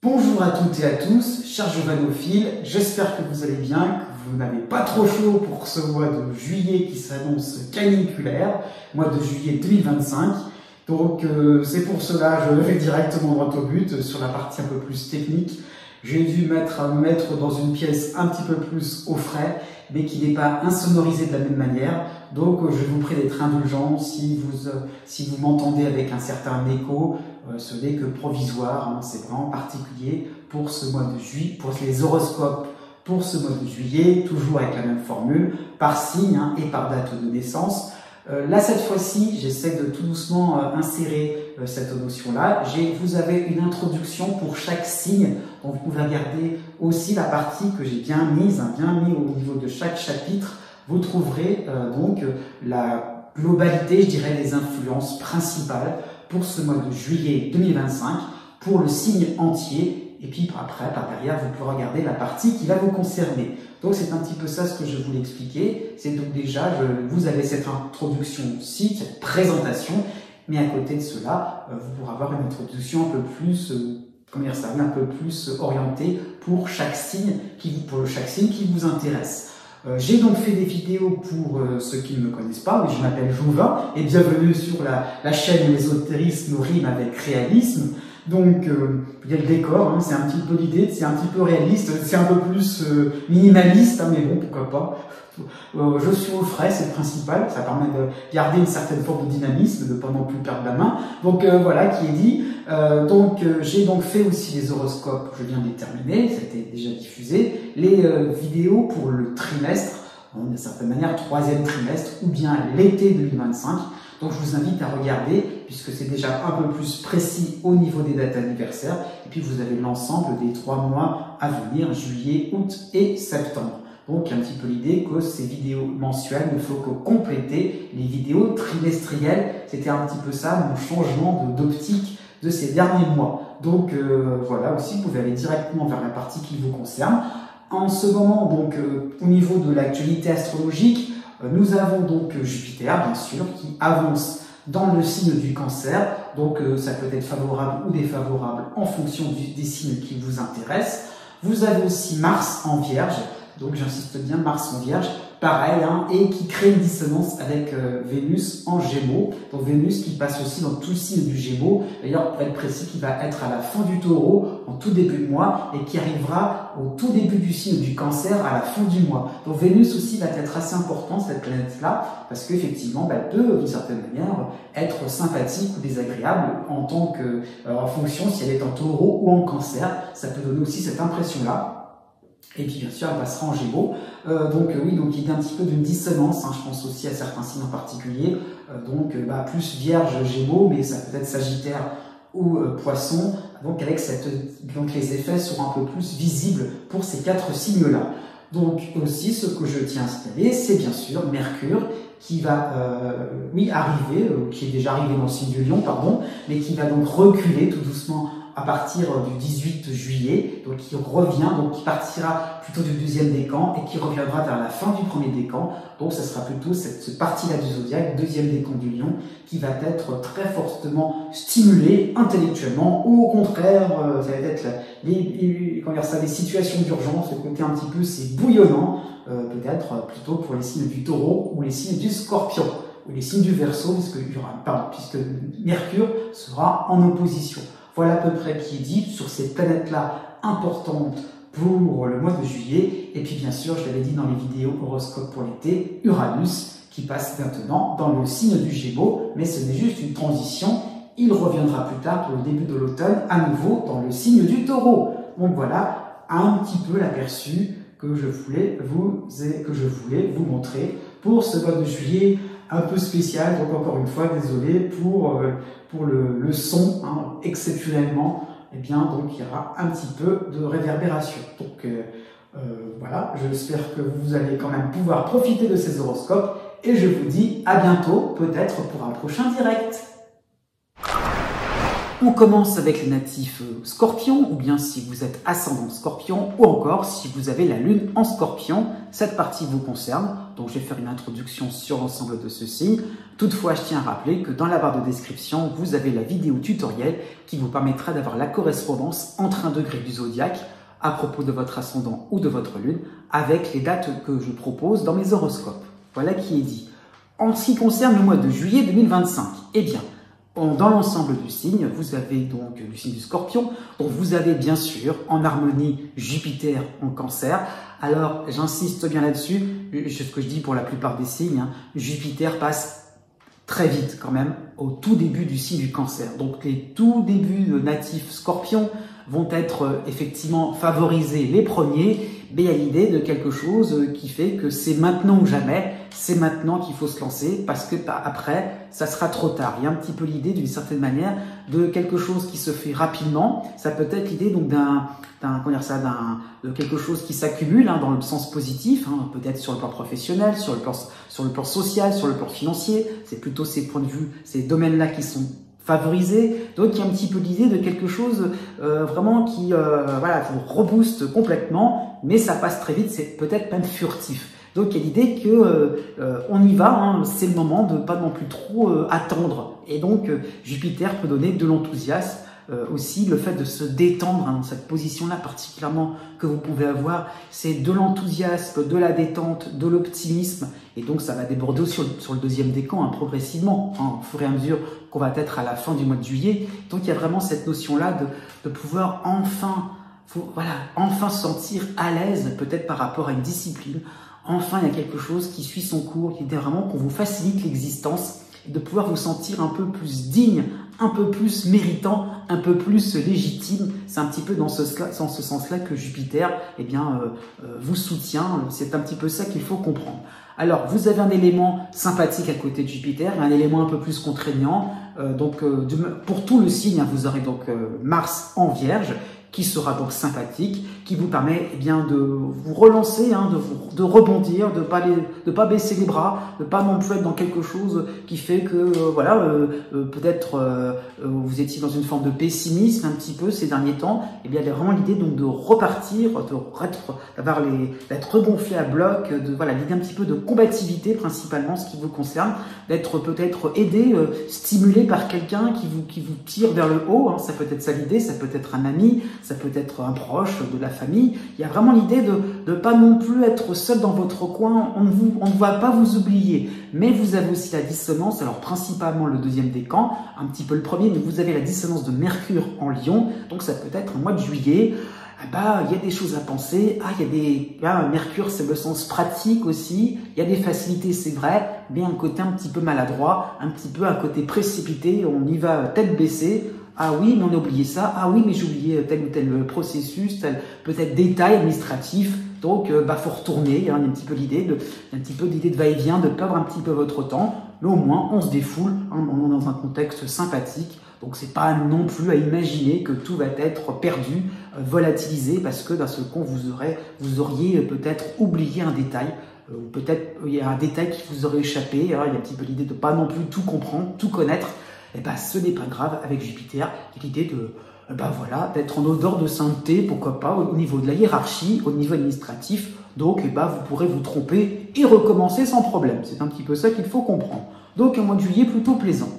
Bonjour à toutes et à tous, chers giovanophiles, j'espère que vous allez bien, que vous n'avez pas trop chaud pour ce mois de juillet qui s'annonce caniculaire, mois de juillet 2025. Donc c'est pour cela je vais directement droit au but sur la partie un peu plus technique. J'ai dû me mettre dans une pièce un petit peu plus au frais, mais qui n'est pas insonorisée de la même manière. Donc je vous prie d'être indulgent si vous m'entendez avec un certain écho. Ce n'est que provisoire, hein, c'est vraiment particulier pour ce mois de juillet, pour les horoscopes pour ce mois de juillet, toujours avec la même formule, par signe et par date de naissance. Là, cette fois-ci, j'essaie de tout doucement insérer cette notion-là. Vous avez une introduction pour chaque signe, donc vous pouvez regarder aussi la partie que j'ai bien mise au niveau de chaque chapitre. Vous trouverez donc la globalité, je dirais, les influences principales pour ce mois de juillet 2025, pour le signe entier, et puis après, par derrière, vous pouvez regarder la partie qui va vous concerner. Donc c'est un petit peu ça ce que je voulais expliquer. C'est donc déjà, vous avez cette introduction-ci, cette présentation, mais à côté de cela, vous pourrez avoir une introduction un peu plus, un peu plus orientée pour chaque signe qui vous intéresse. J'ai donc fait des vidéos pour ceux qui ne me connaissent pas, je m'appelle Jouvin et bienvenue sur la chaîne où l'ésotérisme rime avec réalisme. Donc il y a le décor, c'est un petit peu l'idée, c'est un petit peu réaliste, c'est un peu plus minimaliste, mais bon, pourquoi pas. Je suis au frais, c'est le principal, ça permet de garder une certaine forme de dynamisme, de ne pas non plus perdre la main. Donc voilà qui est dit. J'ai donc fait aussi les horoscopes, je viens de les terminer, ça a été déjà diffusé. Les vidéos pour le trimestre, d'une certaine manière, troisième trimestre, ou bien l'été 2025. Donc je vous invite à regarder, puisque c'est déjà un peu plus précis au niveau des dates anniversaires. Et puis vous avez l'ensemble des 3 mois à venir, juillet, août et septembre. Donc un petit peu l'idée que ces vidéos mensuelles ne font que compléter les vidéos trimestrielles. C'était un petit peu ça mon changement d'optique de ces derniers mois. Donc voilà, aussi vous pouvez aller directement vers la partie qui vous concerne. En ce moment, donc au niveau de l'actualité astrologique, nous avons donc Jupiter, bien sûr, qui avance dans le signe du Cancer. Donc ça peut être favorable ou défavorable en fonction des signes qui vous intéressent. Vous avez aussi Mars en Vierge, donc j'insiste bien, Mars en Vierge, pareil, et qui crée une dissonance avec Vénus en Gémeaux. Donc Vénus qui passe aussi dans tout le signe du Gémeaux, d'ailleurs pour être précis, qui va être à la fin du Taureau, en tout début de mois, et qui arrivera au tout début du signe du Cancer à la fin du mois. Donc Vénus aussi va être assez importante, cette planète-là, parce qu'effectivement, elle peut, d'une certaine manière, être sympathique ou désagréable en fonction si elle est en Taureau ou en Cancer. Ça peut donner aussi cette impression-là. Et puis bien sûr, elle passera en Gémeaux. Donc il y a un petit peu d'une dissonance, je pense aussi à certains signes en particulier. Plus Vierge, Gémeaux, mais ça peut être Sagittaire ou Poisson. Donc les effets seront un peu plus visibles pour ces 4 signes-là. Donc aussi, ce que je tiens à signaler, c'est bien sûr Mercure qui va arriver, qui est déjà arrivé dans le signe du Lion, mais qui va donc reculer tout doucement à partir du 18 juillet, donc qui partira plutôt du 2e décan et qui reviendra vers la fin du 1er décan. Donc ce sera plutôt cette partie-là du zodiaque, 2e décan du Lion, qui va être très fortement stimulée intellectuellement, ou au contraire, ça va être les situations d'urgence, le côté un petit peu, c'est bouillonnant, peut-être plutôt pour les signes du Taureau ou les signes du Scorpion, ou les signes du Verseau, puisque Mercure sera en opposition. Voilà à peu près qui est dit sur ces planètes-là importantes pour le mois de juillet. Et puis bien sûr, je l'avais dit dans les vidéos horoscope pour l'été, Uranus qui passe maintenant dans le signe du Gémeaux, mais ce n'est juste une transition. Il reviendra plus tard pour le début de l'automne, à nouveau dans le signe du Taureau. Donc voilà un petit peu l'aperçu que je voulais vous montrer pour ce mois de juillet un peu spécial. Donc encore une fois, désolé pour le son, exceptionnellement, donc il y aura un petit peu de réverbération. Donc voilà, j'espère que vous allez quand même pouvoir profiter de ces horoscopes et je vous dis à bientôt, peut-être pour un prochain direct. On commence avec les natifs scorpions, ou bien si vous êtes ascendant scorpion, ou encore si vous avez la lune en scorpion, cette partie vous concerne. Donc je vais faire une introduction sur l'ensemble de ce signe. Toutefois, je tiens à rappeler que dans la barre de description, vous avez la vidéo tutoriel qui vous permettra d'avoir la correspondance entre un degré du zodiaque à propos de votre ascendant ou de votre lune, avec les dates que je propose dans mes horoscopes. Voilà qui est dit. En ce qui concerne le mois de juillet 2025, eh bien, dans l'ensemble du signe, vous avez donc le signe du Scorpion, donc vous avez bien sûr en harmonie Jupiter en Cancer. Alors j'insiste bien là-dessus, ce que je dis pour la plupart des signes, hein, Jupiter passe très vite quand même au tout début du signe du Cancer. Donc les tout débuts de natifs Scorpions vont être effectivement favorisés les premiers, mais il y a l'idée de quelque chose qui fait que c'est maintenant ou jamais, c'est maintenant qu'il faut se lancer parce que après, ça sera trop tard. Il y a un petit peu l'idée d'une certaine manière de quelque chose qui se fait rapidement. Ça peut être l'idée donc de quelque chose qui s'accumule hein, dans le sens positif, hein, peut-être sur le plan professionnel, sur le plan social, sur le plan financier. C'est plutôt ces points de vue, ces domaines-là qui sont favorisés. Donc il y a un petit peu l'idée de quelque chose vraiment qui voilà, vous rebooste complètement, mais ça passe très vite, c'est peut-être même furtif. Donc il y a l'idée que on y va, hein, c'est le moment de pas non plus trop attendre. Et donc Jupiter peut donner de l'enthousiasme, aussi le fait de se détendre hein, dans cette position-là particulièrement que vous pouvez avoir, c'est de l'enthousiasme, de la détente, de l'optimisme, et donc ça va déborder sur le deuxième décan hein, progressivement, hein, au fur et à mesure qu'on va être à la fin du mois de juillet. Donc il y a vraiment cette notion-là de pouvoir enfin se sentir à l'aise, peut-être par rapport à une discipline. Enfin, il y a quelque chose qui suit son cours, qui est vraiment qu'on vous facilite l'existence, et de pouvoir vous sentir un peu plus digne, un peu plus méritant, un peu plus légitime. C'est un petit peu dans ce sens-là que Jupiter eh bien, vous soutient. C'est un petit peu ça qu'il faut comprendre. Alors, vous avez un élément sympathique à côté de Jupiter et un élément un peu plus contraignant. Pour tout le signe, hein, vous aurez donc Mars en Vierge, qui sera donc sympathique, qui vous permet eh bien, de vous relancer, hein, de rebondir, de pas baisser les bras, de pas non plus être dans quelque chose qui fait que peut-être vous étiez dans une forme de pessimisme un petit peu ces derniers temps. Eh bien, il y a vraiment l'idée donc de repartir, d'être regonflé à bloc, l'idée un petit peu de combativité principalement, ce qui vous concerne, d'être peut-être aidé, stimulé par quelqu'un qui vous tire vers le haut. Hein, ça peut être ça l'idée, ça peut être un ami, ça peut être un proche de la famille. Il y a vraiment l'idée de ne pas non plus être seul dans votre coin. On ne va pas vous oublier. Mais vous avez aussi la dissonance, alors principalement le deuxième décan, un petit peu le premier, mais vous avez la dissonance de Mercure en Lion. Donc ça peut être un mois de juillet. Il y a des choses à penser. Mercure, c'est le sens pratique aussi. Il y a des facilités, c'est vrai, mais un côté un petit peu maladroit, un petit peu un côté précipité. On y va tête baissée. Ah oui, mais on a oublié ça. Ah oui, mais j'ai oublié tel ou tel processus, tel peut-être détail administratif. Donc, faut retourner. Il y a un petit peu l'idée de va-et-vient, de perdre un petit peu votre temps. Mais au moins, on se défoule. Hein, on est dans un contexte sympathique. Donc, c'est pas non plus à imaginer que tout va être perdu, volatilisé, parce que d'un seul coup, vous auriez peut-être oublié un détail. Ou peut-être il y a un détail qui vous aurait échappé. Il y a un petit peu l'idée de pas non plus tout comprendre, tout connaître. Ce n'est pas grave avec Jupiter. Il y a l'idée d'être en odeur de sainteté, pourquoi pas, au niveau de la hiérarchie, au niveau administratif. Donc, vous pourrez vous tromper et recommencer sans problème. C'est un petit peu ça qu'il faut comprendre. Donc, un mois de juillet plutôt plaisant.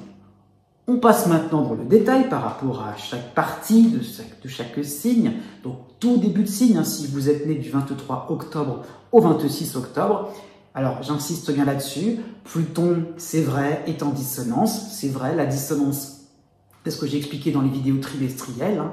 On passe maintenant dans le détail par rapport à chaque partie de chaque signe. Donc, tout début de signe, hein, si vous êtes né du 23 octobre au 26 octobre, alors, j'insiste bien là-dessus, Pluton, c'est vrai, est en dissonance. C'est vrai, la dissonance, c'est ce que j'ai expliqué dans les vidéos trimestrielles, hein,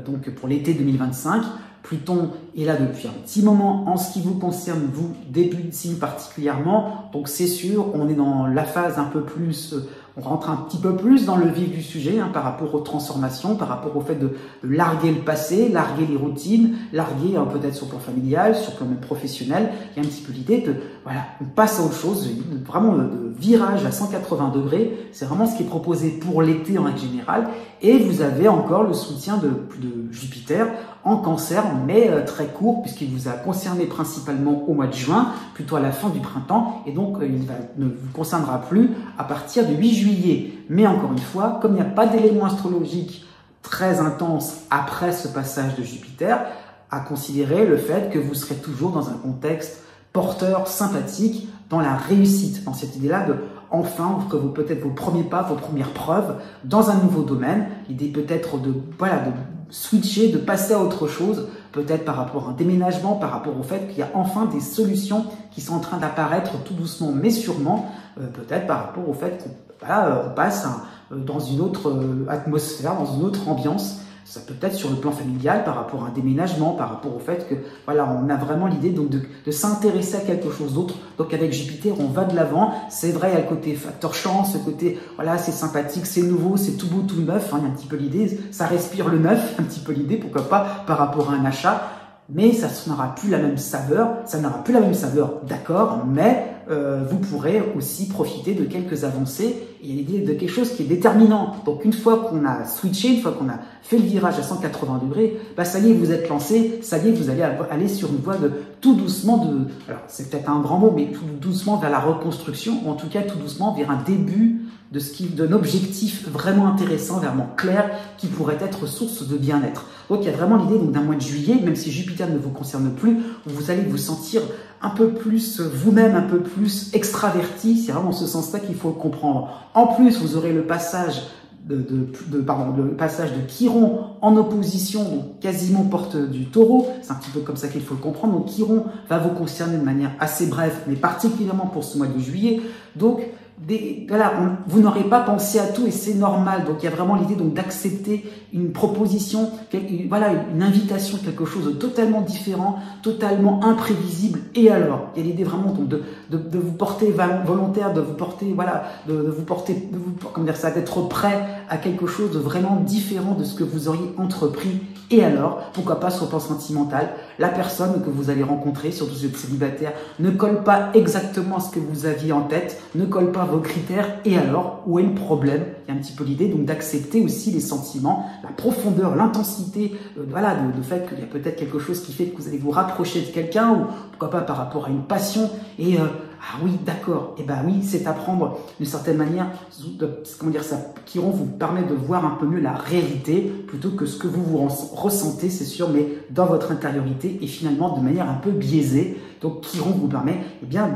donc pour l'été 2025. Pluton est là depuis un petit moment. En ce qui vous concerne, vous, début de signe particulièrement, donc c'est sûr, on est dans la phase un peu plus... On rentre un petit peu plus dans le vif du sujet hein, par rapport aux transformations, par rapport au fait de larguer le passé, larguer les routines, larguer peut-être sur le plan familial, sur le plan même professionnel. Il y a un petit peu l'idée voilà, on passe à autre chose, vraiment de virage à 180 degrés. C'est vraiment ce qui est proposé pour l'été en règle générale. Et vous avez encore le soutien de Jupiter en Cancer, mais très court, puisqu'il vous a concerné principalement au mois de juin, plutôt à la fin du printemps, et donc il ne vous concernera plus à partir du 8 juillet. Mais encore une fois, comme il n'y a pas d'éléments astrologiques très intenses après ce passage de Jupiter, à considérer le fait que vous serez toujours dans un contexte porteur, sympathique, dans la réussite, dans cette idée-là de enfin offrir peut-être vos premiers pas, vos premières preuves dans un nouveau domaine. L'idée peut-être de switcher, de passer à autre chose, peut-être par rapport à un déménagement, par rapport au fait qu'il y a enfin des solutions qui sont en train d'apparaître tout doucement mais sûrement, peut-être par rapport au fait qu'on passe dans une autre atmosphère, dans une autre ambiance. Ça peut être sur le plan familial, par rapport à un déménagement, par rapport au fait que, voilà, on a vraiment l'idée donc de s'intéresser à quelque chose d'autre. Donc avec Jupiter, on va de l'avant. C'est vrai, il y a le côté facteur chance, le côté, voilà, c'est sympathique, c'est nouveau, c'est tout beau, tout neuf. Hein, il y a un petit peu l'idée, ça respire le neuf, un petit peu l'idée, pourquoi pas, par rapport à un achat. Mais ça n'aura plus la même saveur, d'accord, mais vous pourrez aussi profiter de quelques avancées. Il y a l'idée de quelque chose qui est déterminant. Donc une fois qu'on a switché, une fois qu'on a fait le virage à 180 degrés, bah ça y est, vous êtes lancé, ça y est, vous allez aller sur une voie de tout doucement alors c'est peut-être un grand mot, mais tout doucement vers la reconstruction, ou en tout cas tout doucement vers un début d'un objectif vraiment intéressant, vraiment clair, qui pourrait être source de bien-être. Donc il y a vraiment l'idée d'un mois de juillet, même si Jupiter ne vous concerne plus, où vous allez vous sentir un peu plus vous-même, un peu plus extraverti. C'est vraiment dans ce sens-là qu'il faut le comprendre. En plus, vous aurez le passage le passage de Chiron en opposition, donc quasiment porte du Taureau. C'est un petit peu comme ça qu'il faut le comprendre. Donc Chiron va vous concerner de manière assez brève, mais particulièrement pour ce mois de juillet. Donc vous n'aurez pas pensé à tout et c'est normal. Donc il y a vraiment l'idée d'accepter une proposition, une invitation, quelque chose de totalement différent, totalement imprévisible. Et alors, il y a l'idée vraiment de vous porter volontaire, d'être prêt à quelque chose de vraiment différent de ce que vous auriez entrepris. Et alors, pourquoi pas sur le plan sentimental, la personne que vous allez rencontrer, surtout si vous êtes célibataire, ne colle pas exactement à ce que vous aviez en tête, ne colle pas à vos critères. Et alors, où est le problème? Il y a un petit peu l'idée d'accepter aussi les sentiments, la profondeur, l'intensité, le fait qu'il y a peut-être quelque chose qui fait que vous allez vous rapprocher de quelqu'un, ou pourquoi pas par rapport à une passion. Et ah oui, d'accord, et oui, c'est apprendre d'une certaine manière, Chiron vous permet de voir un peu mieux la réalité plutôt que ce que vous ressentez, c'est sûr, mais dans votre intériorité et finalement de manière un peu biaisée. Donc Chiron vous permet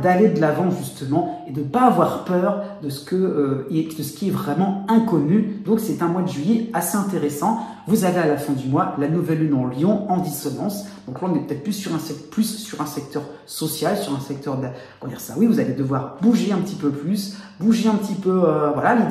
d'aller de l'avant justement et de ne pas avoir peur de ce qui est vraiment inconnu. Donc c'est un mois de juillet assez intéressant. Vous avez à la fin du mois la nouvelle lune en Lion en dissonance. Donc là on est peut-être plus sur un secteur social, sur un secteur oui, vous allez devoir bouger un petit peu plus, bouger un petit peu,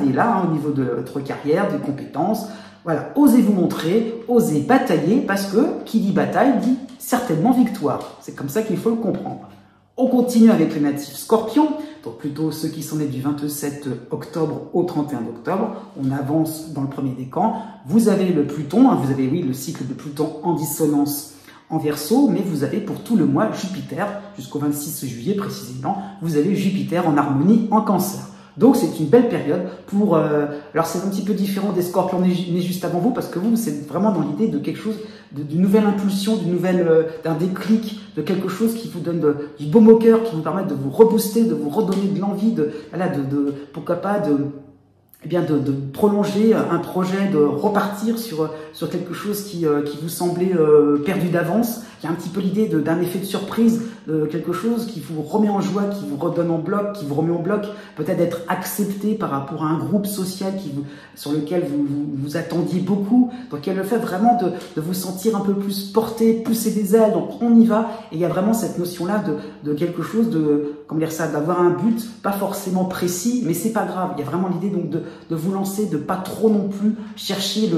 l'idée là, au niveau de votre carrière, des compétences. Voilà, osez vous montrer, osez batailler, parce que qui dit bataille dit certainement victoire. C'est comme ça qu'il faut le comprendre. On continue avec les natifs Scorpions, donc plutôt ceux qui sont nés du 27 octobre au 31 octobre. On avance dans le premier décan. Vous avez le Pluton, vous avez le cycle de Pluton en dissonance en Verseau, mais vous avez pour tout le mois Jupiter, jusqu'au 26 juillet précisément, vous avez Jupiter en harmonie en Cancer. Donc c'est une belle période pour... alors c'est un petit peu différent des Scorpions nés juste avant vous, parce que vous, c'est vraiment dans l'idée de quelque chose, d'une nouvelle impulsion, d'un déclic, de quelque chose qui vous donne du baume au cœur, qui vous permet de vous rebooster, de vous redonner de l'envie, pourquoi pas de prolonger un projet, de repartir sur quelque chose qui vous semblait perdu d'avance. Il y a un petit peu l'idée d'un effet de surprise, quelque chose qui vous remet en joie, qui vous redonne en bloc, qui vous remet en bloc, peut-être d'être accepté par rapport à un groupe social sur lequel vous attendiez beaucoup. Donc il y a le fait vraiment de vous sentir un peu plus porté, pousser des ailes, donc on y va. Et il y a vraiment cette notion-là de quelque chose d'avoir un but, pas forcément précis, mais c'est pas grave. Il y a vraiment l'idée donc de vous lancer, de pas trop non plus chercher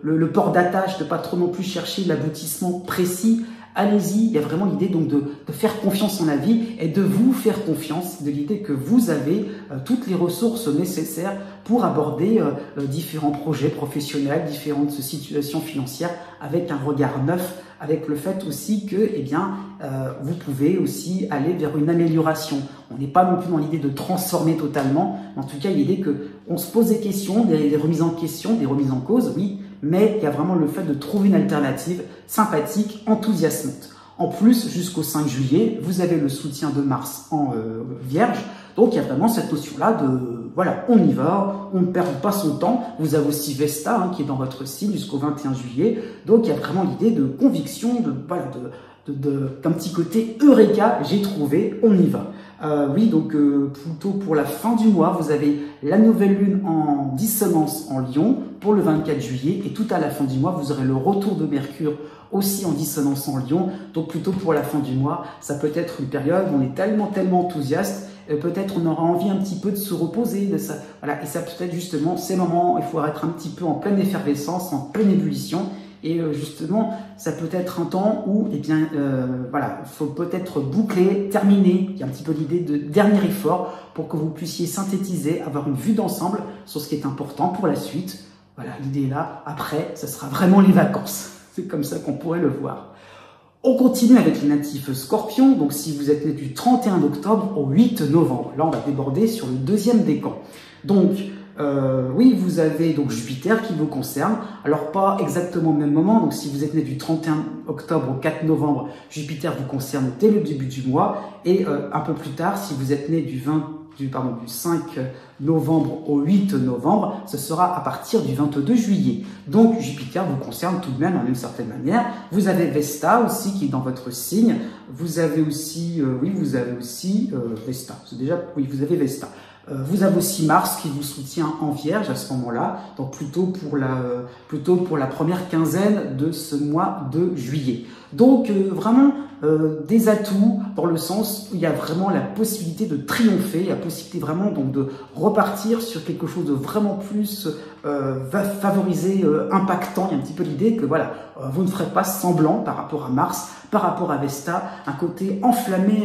le port d'attache, de pas trop non plus chercher l'aboutissement précis. allez-y. Il y a vraiment l'idée donc de faire confiance en la vie et de vous faire confiance, de l'idée que vous avez toutes les ressources nécessaires pour aborder différents projets professionnels, différentes situations financières avec un regard neuf, avec le fait aussi que vous pouvez aussi aller vers une amélioration. On n'est pas non plus dans l'idée de transformer totalement, mais en tout cas l'idée qu'on se pose des questions, des remises en question, des remises en cause, oui, mais il y a vraiment le fait de trouver une alternative sympathique, enthousiasmante. En plus, jusqu'au 5 juillet, vous avez le soutien de Mars en Vierge, donc il y a vraiment cette notion-là de, voilà, on y va, on ne perd pas son temps. Vous avez aussi Vesta qui est dans votre signe jusqu'au 21 juillet, donc il y a vraiment l'idée de conviction, d'un petit côté Eureka, j'ai trouvé, on y va. Oui, donc plutôt pour la fin du mois, vous avez la nouvelle lune en dissonance en Lion pour le 24 juillet et tout à la fin du mois, vous aurez le retour de Mercure aussi en dissonance en Lion. Donc plutôt pour la fin du mois, ça peut être une période où on est tellement enthousiaste, peut-être on aura envie un petit peu de se reposer, de ça, voilà, et ça peut être justement ces moments, il faut être un petit peu en pleine effervescence, en pleine ébullition. Et justement, ça peut être un temps où, voilà, il faut peut-être boucler, terminer. Il y a un petit peu l'idée de dernier effort pour que vous puissiez synthétiser, avoir une vue d'ensemble sur ce qui est important pour la suite. Voilà, l'idée est là. Après, ça sera vraiment les vacances. C'est comme ça qu'on pourrait le voir. On continue avec les natifs Scorpions. Donc, si vous êtes né du 31 octobre au 8 novembre, là, on va déborder sur le deuxième décan. Donc, oui, vous avez donc Jupiter qui vous concerne. Alors, pas exactement au même moment. Donc, si vous êtes né du 31 octobre au 4 novembre, Jupiter vous concerne dès le début du mois. Et un peu plus tard, si vous êtes né du 5 novembre au 8 novembre, ce sera à partir du 22 juillet. Donc, Jupiter vous concerne tout de même d'une certaine manière. Vous avez Vesta aussi qui est dans votre signe. Vous avez aussi, Vesta. C'est déjà, oui, vous avez Vesta. Vous avez aussi Mars qui vous soutient en Vierge à ce moment-là, donc plutôt pour la première quinzaine de ce mois de juillet. Donc vraiment des atouts dans le sens où il y a vraiment la possibilité de triompher, la possibilité vraiment donc de repartir sur quelque chose de vraiment plus favorisé, impactant. Il y a un petit peu l'idée que voilà, vous ne ferez pas semblant par rapport à Mars, par rapport à Vesta, un côté enflammé,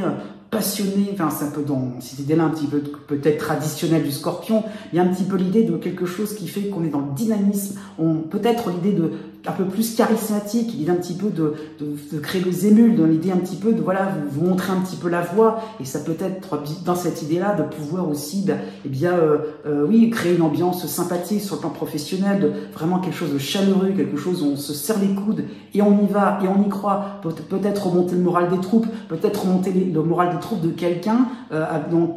passionné, enfin c'est un peu dans cette idée-là un petit peu peut-être traditionnelle du Scorpion. Il y a un petit peu l'idée de quelque chose qui fait qu'on est dans le dynamisme, peut-être l'idée de un peu plus charismatique, l'idée un petit peu de créer des émules, dans l'idée un petit peu de voilà vous montrer un petit peu la voie, et ça peut être dans cette idée-là de pouvoir aussi oui, créer une ambiance sympathique sur le plan professionnel, de vraiment quelque chose de chaleureux, quelque chose où on se serre les coudes et on y va et on y croit, peut-être remonter le moral des troupes, peut-être remonter le moral des troupes de quelqu'un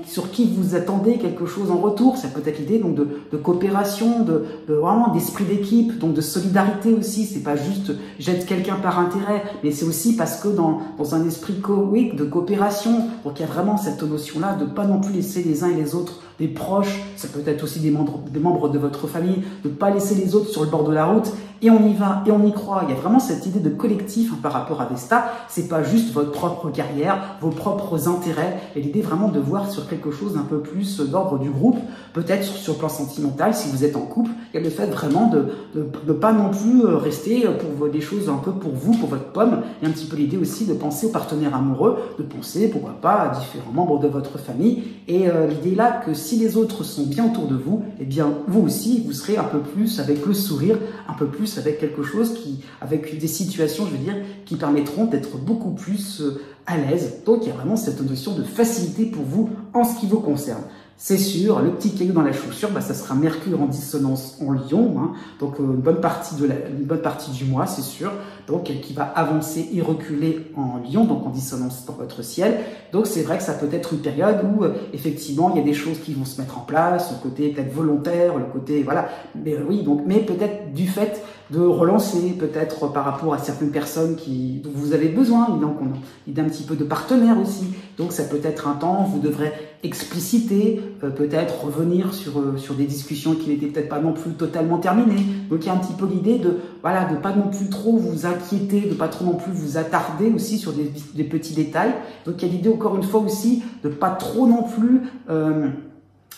sur qui vous attendez quelque chose en retour. Ça peut être l'idée donc de coopération, de vraiment d'esprit d'équipe, donc de solidarité aussi. C'est pas juste j'aide quelqu'un par intérêt, mais c'est aussi parce que dans un esprit de coopération, donc il y a vraiment cette notion-là de pas non plus laisser les uns et les autres, des proches, ça peut être aussi des membres de votre famille, de ne pas laisser les autres sur le bord de la route, et on y va, et on y croit. Il y a vraiment cette idée de collectif par rapport à Vesta. C'est pas juste votre propre carrière, vos propres intérêts, et l'idée vraiment de voir sur quelque chose d'un peu plus d'ordre du groupe, peut-être sur le plan sentimental, si vous êtes en couple, il y a le fait vraiment de pas non plus rester pour des choses un peu pour vous, pour votre pomme. Il y a un petit peu l'idée aussi de penser aux partenaires amoureux, de penser, pourquoi pas, à différents membres de votre famille, et l'idée là que si les autres sont bien autour de vous, eh bien vous aussi, vous serez un peu plus avec le sourire, un peu plus avec quelque chose avec des situations, je veux dire, qui permettront d'être beaucoup plus à l'aise. Donc il y a vraiment cette notion de facilité pour vous en ce qui vous concerne. C'est sûr, le petit caillou dans la chaussure, ça sera Mercure en dissonance en Lion, donc une bonne partie du mois, c'est sûr, donc qui va avancer et reculer en Lion, donc en dissonance dans votre ciel. Donc c'est vrai que ça peut être une période où effectivement il y a des choses qui vont se mettre en place, le côté peut-être volontaire, le côté voilà, mais oui, donc mais peut-être du fait de relancer, peut-être par rapport à certaines personnes dont vous avez besoin, donc il y a un petit peu de partenaires aussi, donc ça peut être un temps où vous devrez expliciter, peut-être revenir sur des discussions qui n'étaient peut-être pas non plus totalement terminées. Donc il y a un petit peu l'idée de pas non plus trop vous inquiéter, de pas trop non plus vous attarder aussi sur des petits détails. Donc il y a l'idée encore une fois aussi de pas trop non plus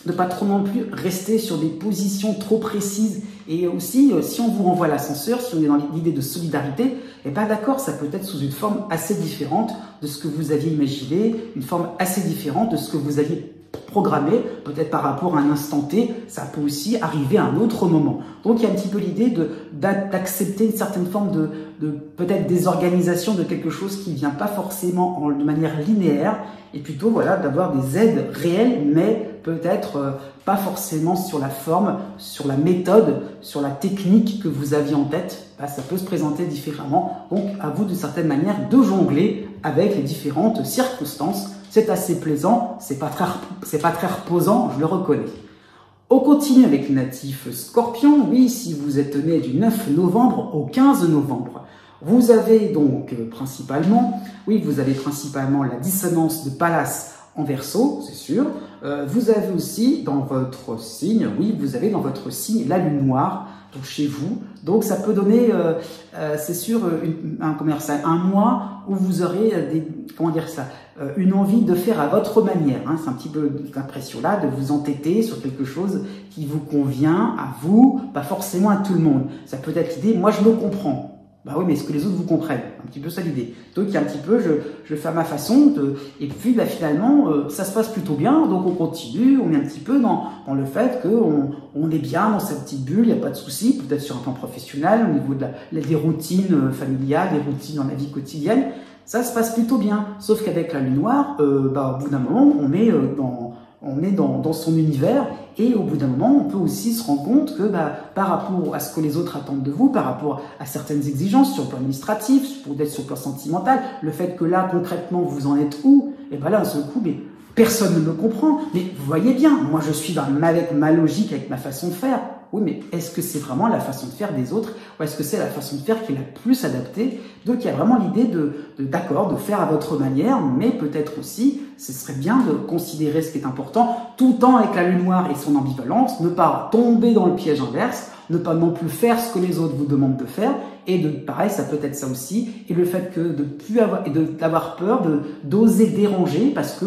de pas trop non plus rester sur des positions trop précises. Et aussi, si on vous renvoie à l'ascenseur, si on est dans l'idée de solidarité, eh ben d'accord, ça peut être sous une forme assez différente de ce que vous aviez imaginé, une forme assez différente de ce que vous aviez programmé, peut-être par rapport à un instant T, ça peut aussi arriver à un autre moment. Donc il y a un petit peu l'idée d'accepter une certaine forme de peut-être désorganisation de quelque chose qui ne vient pas forcément de manière linéaire, et plutôt voilà, d'avoir des aides réelles, mais peut-être pas forcément sur la forme, sur la méthode, sur la technique que vous aviez en tête. Bah, ça peut se présenter différemment. Donc à vous de certaine manière de jongler avec les différentes circonstances. C'est assez plaisant, c'est pas très reposant, je le reconnais. On continue avec le natif Scorpion. Oui, si vous êtes né du 9 novembre au 15 novembre, vous avez donc principalement la dissonance de Pallas en Verseau, c'est sûr. Vous avez aussi dans votre signe, la lune noire, donc chez vous. Donc ça peut donner, c'est sûr, un mois où vous aurez une envie de faire à votre manière. Hein. C'est un petit peu cette impression-là de vous entêter sur quelque chose qui vous convient à vous, pas forcément à tout le monde. Ça peut être l'idée, moi je me comprends. Bah oui, mais est-ce que les autres vous comprennent? Un petit peu ça l'idée. Donc il y a un petit peu, je fais à ma façon, et puis finalement, ça se passe plutôt bien, donc on continue, on est un petit peu dans le fait qu'on est bien dans cette petite bulle, il n'y a pas de souci, peut-être sur un plan professionnel, au niveau des routines familiales, des routines dans la vie quotidienne, ça se passe plutôt bien. Sauf qu'avec la lune noire, au bout d'un moment, on est dans son univers, et au bout d'un moment, on peut aussi se rendre compte que par rapport à ce que les autres attendent de vous, par rapport à certaines exigences sur le plan administratif, peut-être sur le plan sentimental, le fait que là, concrètement, vous en êtes où, et là, d'un seul coup, personne ne me comprend. Mais vous voyez bien, moi, je suis avec ma logique, avec ma façon de faire. Oui, mais est-ce que c'est vraiment la façon de faire des autres, ou est-ce que c'est la façon de faire qui est la plus adaptée? Donc il y a vraiment l'idée de faire à votre manière, mais peut-être aussi, ce serait bien de considérer ce qui est important, tout le temps avec la lune noire et son ambivalence, ne pas tomber dans le piège inverse, ne pas non plus faire ce que les autres vous demandent de faire, et pareil, ça peut être ça aussi, et le fait que d'avoir peur, d'oser déranger, parce que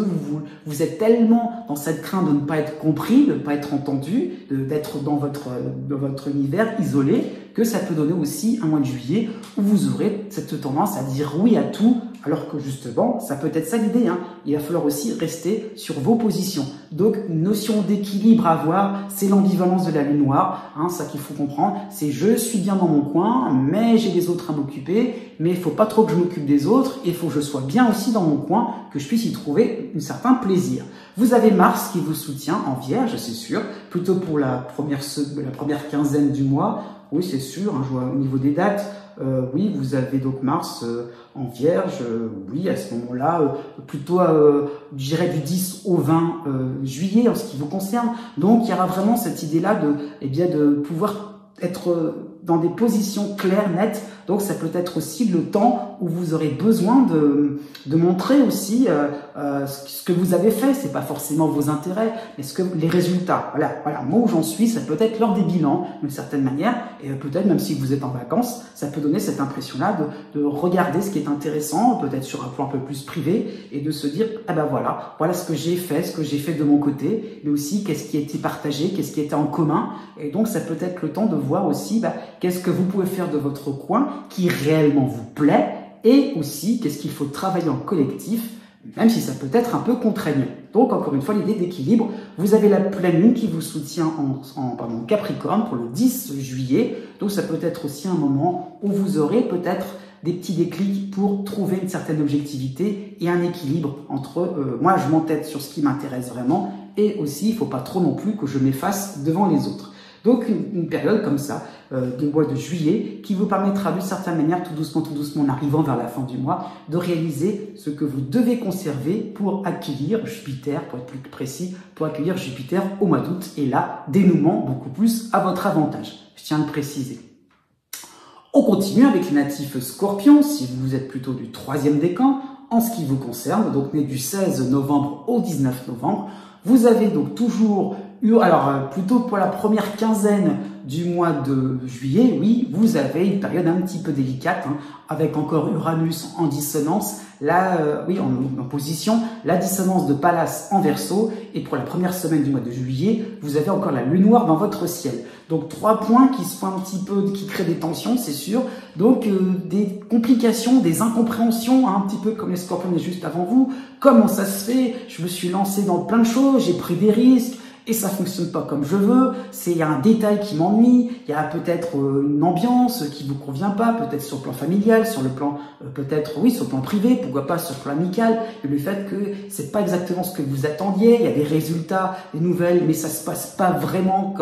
vous êtes tellement dans cette crainte de ne pas être compris, de ne pas être entendu, d'être dans votre univers isolé, que ça peut donner aussi un mois de juillet où vous aurez cette tendance à dire oui à tout, alors que justement, ça peut être ça l'idée, hein. Il va falloir aussi rester sur vos positions. Donc, une notion d'équilibre à avoir, c'est l'ambivalence de la lune noire, hein, ça qu'il faut comprendre, c'est je suis bien dans mon coin, mais j'ai les autres à m'occuper, mais il faut pas trop que je m'occupe des autres, et il faut que je sois bien aussi dans mon coin, que je puisse y trouver un certain plaisir. Vous avez Mars qui vous soutient en Vierge, c'est sûr, plutôt pour la première quinzaine du mois. Oui, c'est sûr, hein, je vois au niveau des dates, oui, vous avez donc Mars en Vierge, oui, à ce moment-là, plutôt, je dirais, du 10 au 20 juillet en ce qui vous concerne. Donc, il y aura vraiment cette idée-là de pouvoir être dans des positions claires, nettes. Donc, ça peut être aussi le temps où vous aurez besoin de montrer aussi ce que vous avez fait. C'est pas forcément vos intérêts, mais les résultats. Voilà. Moi où j'en suis, ça peut être lors des bilans, d'une certaine manière, et peut-être même si vous êtes en vacances, ça peut donner cette impression-là de regarder ce qui est intéressant, peut-être sur un plan un peu plus privé, et de se dire, voilà ce que j'ai fait de mon côté, mais aussi qu'est-ce qui a été partagé, qu'est-ce qui était en commun. Et donc, ça peut être le temps de voir aussi qu'est-ce que vous pouvez faire de votre coin qui réellement vous plaît, et aussi qu'est-ce qu'il faut travailler en collectif, même si ça peut être un peu contraignant. Donc encore une fois, l'idée d'équilibre, vous avez la pleine lune qui vous soutient en Capricorne pour le 10 juillet, donc ça peut être aussi un moment où vous aurez peut-être des petits déclics pour trouver une certaine objectivité et un équilibre entre moi je m'entête sur ce qui m'intéresse vraiment, et aussi il ne faut pas trop non plus que je m'efface devant les autres. Donc une période comme ça, du mois de juillet, qui vous permettra d'une certaine manière, tout doucement en arrivant vers la fin du mois, de réaliser ce que vous devez conserver pour accueillir Jupiter, pour être plus précis, pour accueillir Jupiter au mois d'août, et là, dénouement beaucoup plus à votre avantage. Je tiens à le préciser. On continue avec les natifs Scorpions, si vous êtes plutôt du 3e décan, en ce qui vous concerne, donc né du 16 novembre au 19 novembre, vous avez donc toujours plutôt pour la première quinzaine du mois de juillet, oui, vous avez une période un petit peu délicate, hein, avec encore Uranus en dissonance, oui, en opposition, la dissonance de Pallas en Verseau, et pour la première semaine du mois de juillet, vous avez encore la lune noire dans votre ciel. Donc 3 points qui sont un petit peu, qui créent des tensions, c'est sûr. Donc des complications, des incompréhensions, hein, un petit peu comme les scorpions juste avant vous. Comment ça se fait? Je me suis lancé dans plein de choses, j'ai pris des risques. Et ça fonctionne pas comme je veux, il y a un détail qui m'ennuie, il y a peut-être une ambiance qui vous convient pas, peut-être sur le plan familial, sur le plan, peut-être, oui, sur le plan privé, pourquoi pas sur le plan amical, et le fait que c'est pas exactement ce que vous attendiez, il y a des résultats, des nouvelles, mais ça se passe pas vraiment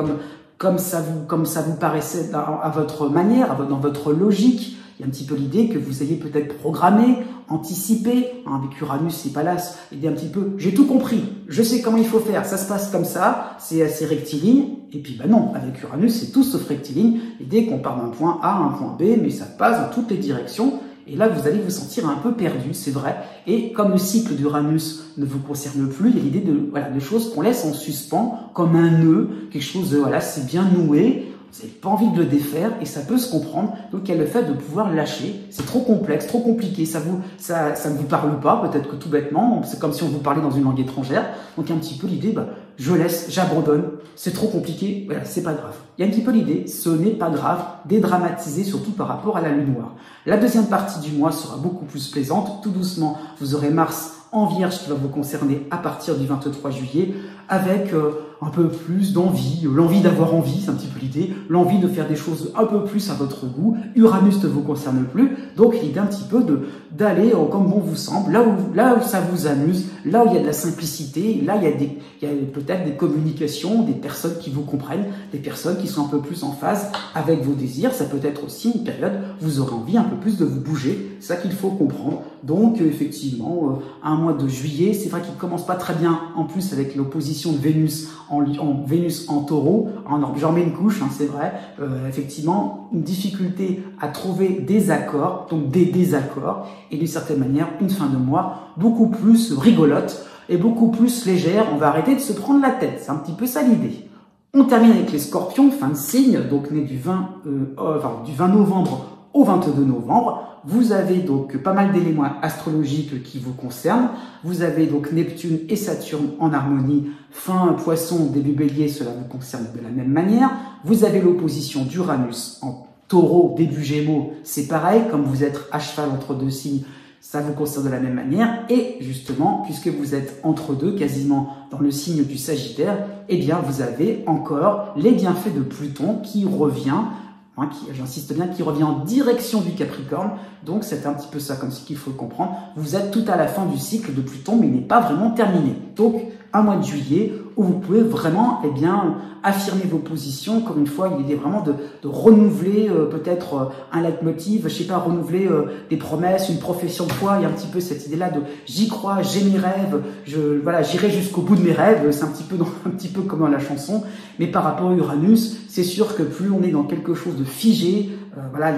comme ça vous paraissait à votre manière, dans votre logique. Il y a un petit peu l'idée que vous ayez peut-être programmé, anticipé, hein, avec Uranus et Pallas, l'idée un petit peu, j'ai tout compris, je sais comment il faut faire, ça se passe comme ça, c'est assez rectiligne, et puis bah non, avec Uranus c'est tout sauf rectiligne, l'idée qu'on part d'un point A à un point B, mais ça passe dans toutes les directions, et là vous allez vous sentir un peu perdu, c'est vrai, et comme le cycle d'Uranus ne vous concerne plus, il y a l'idée de choses qu'on laisse en suspens, comme un nœud, quelque chose de, voilà, c'est bien noué, vous n'avez pas envie de le défaire et ça peut se comprendre. Donc il y a le fait de pouvoir lâcher. C'est trop complexe, trop compliqué. Ça ne vous parle pas, peut-être que tout bêtement. C'est comme si on vous parlait dans une langue étrangère. Donc il y a un petit peu l'idée, je laisse, j'abandonne. C'est trop compliqué, voilà, c'est pas grave. Il y a un petit peu l'idée, ce n'est pas grave, dédramatiser surtout par rapport à la lune noire. La deuxième partie du mois sera beaucoup plus plaisante. Tout doucement, vous aurez Mars en Vierge qui va vous concerner à partir du 23 juillet avec un peu plus d'envie, l'envie d'avoir envie, c'est un petit peu l'idée, l'envie de faire des choses un peu plus à votre goût. Uranus ne vous concerne plus, donc l'idée un petit peu d'aller comme bon vous semble, là où ça vous amuse, là où il y a de la simplicité, là il y a peut-être des communications, des personnes qui vous comprennent, des personnes qui sont un peu plus en phase avec vos désirs. Ça peut être aussi une période où vous aurez envie un peu plus de vous bouger, c'est ça qu'il faut comprendre. Donc effectivement, un mois de juillet, c'est vrai qu'il commence pas très bien en plus avec l'opposition de Vénus en Taureau. J'en mets une couche, hein, c'est vrai. Effectivement, une difficulté à trouver des accords, donc des désaccords, et d'une certaine manière, une fin de mois beaucoup plus rigolote et beaucoup plus légère. On va arrêter de se prendre la tête, c'est un petit peu ça l'idée. On termine avec les scorpions, fin de signe, donc né du 20 novembre au 22 novembre. Vous avez donc pas mal d'éléments astrologiques qui vous concernent. Vous avez donc Neptune et Saturne en harmonie, fin Poisson, début Bélier, cela vous concerne de la même manière. Vous avez l'opposition d'Uranus en Taureau, début Gémeaux, c'est pareil, comme vous êtes à cheval entre deux signes, ça vous concerne de la même manière. Et justement, puisque vous êtes entre deux, quasiment dans le signe du Sagittaire, eh bien vous avez encore les bienfaits de Pluton qui revient, j'insiste bien, qui revient en direction du Capricorne. Donc c'est un petit peu ça comme ce qu'il faut comprendre. Vous êtes tout à la fin du cycle de Pluton, mais il n'est pas vraiment terminé. Donc un mois de juillet où vous pouvez vraiment affirmer vos positions. Encore une fois, il est vraiment de renouveler peut-être un leitmotiv, je sais pas, renouveler des promesses, une profession de foi. Il y a un petit peu cette idée-là de j'y crois, j'ai mes rêves, j'irai jusqu'au bout de mes rêves. C'est un petit peu comme dans la chanson. Mais par rapport à Uranus, c'est sûr que plus on est dans quelque chose de figé,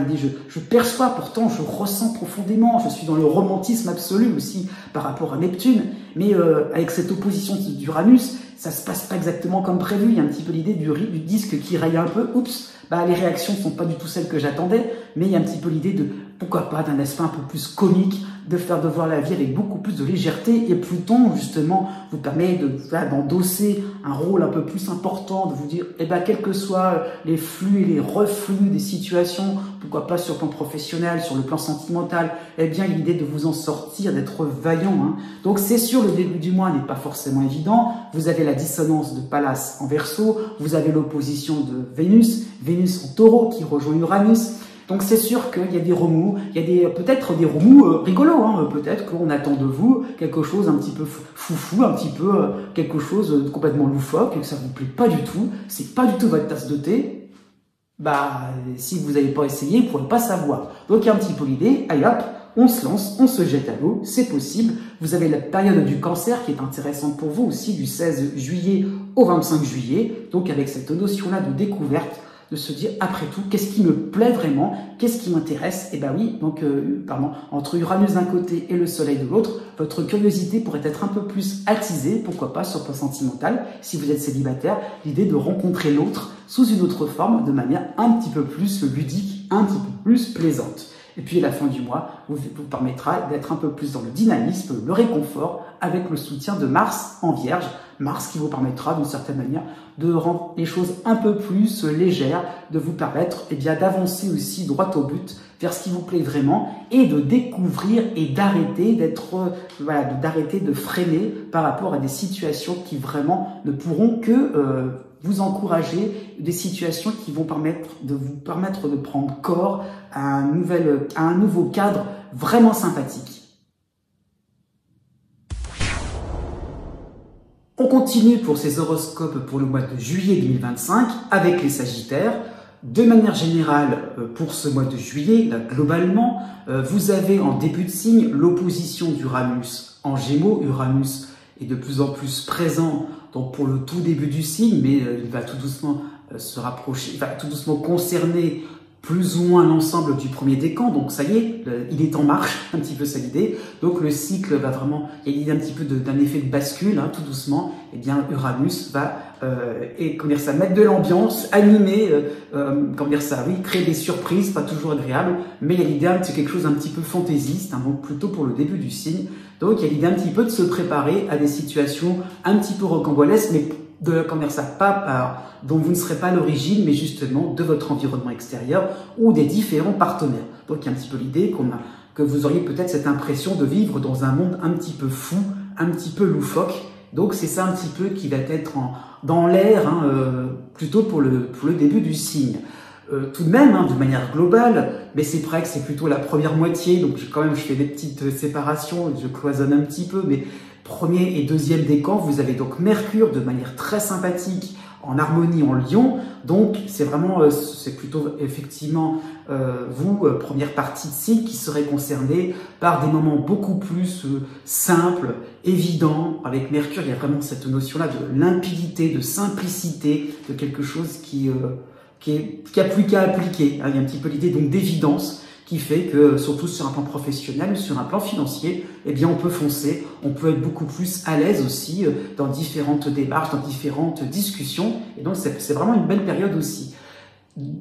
l'idée, je perçois, pourtant je ressens profondément, je suis dans le romantisme absolu aussi par rapport à Neptune, mais avec cette opposition d'Uranus, ça se passe pas exactement comme prévu. Il y a un petit peu l'idée du disque qui raye un peu, oups, les réactions sont pas du tout celles que j'attendais, mais il y a un petit peu l'idée de, pourquoi pas, d'un aspect un peu plus comique, de faire de voir la vie avec beaucoup plus de légèreté. Et Pluton, justement, vous permet d'endosser un rôle un peu plus important, de vous dire, quels que soient les flux et les reflux des situations, pourquoi pas sur le plan professionnel, sur le plan sentimental, l'idée de vous en sortir, d'être vaillant. Hein. Donc c'est sûr, le début du mois n'est pas forcément évident. Vous avez la dissonance de Pallas en Verseau, vous avez l'opposition de Vénus en Taureau qui rejoint Uranus. Donc c'est sûr qu'il y a des remous, il y a peut-être des remous rigolos, hein, peut-être qu'on attend de vous quelque chose un petit peu foufou, un petit peu quelque chose de complètement loufoque, et que ça vous plaît pas du tout, c'est pas du tout votre tasse de thé. Si vous n'avez pas essayé, vous ne pourrez pas savoir. Donc il y a un petit peu l'idée, allez hop, on se lance, on se jette à l'eau, c'est possible. Vous avez la période du Cancer qui est intéressante pour vous aussi, du 16 juillet au 25 juillet, donc avec cette notion-là de découverte, de se dire après tout, qu'est-ce qui me plaît vraiment, qu'est-ce qui m'intéresse. Et ben oui, donc entre Uranus d'un côté et le Soleil de l'autre, votre curiosité pourrait être un peu plus attisée, pourquoi pas sur le plan sentimental, si vous êtes célibataire, l'idée de rencontrer l'autre sous une autre forme, de manière un petit peu plus ludique, un petit peu plus plaisante. Et puis à la fin du mois, vous permettra d'être un peu plus dans le dynamisme, le réconfort, avec le soutien de Mars en Vierge. Mars qui vous permettra d'une certaine manière de rendre les choses un peu plus légères, de vous permettre d'avancer aussi droit au but vers ce qui vous plaît vraiment et de découvrir et d'arrêter d'arrêter de freiner par rapport à des situations qui vraiment ne pourront que vous encourager, des situations qui vont vous permettre de prendre corps à un nouveau cadre vraiment sympathique. On continue pour ces horoscopes pour le mois de juillet 2025 avec les Sagittaires. De manière générale, pour ce mois de juillet, là, globalement, vous avez en début de signe l'opposition d'Uranus en Gémeaux. Uranus est de plus en plus présent donc pour le tout début du signe, mais il va tout doucement se rapprocher, il va tout doucement concerner plus ou moins l'ensemble du premier décan, donc ça y est, il est en marche, un petit peu ça l'idée. Donc le cycle va vraiment, il y a un petit peu d'un effet de bascule, tout doucement. Et bien Uranus va mettre de l'ambiance, animer, créer des surprises, pas toujours agréables, mais il y a l'idée c'est quelque chose un petit peu fantaisiste, donc plutôt pour le début du signe. Donc il y a l'idée un petit peu de se préparer à des situations un petit peu rocambolesques, mais dont vous ne serez pas à l'origine, mais justement de votre environnement extérieur ou des différents partenaires. Donc il y a un petit peu l'idée que vous auriez peut-être cette impression de vivre dans un monde un petit peu fou, un petit peu loufoque. Donc c'est ça un petit peu qui va être dans l'air, plutôt pour le début du signe. Tout de même, de manière globale, mais c'est vrai que c'est plutôt la première moitié, donc je fais des petites séparations, je cloisonne un petit peu, mais premier et deuxième décan, vous avez donc Mercure de manière très sympathique en harmonie en Lion, donc c'est plutôt effectivement première partie de signe qui serait concernée par des moments beaucoup plus simples, évidents. Avec Mercure, il y a vraiment cette notion-là de limpidité, de simplicité, de quelque chose qui a plus qu'à appliquer. Il y a un petit peu l'idée donc d'évidence qui fait que, surtout sur un plan professionnel, sur un plan financier, on peut foncer, on peut être beaucoup plus à l'aise aussi dans différentes démarches, dans différentes discussions. Et donc, c'est vraiment une belle période aussi.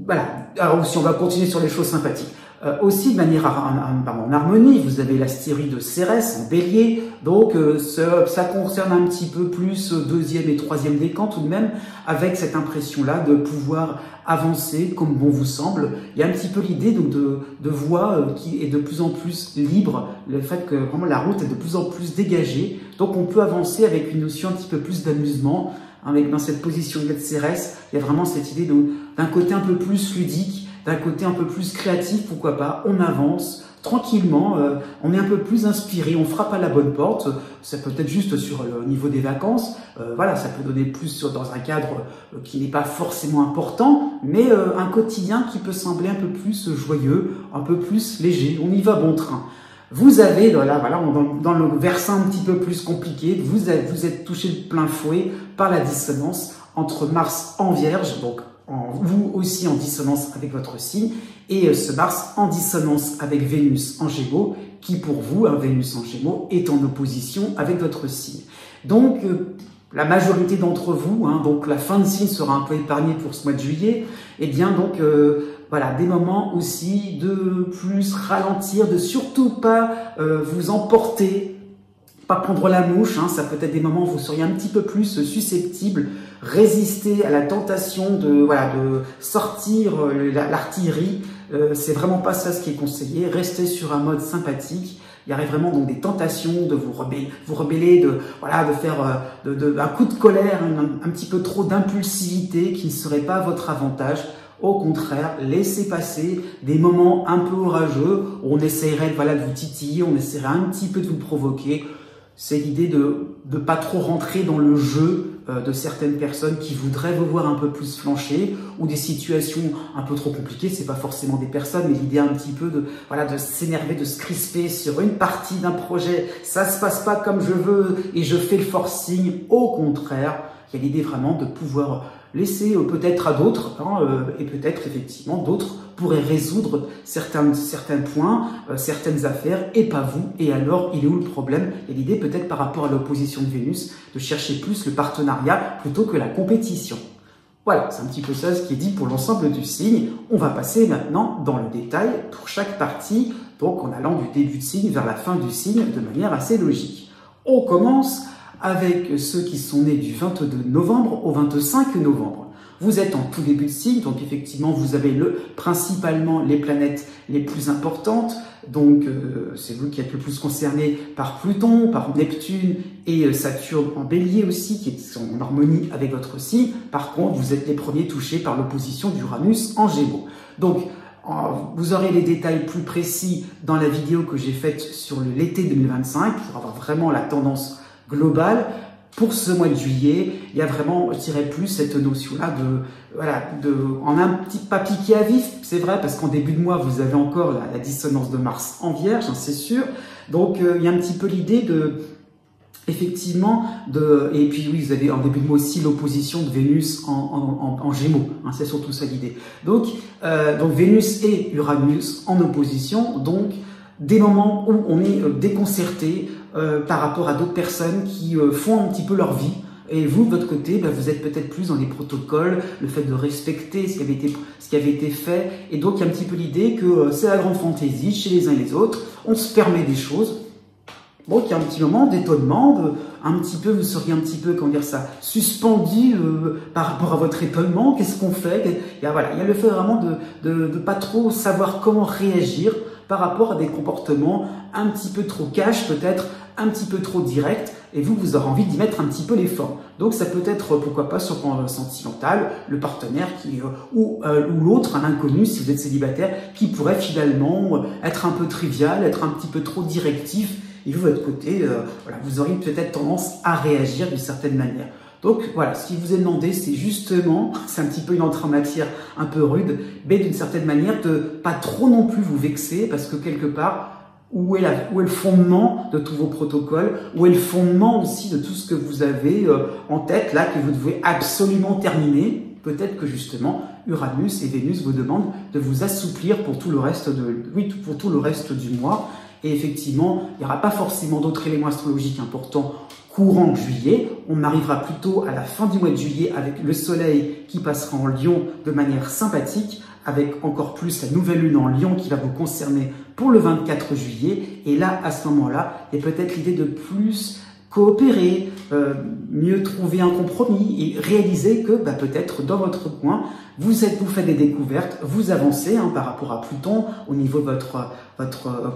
Voilà. Alors, si on va continuer sur les choses sympathiques. Aussi, de manière en harmonie, vous avez l'astérie de Cérès en Bélier, donc ça concerne un petit peu plus deuxième et troisième décan tout de même, avec cette impression-là de pouvoir avancer comme bon vous semble. Il y a un petit peu l'idée donc de voie qui est de plus en plus libre, le fait que vraiment la route est de plus en plus dégagée, donc on peut avancer avec une notion un petit peu plus d'amusement. Dans cette position de Cérès, il y a vraiment cette idée d'un côté un peu plus ludique, d'un côté un peu plus créatif, pourquoi pas, on avance tranquillement, on est un peu plus inspiré, on frappe à la bonne porte, ça peut être juste sur le niveau des vacances, ça peut donner plus dans un cadre qui n'est pas forcément important, mais un quotidien qui peut sembler un peu plus joyeux, un peu plus léger, on y va bon train. Vous avez, dans le versant un petit peu plus compliqué, vous êtes touché de plein fouet par la dissonance entre Mars en Vierge, donc vous aussi en dissonance avec votre signe, et ce Mars en dissonance avec Vénus en Gémeaux, qui pour vous, Vénus en Gémeaux, est en opposition avec votre signe. Donc, la majorité d'entre vous, donc la fin de signe sera un peu épargnée pour ce mois de juillet, des moments aussi de plus ralentir, de surtout pas vous emporter, pas prendre la mouche, ça peut être des moments où vous seriez un petit peu plus susceptible, résister à la tentation de sortir l'artillerie, c'est vraiment pas ça ce qui est conseillé, restez sur un mode sympathique. Il y aurait vraiment donc des tentations de vous rebeller, de faire un coup de colère, un petit peu trop d'impulsivité qui ne serait pas à votre avantage. Au contraire, laissez passer des moments un peu orageux où on essaierait de vous titiller, on essaierait un petit peu de vous provoquer. C'est l'idée de pas trop rentrer dans le jeu de certaines personnes qui voudraient vous voir un peu plus flancher, ou des situations un peu trop compliquées. C'est pas forcément des personnes, mais l'idée un petit peu de s'énerver, de se crisper sur une partie d'un projet. Ça se passe pas comme je veux et je fais le forcing. Au contraire, il y a l'idée vraiment de pouvoir laissez peut-être à d'autres, et peut-être effectivement d'autres pourraient résoudre certains points, certaines affaires, et pas vous. Et alors, il est où le problème? Et l'idée peut-être par rapport à l'opposition de Vénus, de chercher plus le partenariat plutôt que la compétition. Voilà, c'est un petit peu ça ce qui est dit pour l'ensemble du signe. On va passer maintenant dans le détail pour chaque partie, donc en allant du début de signe vers la fin du signe de manière assez logique. On commence avec ceux qui sont nés du 22 novembre au 25 novembre. Vous êtes en tout début de signe, donc effectivement vous avez principalement les planètes les plus importantes, donc c'est vous qui êtes le plus concerné par Pluton, par Neptune et Saturne en Bélier aussi, qui sont en harmonie avec votre signe. Par contre, vous êtes les premiers touchés par l'opposition d'Uranus en Gémeaux. Donc vous aurez les détails plus précis dans la vidéo que j'ai faite sur l'été 2025, pour avoir vraiment la tendance globale. Pour ce mois de juillet, il y a vraiment, je dirais plus cette notion-là en un petit pas piqué à vif, c'est vrai, parce qu'en début de mois, vous avez encore la dissonance de Mars en Vierge, hein, c'est sûr. Donc, il y a un petit peu l'idée et puis oui, vous avez en début de mois aussi l'opposition de Vénus en Gémeaux, hein, c'est surtout ça l'idée. Donc Vénus et Uranus en opposition, donc des moments où on est déconcerté par rapport à d'autres personnes qui font un petit peu leur vie. Et vous, de votre côté, vous êtes peut-être plus dans les protocoles, le fait de respecter ce qui avait été fait. Et donc, il y a un petit peu l'idée que c'est la grande fantaisie chez les uns et les autres. On se permet des choses. Donc, il y a un petit moment d'étonnement, vous seriez un petit peu, comment dire ça, suspendu par rapport à votre étonnement. Qu'est-ce qu'on fait? Il y a le fait vraiment de pas trop savoir comment réagir par rapport à des comportements un petit peu trop cash, peut-être un petit peu trop direct, et vous aurez envie d'y mettre un petit peu l'effort. Donc ça peut être, pourquoi pas, sur le plan sentimental, le partenaire ou l'autre, un inconnu, si vous êtes célibataire, qui pourrait finalement être un peu trivial, être un petit peu trop directif, et vous, de votre côté, vous auriez peut-être tendance à réagir d'une certaine manière. Donc voilà, ce qui vous est demandé, c'est justement, c'est un petit peu une entrée en matière un peu rude, mais d'une certaine manière, de pas trop non plus vous vexer, parce que quelque part, où est le fondement de tous vos protocoles, où est le fondement aussi de tout ce que vous avez en tête, là, que vous devez absolument terminer. Peut-être que justement, Uranus et Vénus vous demandent de vous assouplir pour tout le reste pour tout le reste du mois. Et effectivement, il n'y aura pas forcément d'autres éléments astrologiques importants courant juillet. On arrivera plutôt à la fin du mois de juillet avec le soleil qui passera en Lion de manière sympathique, avec encore plus la nouvelle lune en Lion qui va vous concerner pour le 24 juillet. Et là, à ce moment-là, il y a peut-être l'idée de plus coopérer, mieux trouver un compromis et réaliser que peut-être dans votre coin, vous faites des découvertes, vous avancez par rapport à Pluton au niveau de votre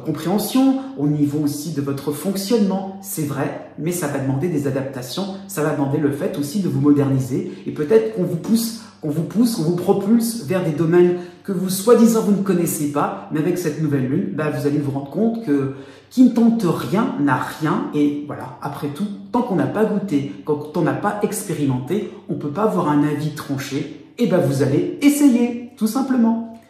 compréhension, au niveau aussi de votre fonctionnement, c'est vrai, mais ça va demander des adaptations, ça va demander le fait aussi de vous moderniser et peut-être qu'on vous propulse vers des domaines que soi-disant vous ne connaissez pas, mais avec cette nouvelle lune, vous allez vous rendre compte que qui ne tente rien n'a rien, et voilà, après tout, tant qu'on n'a pas goûté, quand on n'a pas expérimenté, on ne peut pas avoir un avis tranché, et vous allez essayer, tout simplement.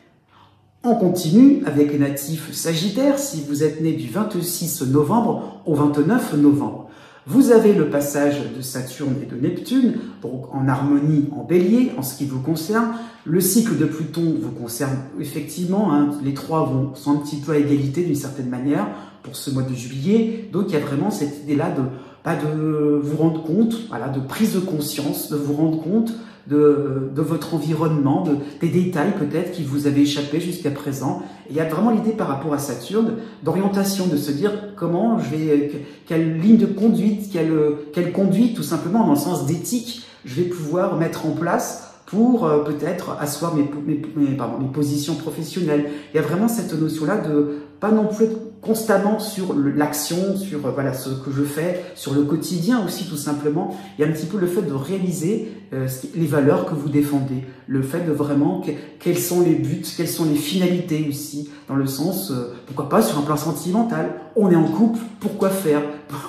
On continue avec les natifs Sagittaires, si vous êtes né du 26 novembre au 29 novembre. Vous avez le passage de Saturne et de Neptune, donc en harmonie en Bélier, en ce qui vous concerne. Le cycle de Pluton vous concerne effectivement, les trois sont un petit peu à égalité d'une certaine manière pour ce mois de juillet. Donc il y a vraiment cette idée-là de vous rendre compte, de prise de conscience, de vous rendre compte de votre environnement, des détails peut-être qui vous avaient échappé jusqu'à présent. Et il y a vraiment l'idée par rapport à Saturne d'orientation, de se dire comment quelle ligne de conduite, quelle conduite tout simplement dans le sens d'éthique je vais pouvoir mettre en place pour peut-être asseoir mes positions professionnelles. Il y a vraiment cette notion-là de pas non plus être constamment sur l'action, sur ce que je fais, sur le quotidien aussi tout simplement. Il y a un petit peu le fait de réaliser les valeurs que vous défendez, le fait de vraiment quels sont les buts, quelles sont les finalités aussi, dans le sens, pourquoi pas sur un plan sentimental, on est en couple, pourquoi faire?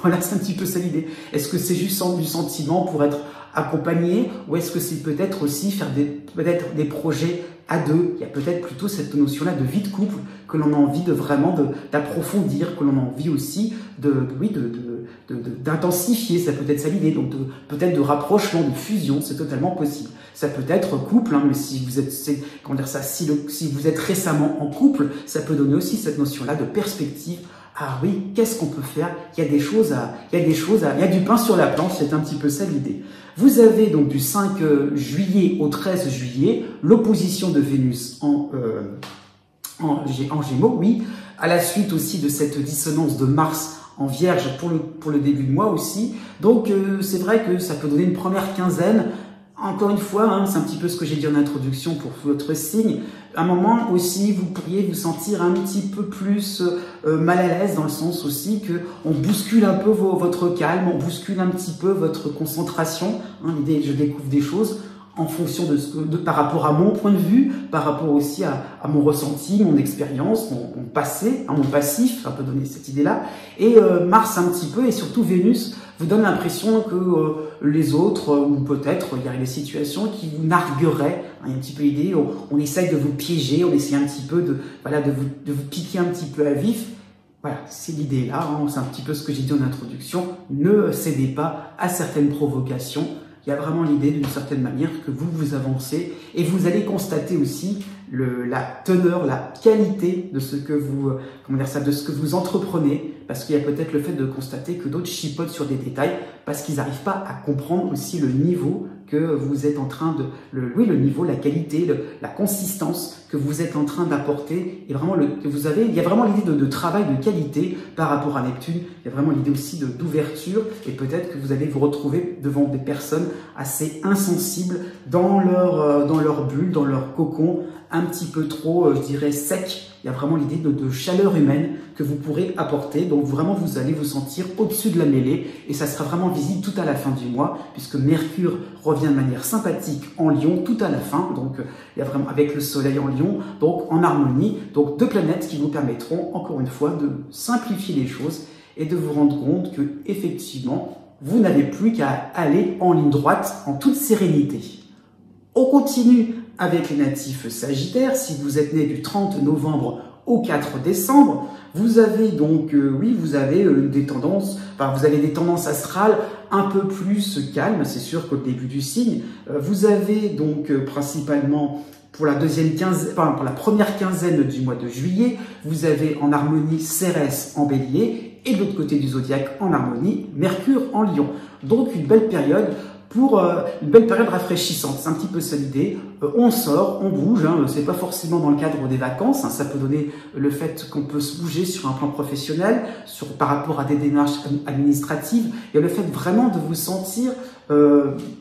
Voilà, c'est un petit peu ça l'idée. Est-ce que c'est juste du sentiment pour être accompagné, ou est-ce que c'est peut-être aussi faire des projets à deux. Il y a peut-être plutôt cette notion-là de vie de couple que l'on a envie de vraiment d'approfondir, que l'on a envie aussi d'intensifier. Ça peut être ça l'idée, donc peut-être de rapprochement, de fusion, c'est totalement possible. Ça peut être couple, hein, mais si vous êtes, si vous êtes récemment en couple, ça peut donner aussi cette notion-là de perspective. Ah oui, qu'est-ce qu'on peut faire? Il y a du pain sur la planche, c'est un petit peu ça l'idée. Vous avez donc du 5 juillet au 13 juillet, l'opposition de Vénus en Gémeaux, oui. À la suite aussi de cette dissonance de Mars en Vierge pour le début de mois aussi. Donc c'est vrai que ça peut donner une première quinzaine. Encore une fois, hein, c'est un petit peu ce que j'ai dit en introduction pour votre signe. À un moment aussi, vous pourriez vous sentir un petit peu plus mal à l'aise dans le sens aussi que on bouscule un peu votre calme, on bouscule un petit peu votre concentration. Hein, l'idée, je découvre des choses en fonction par rapport à mon point de vue, par rapport aussi à mon ressenti, mon expérience, mon passé, mon passif, ça peut donner cette idée-là. Et Mars un petit peu, et surtout Vénus, vous donne l'impression que les autres, ou peut-être il y a des situations qui vous nargueraient, hein, il y a un petit peu l'idée, on essaye de vous piéger, on essaye un petit peu de vous piquer un petit peu à vif. Voilà, c'est l'idée là, hein, c'est un petit peu ce que j'ai dit en introduction, ne cédez pas à certaines provocations. Il y a vraiment l'idée d'une certaine manière que vous avancez et vous allez constater aussi la teneur, la qualité de ce que vous, de ce que vous entreprenez, parce qu'il y a peut-être le fait de constater que d'autres chipotent sur des détails parce qu'ils n'arrivent pas à comprendre aussi le niveau que vous êtes en train le niveau, la qualité, la consistance que vous êtes en train d'apporter et vraiment il y a vraiment l'idée de travail de qualité par rapport à Neptune. Il y a vraiment l'idée aussi d'ouverture et peut-être que vous allez vous retrouver devant des personnes assez insensibles dans leur bulle, dans leur cocon, un petit peu trop, je dirais, sec. Il y a vraiment l'idée de chaleur humaine que vous pourrez apporter. Donc vraiment, vous allez vous sentir au-dessus de la mêlée et ça sera vraiment visible tout à la fin du mois puisque Mercure revient de manière sympathique en Lion tout à la fin. Donc il y a vraiment avec le Soleil en Lion, donc en harmonie. Donc deux planètes qui vous permettront encore une fois de simplifier les choses et de vous rendre compte que effectivement, vous n'avez plus qu'à aller en ligne droite en toute sérénité. On continue avec les natifs Sagittaires. Si vous êtes né du 30 novembre au 4 décembre, vous avez donc, vous avez des tendances astrales un peu plus calmes, c'est sûr qu'au début du signe. Vous avez donc principalement pour la première quinzaine du mois de juillet, vous avez en harmonie Cérès en Bélier et de l'autre côté du zodiaque en harmonie Mercure en Lion. Donc une belle période rafraîchissante. C'est un petit peu ça l'idée. On sort, on bouge, hein, c'est pas forcément dans le cadre des vacances, hein, ça peut donner le fait qu'on peut se bouger sur un plan professionnel, par rapport à des démarches administratives. Il y a le fait vraiment de vous sentir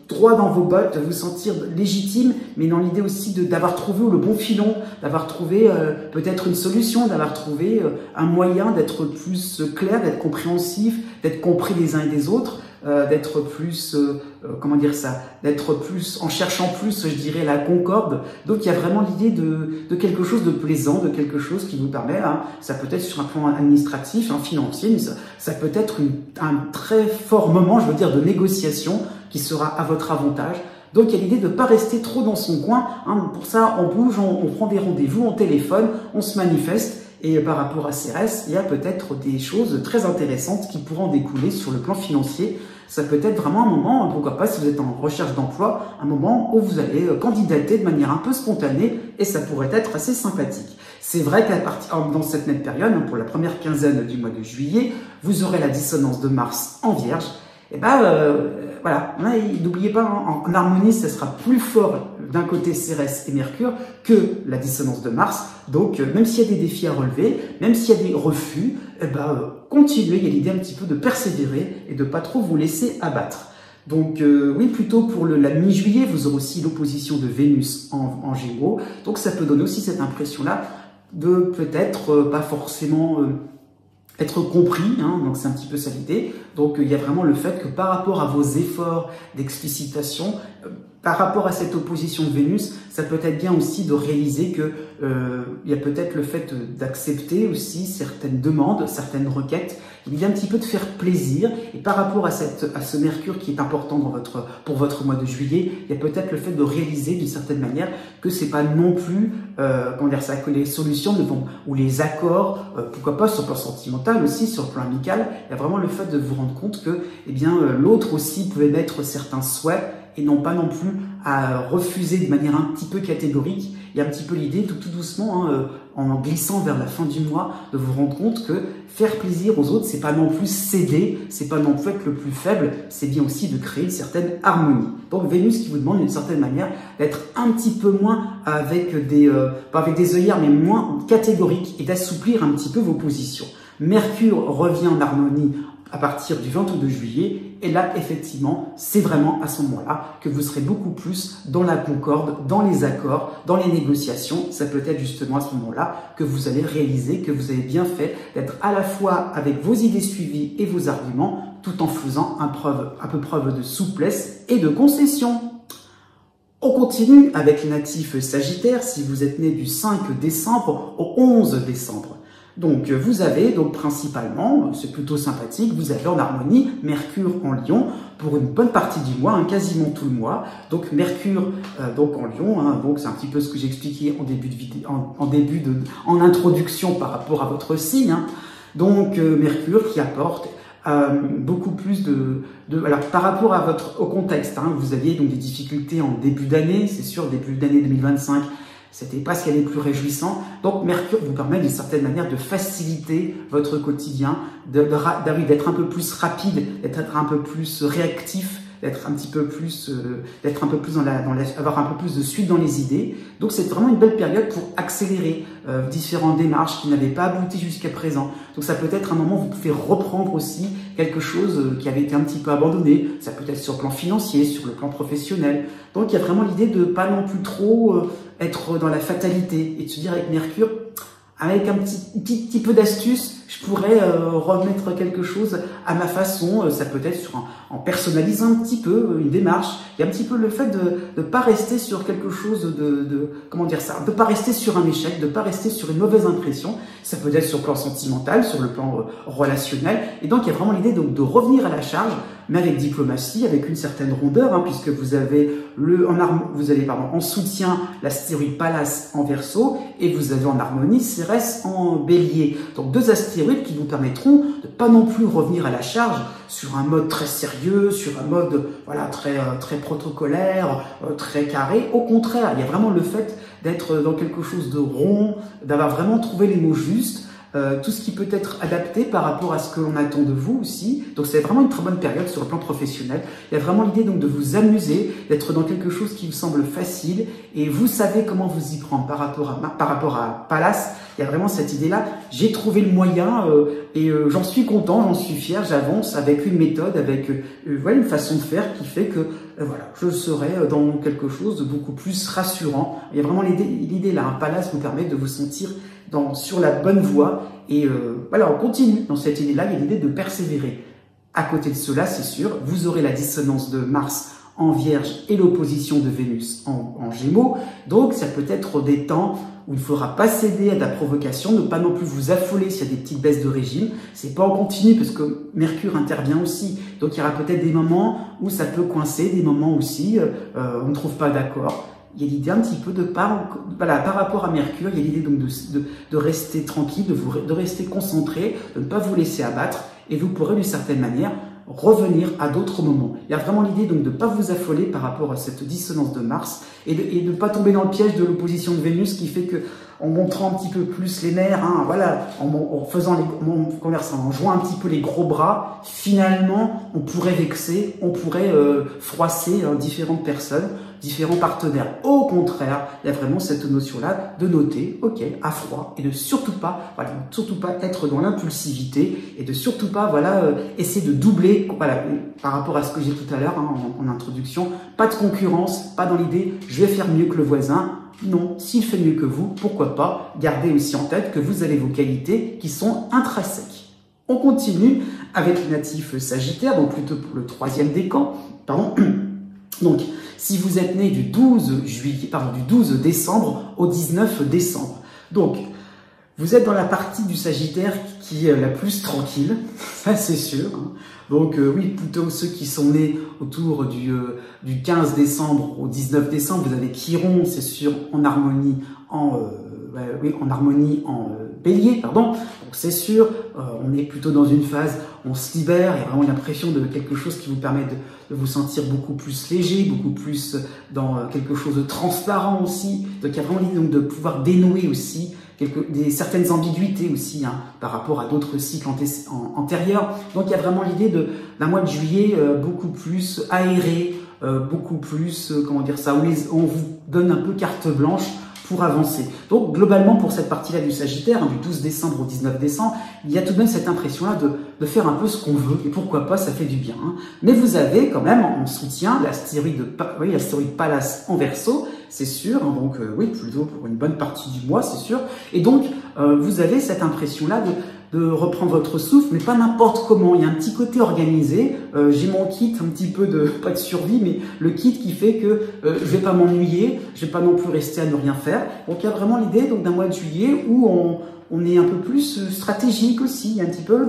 droit dans vos bottes, de vous sentir légitime, mais dans l'idée aussi d'avoir trouvé le bon filon, d'avoir trouvé peut-être une solution, d'avoir trouvé un moyen d'être plus clair, d'être compréhensif, d'être compris les uns et des autres. D'être plus, d'être plus, en cherchant plus, je dirais, la concorde. Donc il y a vraiment l'idée de quelque chose de plaisant, de quelque chose qui vous permet, hein, ça peut être sur un plan administratif, financier, mais ça peut être un très fort moment, je veux dire, de négociation qui sera à votre avantage. Donc il y a l'idée de ne pas rester trop dans son coin, hein. Pour ça, on bouge, on prend des rendez-vous, on téléphone, on se manifeste. Et par rapport à Cérès, il y a peut-être des choses très intéressantes qui pourront découler sur le plan financier. Ça peut être vraiment un moment, pourquoi pas si vous êtes en recherche d'emploi, un moment où vous allez candidater de manière un peu spontanée et ça pourrait être assez sympathique. C'est vrai dans cette même période, pour la première quinzaine du mois de juillet, vous aurez la dissonance de Mars en Vierge. Et voilà, n'oubliez pas, en harmonie, ça sera plus fort d'un côté Cérès et Mercure que la dissonance de Mars. Donc, même s'il y a des défis à relever, même s'il y a des refus, continuez, il y a l'idée un petit peu de persévérer et de pas trop vous laisser abattre. Donc, oui, plutôt pour la mi-juillet, vous aurez aussi l'opposition de Vénus en Gémeaux. Donc, ça peut donner aussi cette impression-là de peut-être pas forcément être compris, hein, donc c'est un petit peu ça l'idée. Donc il y a vraiment le fait que par rapport à vos efforts d'explicitation, par rapport à cette opposition de Vénus, ça peut être bien aussi de réaliser que il y a peut-être le fait d'accepter aussi certaines demandes, certaines requêtes. Il y a un petit peu de faire plaisir. Et par rapport à ce Mercure qui est important pour votre mois de juillet, il y a peut-être le fait de réaliser d'une certaine manière que c'est pas non plus, comment dire ça, que les solutions ne vont, ou les accords, pourquoi pas sur le plan sentimental aussi, sur le plan amical. Il y a vraiment le fait de vous rendre compte que, eh bien, l'autre aussi peut émettre certains souhaits et non pas non plus à refuser de manière un petit peu catégorique. Il y a un petit peu l'idée, tout doucement, hein, en glissant vers la fin du mois, de vous rendre compte que faire plaisir aux autres, c'est pas non plus céder, c'est pas non plus être le plus faible, c'est bien aussi de créer une certaine harmonie. Donc Vénus qui vous demande d'une certaine manière d'être un petit peu moins avec pas avec des œillères, mais moins catégorique et d'assouplir un petit peu vos positions. Mercure revient en harmonie à partir du 22 juillet, et là, effectivement, c'est vraiment à ce moment-là que vous serez beaucoup plus dans la concorde, dans les accords, dans les négociations. Ça peut être justement à ce moment-là que vous allez réaliser que vous avez bien fait d'être à la fois avec vos idées suivies et vos arguments, tout en faisant un peu preuve de souplesse et de concession. On continue avec les natifs Sagittaires, si vous êtes né du 5 décembre au 11 décembre. Donc vous avez donc principalement, c'est plutôt sympathique, vous avez en harmonie Mercure en Lion pour une bonne partie du mois, hein, quasiment tout le mois. Donc Mercure donc en Lion, hein, donc c'est un petit peu ce que j'ai expliqué en début de vidéo, en introduction par rapport à votre signe. Hein. Donc Mercure qui apporte beaucoup plus alors par rapport à au contexte, hein, vous aviez donc des difficultés en début d'année, c'est sûr, début d'année 2025. C'était pas ce qui est le plus réjouissant. Donc Mercure vous permet d'une certaine manière de faciliter votre quotidien, d'être un peu plus rapide, d'être un peu plus réactif, d'être un petit peu plus, avoir un peu plus de suite dans les idées. Donc c'est vraiment une belle période pour accélérer différentes démarches qui n'avaient pas abouti jusqu'à présent. Donc ça peut être un moment où vous pouvez reprendre aussi quelque chose qui avait été un petit peu abandonné. Ça peut être sur le plan financier, sur le plan professionnel. Donc il y a vraiment l'idée de pas non plus trop être dans la fatalité et de se dire avec Mercure, avec un petit peu d'astuce, je pourrais remettre quelque chose à ma façon. Ça peut être en personnalisant un petit peu une démarche. Il y a un petit peu le fait de ne pas rester sur quelque chose comment dire ça, de ne pas rester sur un échec, de ne pas rester sur une mauvaise impression. Ça peut être sur le plan sentimental, sur le plan relationnel. Et donc, il y a vraiment l'idée de revenir à la charge, mais avec diplomatie, avec une certaine rondeur, hein, puisque vous avez en soutien l'astéroïde Pallas en Verseau et vous avez en harmonie Cérès en Bélier. Donc, deux astéroïdes qui vous permettront de pas non plus revenir à la charge sur un mode très sérieux, sur un mode voilà très protocolaire, très carré. Au contraire, il y a vraiment le fait d'être dans quelque chose de rond, d'avoir vraiment trouvé les mots justes, tout ce qui peut être adapté par rapport à ce que l'on attend de vous aussi. Donc c'est vraiment une très bonne période sur le plan professionnel. Il y a vraiment l'idée donc de vous amuser, d'être dans quelque chose qui vous semble facile et vous savez comment vous y prendre par rapport à Pallas. Il y a vraiment cette idée-là. J'ai trouvé le moyen et j'en suis content, j'en suis fier, j'avance avec une méthode, avec voilà, une façon de faire qui fait que voilà, je serai dans quelque chose de beaucoup plus rassurant. Il y a vraiment l'idée là. Un Pallas vous permet de vous sentir sur la bonne voie et voilà, on continue dans cette idée-là. Il y a l'idée de persévérer. À côté de cela, c'est sûr, vous aurez la dissonance de Mars en Vierge et l'opposition de Vénus en Gémeaux. Donc, ça peut être des temps où il ne faudra pas céder à de la provocation, ne pas non plus vous affoler s'il y a des petites baisses de régime. C'est pas en continu parce que Mercure intervient aussi. Donc, il y aura peut-être des moments où ça peut coincer, des moments aussi où on ne trouve pas d'accord. Il y a l'idée un petit peu par rapport à Mercure, il y a l'idée donc de rester tranquille, de rester concentré, de ne pas vous laisser abattre, et vous pourrez d'une certaine manière revenir à d'autres moments. Il y a vraiment l'idée donc de ne pas vous affoler par rapport à cette dissonance de Mars et de ne pas tomber dans le piège de l'opposition de Vénus qui fait que en montrant un petit peu plus les nerfs, hein, voilà, en jouant un petit peu les gros bras, finalement on pourrait vexer, on pourrait froisser différentes personnes, différents partenaires. Au contraire, il y a vraiment cette notion-là de noter, ok, à froid, et de surtout pas être dans l'impulsivité, et de surtout pas, voilà, essayer de doubler, voilà, par rapport à ce que j'ai tout à l'heure hein, en introduction, pas de concurrence, pas dans l'idée, je vais faire mieux que le voisin. Non, s'il fait mieux que vous, pourquoi pas, gardez aussi en tête que vous avez vos qualités qui sont intrinsèques. On continue avec les natifs Sagittaires, donc plutôt pour le troisième décan, pardon. Donc, si vous êtes né du 12 juillet, pardon, du 12 décembre au 19 décembre. Donc, vous êtes dans la partie du Sagittaire qui est la plus tranquille, ça c'est sûr. Donc oui, plutôt ceux qui sont nés autour du 15 décembre au 19 décembre, vous avez Chiron, c'est sûr, en harmonie en Bélier, pardon. Donc c'est sûr, on est plutôt dans une phase, on se libère, il y a vraiment l'impression de quelque chose qui vous permet de vous sentir beaucoup plus léger, beaucoup plus dans quelque chose de transparent aussi. Donc il y a vraiment l'idée de pouvoir dénouer aussi certaines ambiguïtés aussi par rapport à d'autres cycles antérieurs. Donc il y a vraiment l'idée d'un mois de juillet beaucoup plus aéré, beaucoup plus, comment dire ça, où on vous donne un peu carte blanche pour avancer. Donc globalement pour cette partie-là du Sagittaire, du 12 décembre au 19 décembre, il y a tout de même cette impression-là de faire un peu ce qu'on veut, et pourquoi pas, ça fait du bien. Mais vous avez quand même en soutien l'astéroïde Pallas en Verseau, c'est sûr, donc oui, plutôt pour une bonne partie du mois, c'est sûr. Et donc, vous avez cette impression-là de reprendre votre souffle, mais pas n'importe comment. Il y a un petit côté organisé. J'ai mon kit, un petit peu pas de survie, mais le kit qui fait que je vais pas m'ennuyer, je vais pas non plus rester à ne rien faire. Donc, il y a vraiment l'idée d'un mois de juillet où on est un peu plus stratégique aussi, un petit peu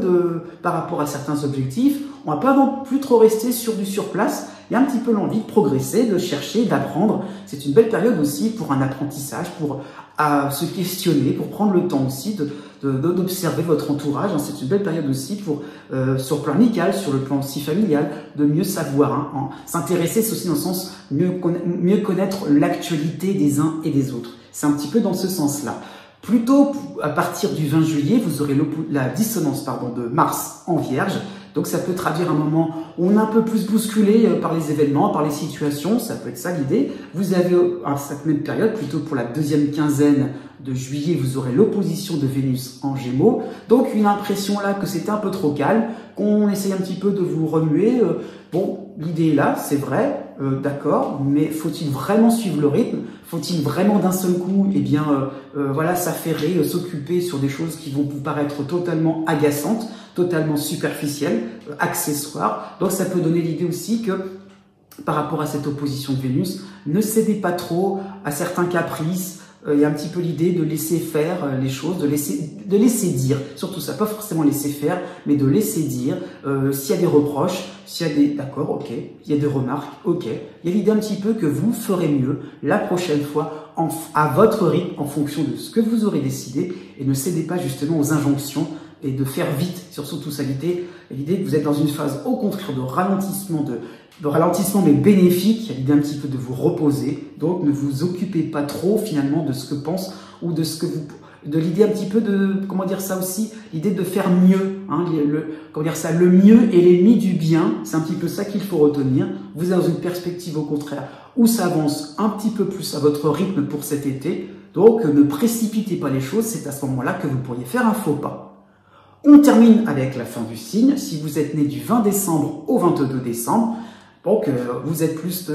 par rapport à certains objectifs. On va pas non plus trop rester sur du surplace. Il y a un petit peu l'envie de progresser, de chercher, d'apprendre. C'est une belle période aussi pour un apprentissage, pour se questionner, pour prendre le temps aussi d'observer votre entourage. C'est une belle période aussi pour, sur le plan amical, sur le plan aussi familial, de mieux savoir. S'intéresser, c'est aussi dans le sens mieux connaître l'actualité des uns et des autres. C'est un petit peu dans ce sens-là. Plutôt à partir du 20 juillet, vous aurez la dissonance de Mars en Vierge. Donc ça peut traduire un moment où on est un peu plus bousculé par les événements, par les situations, ça peut être ça l'idée. Vous avez à cette même période, plutôt pour la deuxième quinzaine de juillet, vous aurez l'opposition de Vénus en Gémeaux. Donc une impression là que c'était un peu trop calme, qu'on essaye un petit peu de vous remuer. Bon, l'idée est là, c'est vrai, d'accord, mais faut-il vraiment suivre le rythme? Faut-il vraiment d'un seul coup, s'affairer, s'occuper sur des choses qui vont vous paraître totalement agaçantes, totalement superficielles, accessoires? Donc ça peut donner l'idée aussi que par rapport à cette opposition de Vénus, ne cédez pas trop à certains caprices. Il y a un petit peu l'idée de laisser faire les choses, de laisser dire, surtout ça, pas forcément laisser faire, mais de laisser dire, s'il y a des reproches, s'il y a des, d'accord, ok, il y a des remarques, ok, il y a l'idée un petit peu que vous ferez mieux la prochaine fois, à votre rythme, en fonction de ce que vous aurez décidé, et ne cédez pas justement aux injonctions, et de faire vite sur surtout ça, l'idée que vous êtes dans une phase au contraire de ralentissement mais bénéfique. Il y a l'idée un petit peu de vous reposer, donc ne vous occupez pas trop finalement de ce que pense ou de l'idée un petit peu de, comment dire ça aussi, l'idée de faire mieux, le mieux est l'ennemi du bien, c'est un petit peu ça qu'il faut retenir. Vous êtes dans une perspective au contraire où ça avance un petit peu plus à votre rythme pour cet été, donc ne précipitez pas les choses, c'est à ce moment-là que vous pourriez faire un faux pas. On termine avec la fin du signe. Si vous êtes né du 20 décembre au 22 décembre, donc vous êtes plus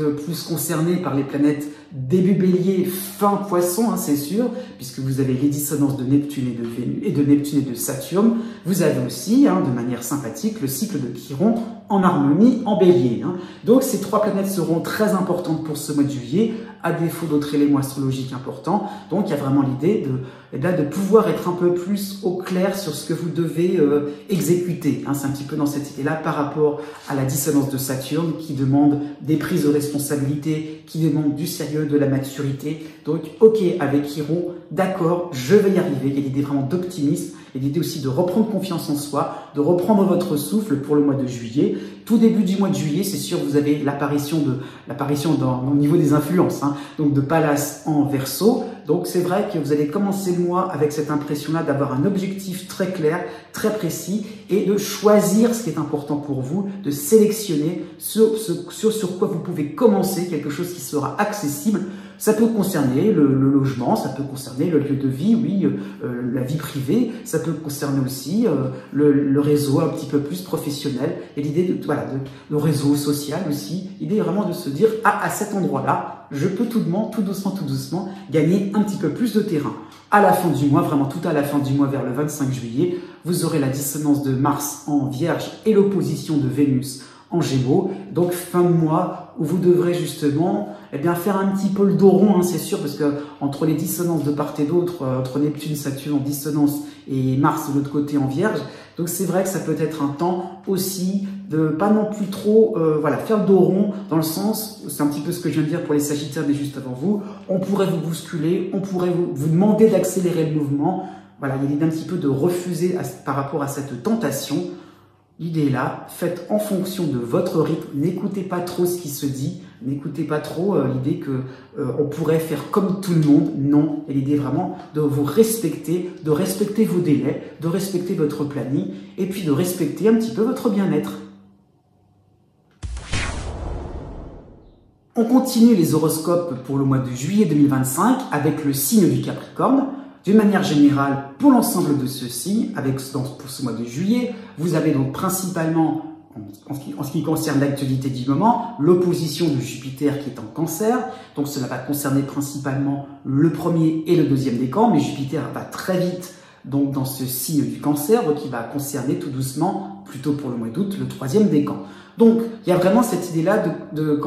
concerné par les planètes début Bélier, fin Poisson, c'est sûr, puisque vous avez les dissonances de Neptune et de Vénus, et de Neptune et de Saturne. Vous avez aussi, de manière sympathique, le cycle de Chiron en harmonie en Bélier. Donc ces trois planètes seront très importantes pour ce mois de juillet, à défaut d'autres éléments astrologiques importants. Donc il y a vraiment l'idée de pouvoir être un peu plus au clair sur ce que vous devez exécuter. C'est un petit peu dans cette idée-là par rapport à la dissonance de Saturne qui demande des prises de responsabilité, qui demande du sérieux, de la maturité. Donc ok, avec Chiron, d'accord, je vais y arriver. Il y a l'idée vraiment d'optimisme. Il y a l'idée aussi de reprendre confiance en soi, de reprendre votre souffle pour le mois de juillet. Tout début du mois de juillet, c'est sûr, vous avez l'apparition au niveau des influences, donc de Pallas en Verseau. Donc c'est vrai que vous allez commencer le mois avec cette impression-là d'avoir un objectif très clair, très précis, et de choisir ce qui est important pour vous, de sélectionner sur quoi vous pouvez commencer, quelque chose qui sera accessible. Ça peut concerner le logement, ça peut concerner le lieu de vie, oui, la vie privée, ça peut concerner aussi le réseau un petit peu plus professionnel, et l'idée le réseau social aussi. L'idée est vraiment de se dire, à cet endroit-là, je peux tout doucement, gagner un petit peu plus de terrain. À la fin du mois, vraiment tout à la fin du mois, vers le 25 juillet, vous aurez la dissonance de Mars en Vierge et l'opposition de Vénus en Gémeaux. Donc fin de mois où vous devrez justement faire un petit peu le dos rond, c'est sûr, parce que entre les dissonances de part et d'autre, entre Neptune, Saturne en dissonance et Mars de l'autre côté en Vierge, donc c'est vrai que ça peut être un temps aussi de pas non plus trop faire le dos rond, dans le sens, c'est un petit peu ce que je viens de dire pour les Sagittaires, mais juste avant vous, on pourrait vous bousculer, on pourrait vous demander d'accélérer le mouvement. Voilà, il y a l'idée un petit peu de refuser par rapport à cette tentation. L'idée est là, faites en fonction de votre rythme, n'écoutez pas trop ce qui se dit, n'écoutez pas trop l'idée que on pourrait faire comme tout le monde. Non, et l'idée vraiment de vous respecter, de respecter vos délais, de respecter votre planning, et puis de respecter un petit peu votre bien-être. On continue les horoscopes pour le mois de juillet 2025 avec le signe du Capricorne. D'une manière générale, pour l'ensemble de ce signe, pour ce mois de juillet, vous avez donc principalement, en ce qui concerne l'actualité du moment, l'opposition de Jupiter qui est en Cancer. Donc cela va concerner principalement le premier et le deuxième décan, mais Jupiter va très vite donc dans ce signe du Cancer, donc il va concerner tout doucement, plutôt pour le mois d'août, le troisième décan. Donc il y a vraiment cette idée-là de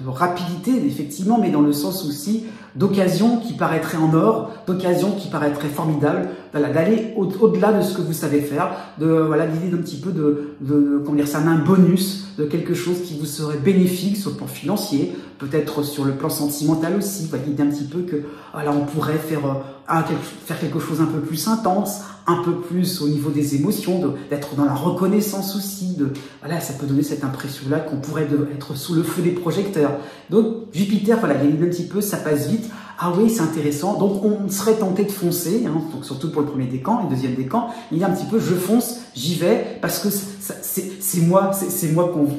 rapidité, effectivement, mais dans le sens aussi d'occasion qui paraîtrait en or, d'occasion qui paraîtrait formidable, d'aller au-delà de ce que vous savez faire, l'idée d'un petit peu un bonus, de quelque chose qui vous serait bénéfique sur le plan financier, peut-être sur le plan sentimental aussi, l'idée un petit peu que on pourrait faire quelque chose un peu plus intense, un peu plus au niveau des émotions, d'être dans la reconnaissance aussi, ça peut donner cette impression-là qu'on pourrait être sous le feu des projecteurs. Donc Jupiter, il y a l'idée un petit peu, ça passe vite. Ah oui, c'est intéressant. Donc, on serait tenté de foncer, donc surtout pour le premier décan et le deuxième décan. Il y a un petit peu, je fonce, j'y vais, parce que c'est moi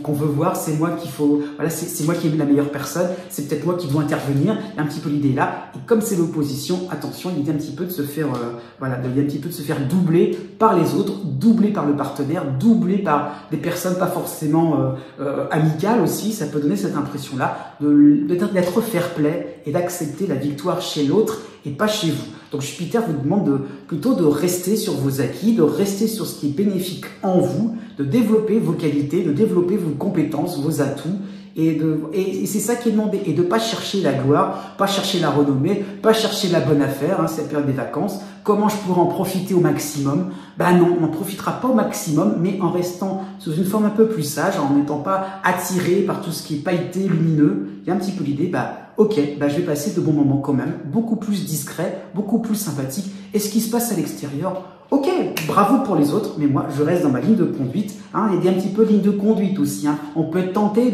qu'on veut voir, c'est moi qu'il faut, c'est moi qui est la meilleure personne, c'est peut-être moi qui dois intervenir. Il y a un petit peu l'idée là. Et comme c'est l'opposition, attention, il y a un petit peu de se faire, doubler par les autres, doubler par le partenaire, doubler par des personnes pas forcément amicales aussi. Ça peut donner cette impression-là d'être fair-play et d'accepter la victoire chez l'autre et pas chez vous. Donc Jupiter vous demande plutôt de rester sur vos acquis, de rester sur ce qui est bénéfique en vous, de développer vos qualités, de développer vos compétences, vos atouts, et c'est ça qui est demandé, et de pas chercher la gloire, pas chercher la renommée, pas chercher la bonne affaire, c'est la période des vacances. Comment je pourrais en profiter au maximum? Non, on n'en profitera pas au maximum, mais en restant sous une forme un peu plus sage, en n'étant pas attiré par tout ce qui est pailleté, lumineux. Il y a un petit peu l'idée, ok, je vais passer de bons moments quand même, beaucoup plus discret, beaucoup plus sympathique. Et ce qui se passe à l'extérieur, ok, bravo pour les autres, mais moi, je reste dans ma ligne de conduite. Il y a un petit peu de ligne de conduite aussi. On peut être tenté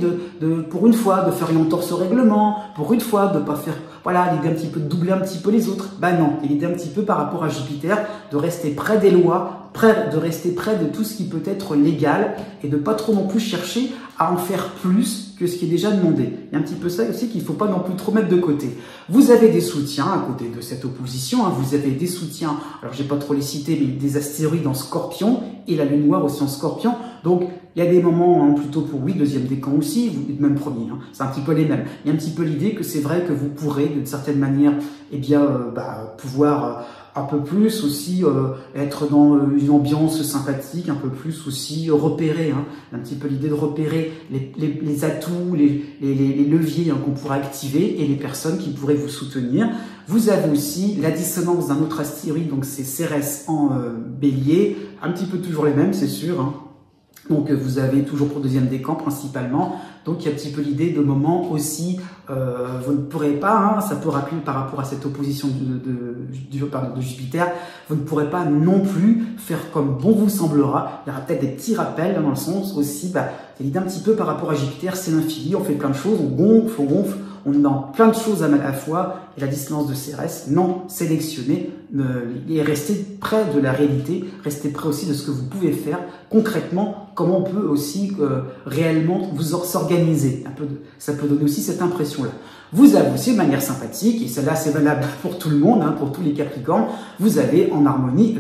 pour une fois, de faire une entorse au règlement, pour une fois, de pas faire, l'idée un petit peu de doubler un petit peu les autres. Non, l'idée un petit peu par rapport à Jupiter, de rester près des lois, de rester près de tout ce qui peut être légal et de pas trop non plus chercher à en faire plus que ce qui est déjà demandé. Il y a un petit peu ça aussi qu'il ne faut pas non plus trop mettre de côté. Vous avez des soutiens à côté de cette opposition, vous avez des soutiens, alors je vais pas trop les citer, mais des astéroïdes en Scorpion et la Lune Noire aussi en Scorpion. Donc il y a des moments plutôt pour deuxième décan aussi, même premier, c'est un petit peu les mêmes. Il y a un petit peu l'idée que c'est vrai que vous pourrez d'une certaine manière pouvoir un peu plus aussi être dans une ambiance sympathique, un peu plus aussi repérer, un petit peu l'idée de repérer les atouts, les leviers qu'on pourra activer et les personnes qui pourraient vous soutenir. Vous avez aussi la dissonance d'un autre astéroïde, donc c'est Cérès en Bélier, un petit peu toujours les mêmes, c'est sûr. Donc vous avez toujours pour deuxième décan principalement, donc il y a un petit peu l'idée de moment aussi, vous ne pourrez pas, ça peut rappeler par rapport à cette opposition de Jupiter, vous ne pourrez pas non plus faire comme bon vous semblera. Il y aura peut-être des petits rappels dans le sens aussi, c'est l'idée un petit peu par rapport à Jupiter, c'est l'infini, on fait plein de choses, on gonfle, on est dans plein de choses à la fois, et la dissonance de Cérès, non, sélectionnez, et restez près de la réalité, restez près aussi de ce que vous pouvez faire concrètement, comment on peut aussi réellement vous s'organiser. Ça peut donner aussi cette impression-là. Vous avez aussi de manière sympathique, et celle-là c'est valable pour tout le monde, pour tous les Capricornes, vous avez en harmonie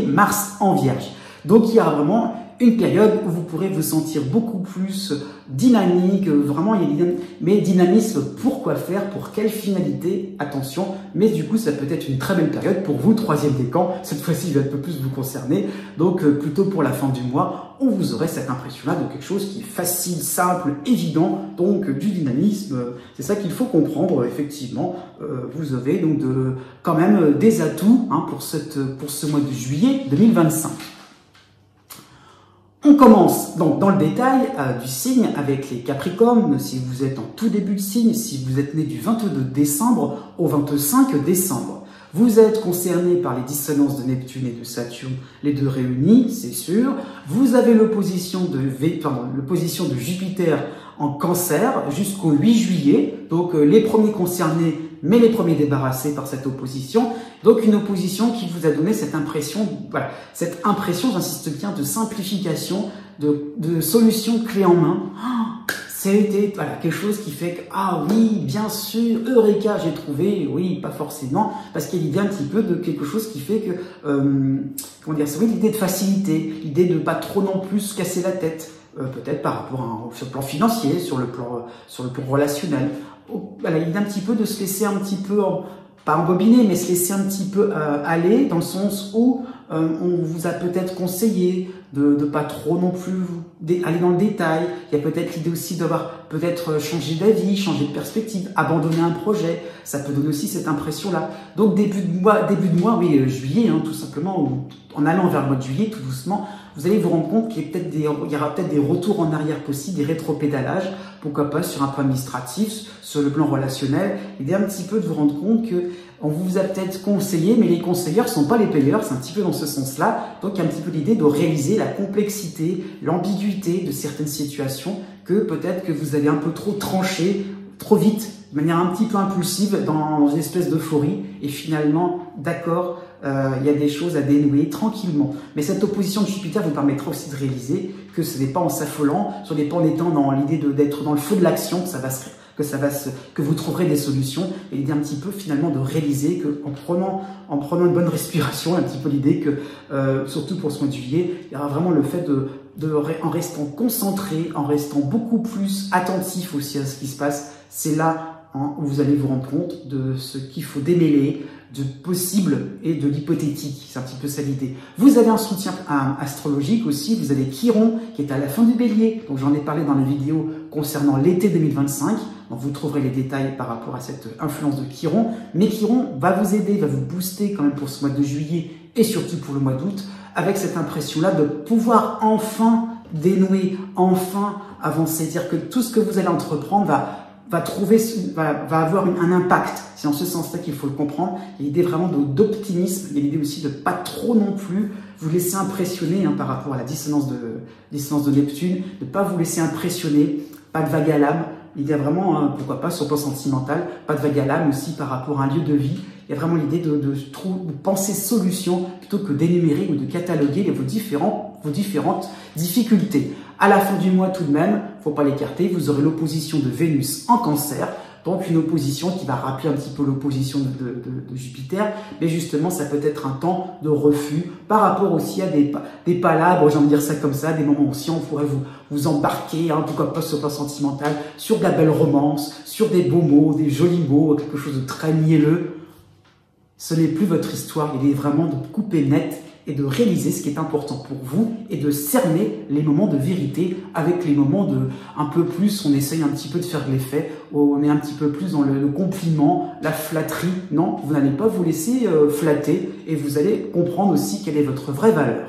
Mars en Vierge. Donc il y a vraiment une période où vous pourrez vous sentir beaucoup plus dynamique, vraiment, mais dynamisme, pour quoi faire, pour quelle finalité, attention, mais du coup, ça peut être une très belle période pour vous, troisième décan, cette fois-ci, il va un peu plus vous concerner, donc plutôt pour la fin du mois, où vous aurez cette impression-là de quelque chose qui est facile, simple, évident, donc du dynamisme, c'est ça qu'il faut comprendre, effectivement, vous avez donc quand même des atouts pour ce mois de juillet 2025. On commence donc dans le détail du signe avec les Capricornes, si vous êtes en tout début de signe, si vous êtes né du 22 décembre au 25 décembre. Vous êtes concerné par les dissonances de Neptune et de Saturne, les deux réunis, c'est sûr. Vous avez l'opposition de Jupiter en Cancer jusqu'au 8 juillet, donc les premiers concernés, mais les premiers débarrassés par cette opposition. Donc une opposition qui vous a donné cette impression, voilà, cette impression, j'insiste bien, de simplification, de solution clé en main. C'était voilà, quelque chose qui fait que, ah oui, bien sûr, Eureka, j'ai trouvé, oui, pas forcément, parce qu'il y a l'idée un petit peu de quelque chose qui fait que, comment dire, c'est oui, l'idée de facilité, l'idée de pas trop non plus se casser la tête, peut-être par rapport sur le plan financier, sur le plan relationnel. Voilà, l'idée un petit peu de se laisser un petit peu, pas embobiner, mais se laisser un petit peu aller, dans le sens où on vous a peut-être conseillé de pas trop non plus aller dans le détail. Il y a peut-être l'idée aussi d'avoir peut-être changé d'avis, changé de perspective, abandonner un projet. Ça peut donner aussi cette impression-là. Donc début de mois, oui, juillet, tout simplement, en allant vers le mois de juillet, tout doucement, vous allez vous rendre compte qu'il y aura peut-être des retours en arrière possibles, des rétropédalages, pourquoi pas sur un plan administratif, sur le plan relationnel. L'idée un petit peu de vous rendre compte que on vous a peut-être conseillé, mais les conseilleurs ne sont pas les payeurs, c'est un petit peu dans ce sens-là. Donc il y a un petit peu l'idée de réaliser la complexité, l'ambiguïté de certaines situations que peut-être que vous avez un peu trop tranché, trop vite, de manière un petit peu impulsive, dans une espèce d'euphorie. Et finalement, d'accord, il y a des choses à dénouer tranquillement. Mais cette opposition de Jupiter vous permettra aussi de réaliser que ce n'est pas en s'affolant, ce n'est pas en étant dans l'idée d'être dans le feu de l'action que vous trouverez des solutions, et l'idée un petit peu finalement de réaliser qu'en prenant une bonne respiration, un petit peu l'idée que, surtout pour ce mois de juillet, il y aura vraiment le fait en restant concentré, en restant beaucoup plus attentif aussi à ce qui se passe, c'est là où vous allez vous rendre compte de ce qu'il faut démêler, de possible et de l'hypothétique. C'est un petit peu ça l'idée. Vous avez un soutien astrologique aussi, vous avez Chiron qui est à la fin du bélier, donc j'en ai parlé dans la vidéo concernant l'été 2025, donc vous trouverez les détails par rapport à cette influence de Chiron, mais Chiron va vous aider, va vous booster quand même pour ce mois de juillet et surtout pour le mois d'août, avec cette impression-là de pouvoir enfin dénouer, enfin avancer, c'est-à-dire que tout ce que vous allez entreprendre va avoir un impact. C'est en ce sens-là qu'il faut le comprendre. Il y a l'idée vraiment d'optimisme, il y a l'idée aussi de pas trop non plus vous laisser impressionner par rapport à la dissonance de Neptune, de pas vous laisser impressionner, pas de vague à l'âme. Il y a vraiment, pourquoi pas, sur le plan sentimental, pas de vague à l'âme aussi par rapport à un lieu de vie. Il y a vraiment l'idée de penser solution plutôt que d'énumérer ou de cataloguer vos différentes difficultés. À la fin du mois tout de même, faut pas l'écarter, vous aurez l'opposition de Vénus en Cancer, donc une opposition qui va rappeler un petit peu l'opposition de Jupiter, mais justement ça peut être un temps de refus par rapport aussi à des palabres, j'ai envie de dire ça comme ça, des moments aussi on pourrait vous embarquer, pourquoi pas sur le plan sentimental, sur de la belle romance, sur des beaux mots, des jolis mots, quelque chose de très mielleux. Ce n'est plus votre histoire, il est vraiment de couper net et de réaliser ce qui est important pour vous et de cerner les moments de vérité avec les moments un peu plus, on essaye un petit peu de faire de l'effet, on est un petit peu plus dans le compliment, la flatterie. Non, vous n'allez pas vous laisser flatter et vous allez comprendre aussi quelle est votre vraie valeur.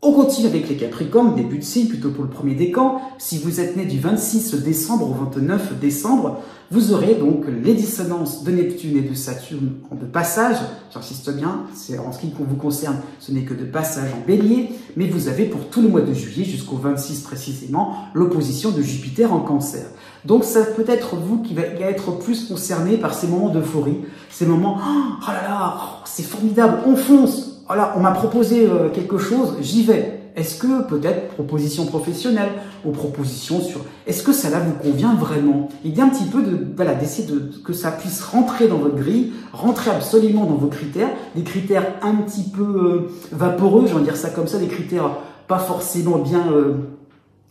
On continue avec les Capricornes, début de signe, plutôt pour le premier décan. Si vous êtes né du 26 décembre au 29 décembre, vous aurez donc les dissonances de Neptune et de Saturne de passage. J'insiste bien, en ce qui vous concerne, ce n'est que de passage en bélier, mais vous avez pour tout le mois de juillet, jusqu'au 26 précisément, l'opposition de Jupiter en Cancer. Donc ça peut être vous qui va être plus concerné par ces moments d'euphorie, ces moments « Oh là là, c'est formidable, on fonce !» Voilà, on m'a proposé quelque chose, j'y vais. Est-ce que peut-être proposition professionnelle ou proposition sur... Est-ce que ça là vous convient vraiment? Il y a un petit peu d'essayer que ça puisse rentrer dans votre grille, rentrer absolument dans vos critères, des critères un petit peu vaporeux, je vais dire ça comme ça, des critères pas forcément bien,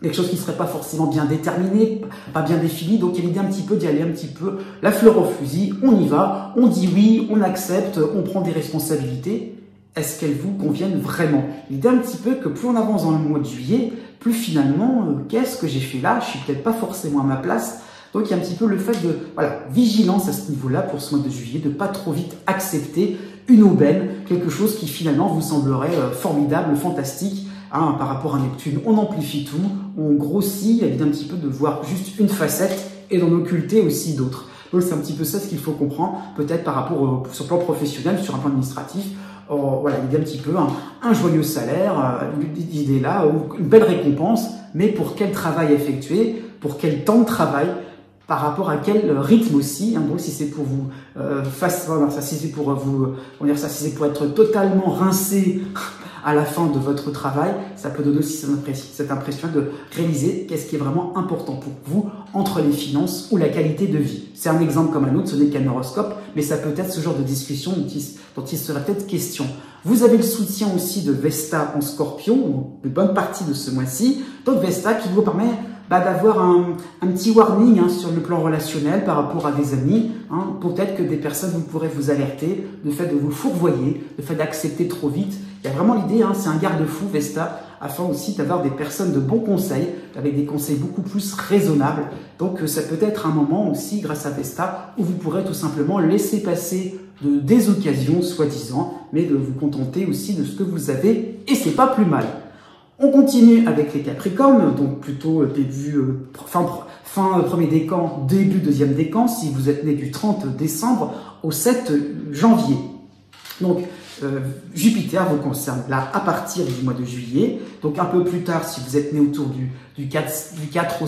quelque chose qui serait pas forcément bien déterminé, pas bien défini. Donc il y a l'idée un petit peu d'y aller un petit peu la fleur au fusil, on y va, on dit oui, on accepte, on prend des responsabilités. Est-ce qu'elles vous conviennent vraiment? L'idée un petit peu que plus on avance dans le mois de juillet, plus finalement, qu'est-ce que j'ai fait là? Je suis peut-être pas forcément à ma place. Donc il y a un petit peu le fait de, voilà, vigilance à ce niveau-là pour ce mois de juillet, de pas trop vite accepter une aubaine, quelque chose qui finalement vous semblerait formidable, fantastique, hein, par rapport à Neptune. On amplifie tout, on grossit, il y a l'idée un petit peu de voir juste une facette et d'en occulter aussi d'autres. Donc c'est un petit peu ça ce qu'il faut comprendre, peut-être par rapport sur le plan professionnel, sur un plan administratif. Voilà, il y a un petit peu un joyeux salaire, l'idée là, une belle récompense, mais pour quel travail effectué, pour quel temps de travail, par rapport à quel rythme aussi. Hein, donc si c'est pour vous si c'est pour vous, on va dire ça, si c'est pour être totalement rincé à la fin de votre travail, ça peut donner aussi cette impression de réaliser qu'est-ce qui est vraiment important pour vous entre les finances ou la qualité de vie. C'est un exemple comme un autre, ce n'est qu'un horoscope, mais ça peut être ce genre de discussion dont il serait peut-être question. Vous avez le soutien aussi de Vesta en Scorpion, une bonne partie de ce mois-ci. Donc Vesta qui vous permet d'avoir un petit warning sur le plan relationnel par rapport à des amis. Peut-être que des personnes vous pourrez vous alerter, le fait de vous fourvoyer, le fait d'accepter trop vite. Il y a vraiment l'idée, c'est un garde-fou Vesta, afin aussi d'avoir des personnes de bons conseils, avec des conseils beaucoup plus raisonnables. Donc ça peut être un moment aussi, grâce à Vesta, où vous pourrez tout simplement laisser passer des occasions, soi-disant, mais de vous contenter aussi de ce que vous avez, et c'est pas plus mal. On continue avec les Capricornes, donc plutôt fin premier décan, début deuxième décan, si vous êtes né du 30 décembre au 7 janvier. Donc, Jupiter vous concerne là à partir du mois de juillet. Donc, un peu plus tard, si vous êtes né autour du 4 au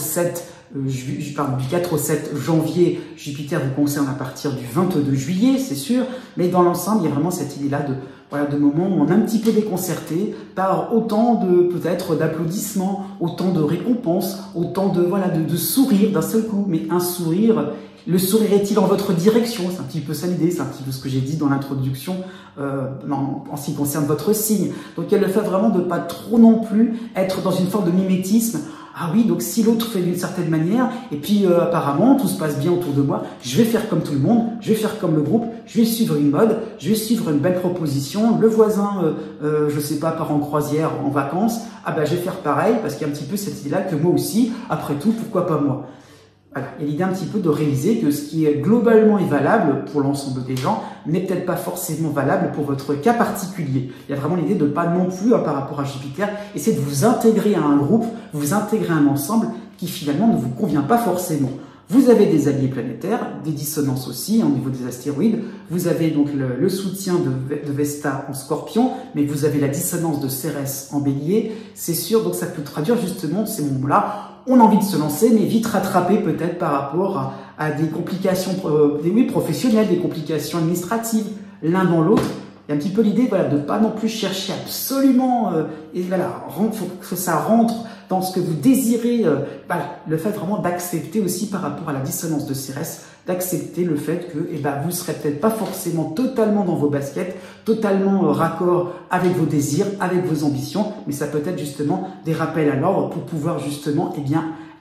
7 janvier, Jupiter vous concerne à partir du 22 juillet, c'est sûr. Mais dans l'ensemble, il y a vraiment cette idée-là de moments où on est un petit peu déconcerté par autant peut-être d'applaudissements, autant de récompenses, autant de sourires d'un seul coup. Mais un sourire, le sourire est-il en votre direction? C'est un petit peu ça l'idée, c'est un petit peu ce que j'ai dit dans l'introduction en ce qui concerne votre signe. Donc il y a le fait vraiment de pas trop non plus être dans une forme de mimétisme. Ah oui, donc si l'autre fait d'une certaine manière, et puis apparemment tout se passe bien autour de moi, je vais faire comme tout le monde, je vais faire comme le groupe, je vais suivre une mode, je vais suivre une belle proposition, le voisin, je sais pas, part en croisière, en vacances, ah ben je vais faire pareil, parce qu'il y a un petit peu cette idée-là que moi aussi, après tout, pourquoi pas moi? Voilà, il y a l'idée un petit peu de réaliser que ce qui est globalement est valable pour l'ensemble des gens n'est peut-être pas forcément valable pour votre cas particulier. Il y a vraiment l'idée de ne pas non plus, par rapport à Jupiter, essayer de vous intégrer à un groupe, vous intégrer à un ensemble qui finalement ne vous convient pas forcément. Vous avez des alliés planétaires, des dissonances aussi au niveau des astéroïdes. Vous avez donc le soutien de Vesta en Scorpion, mais vous avez la dissonance de Cérès en Bélier. C'est sûr, donc ça peut traduire justement ces moments-là. On a envie de se lancer, mais vite rattrapé peut-être par rapport à des complications professionnelles, des complications administratives, l'un dans l'autre. Il y a un petit peu l'idée de ne pas non plus chercher absolument, faut que ça rentre dans ce que vous désirez. Le fait vraiment d'accepter aussi par rapport à la dissonance de Cérès, d'accepter le fait que vous serez peut-être pas forcément totalement dans vos baskets, totalement raccord avec vos désirs, avec vos ambitions, mais ça peut être justement des rappels à l'ordre pour pouvoir justement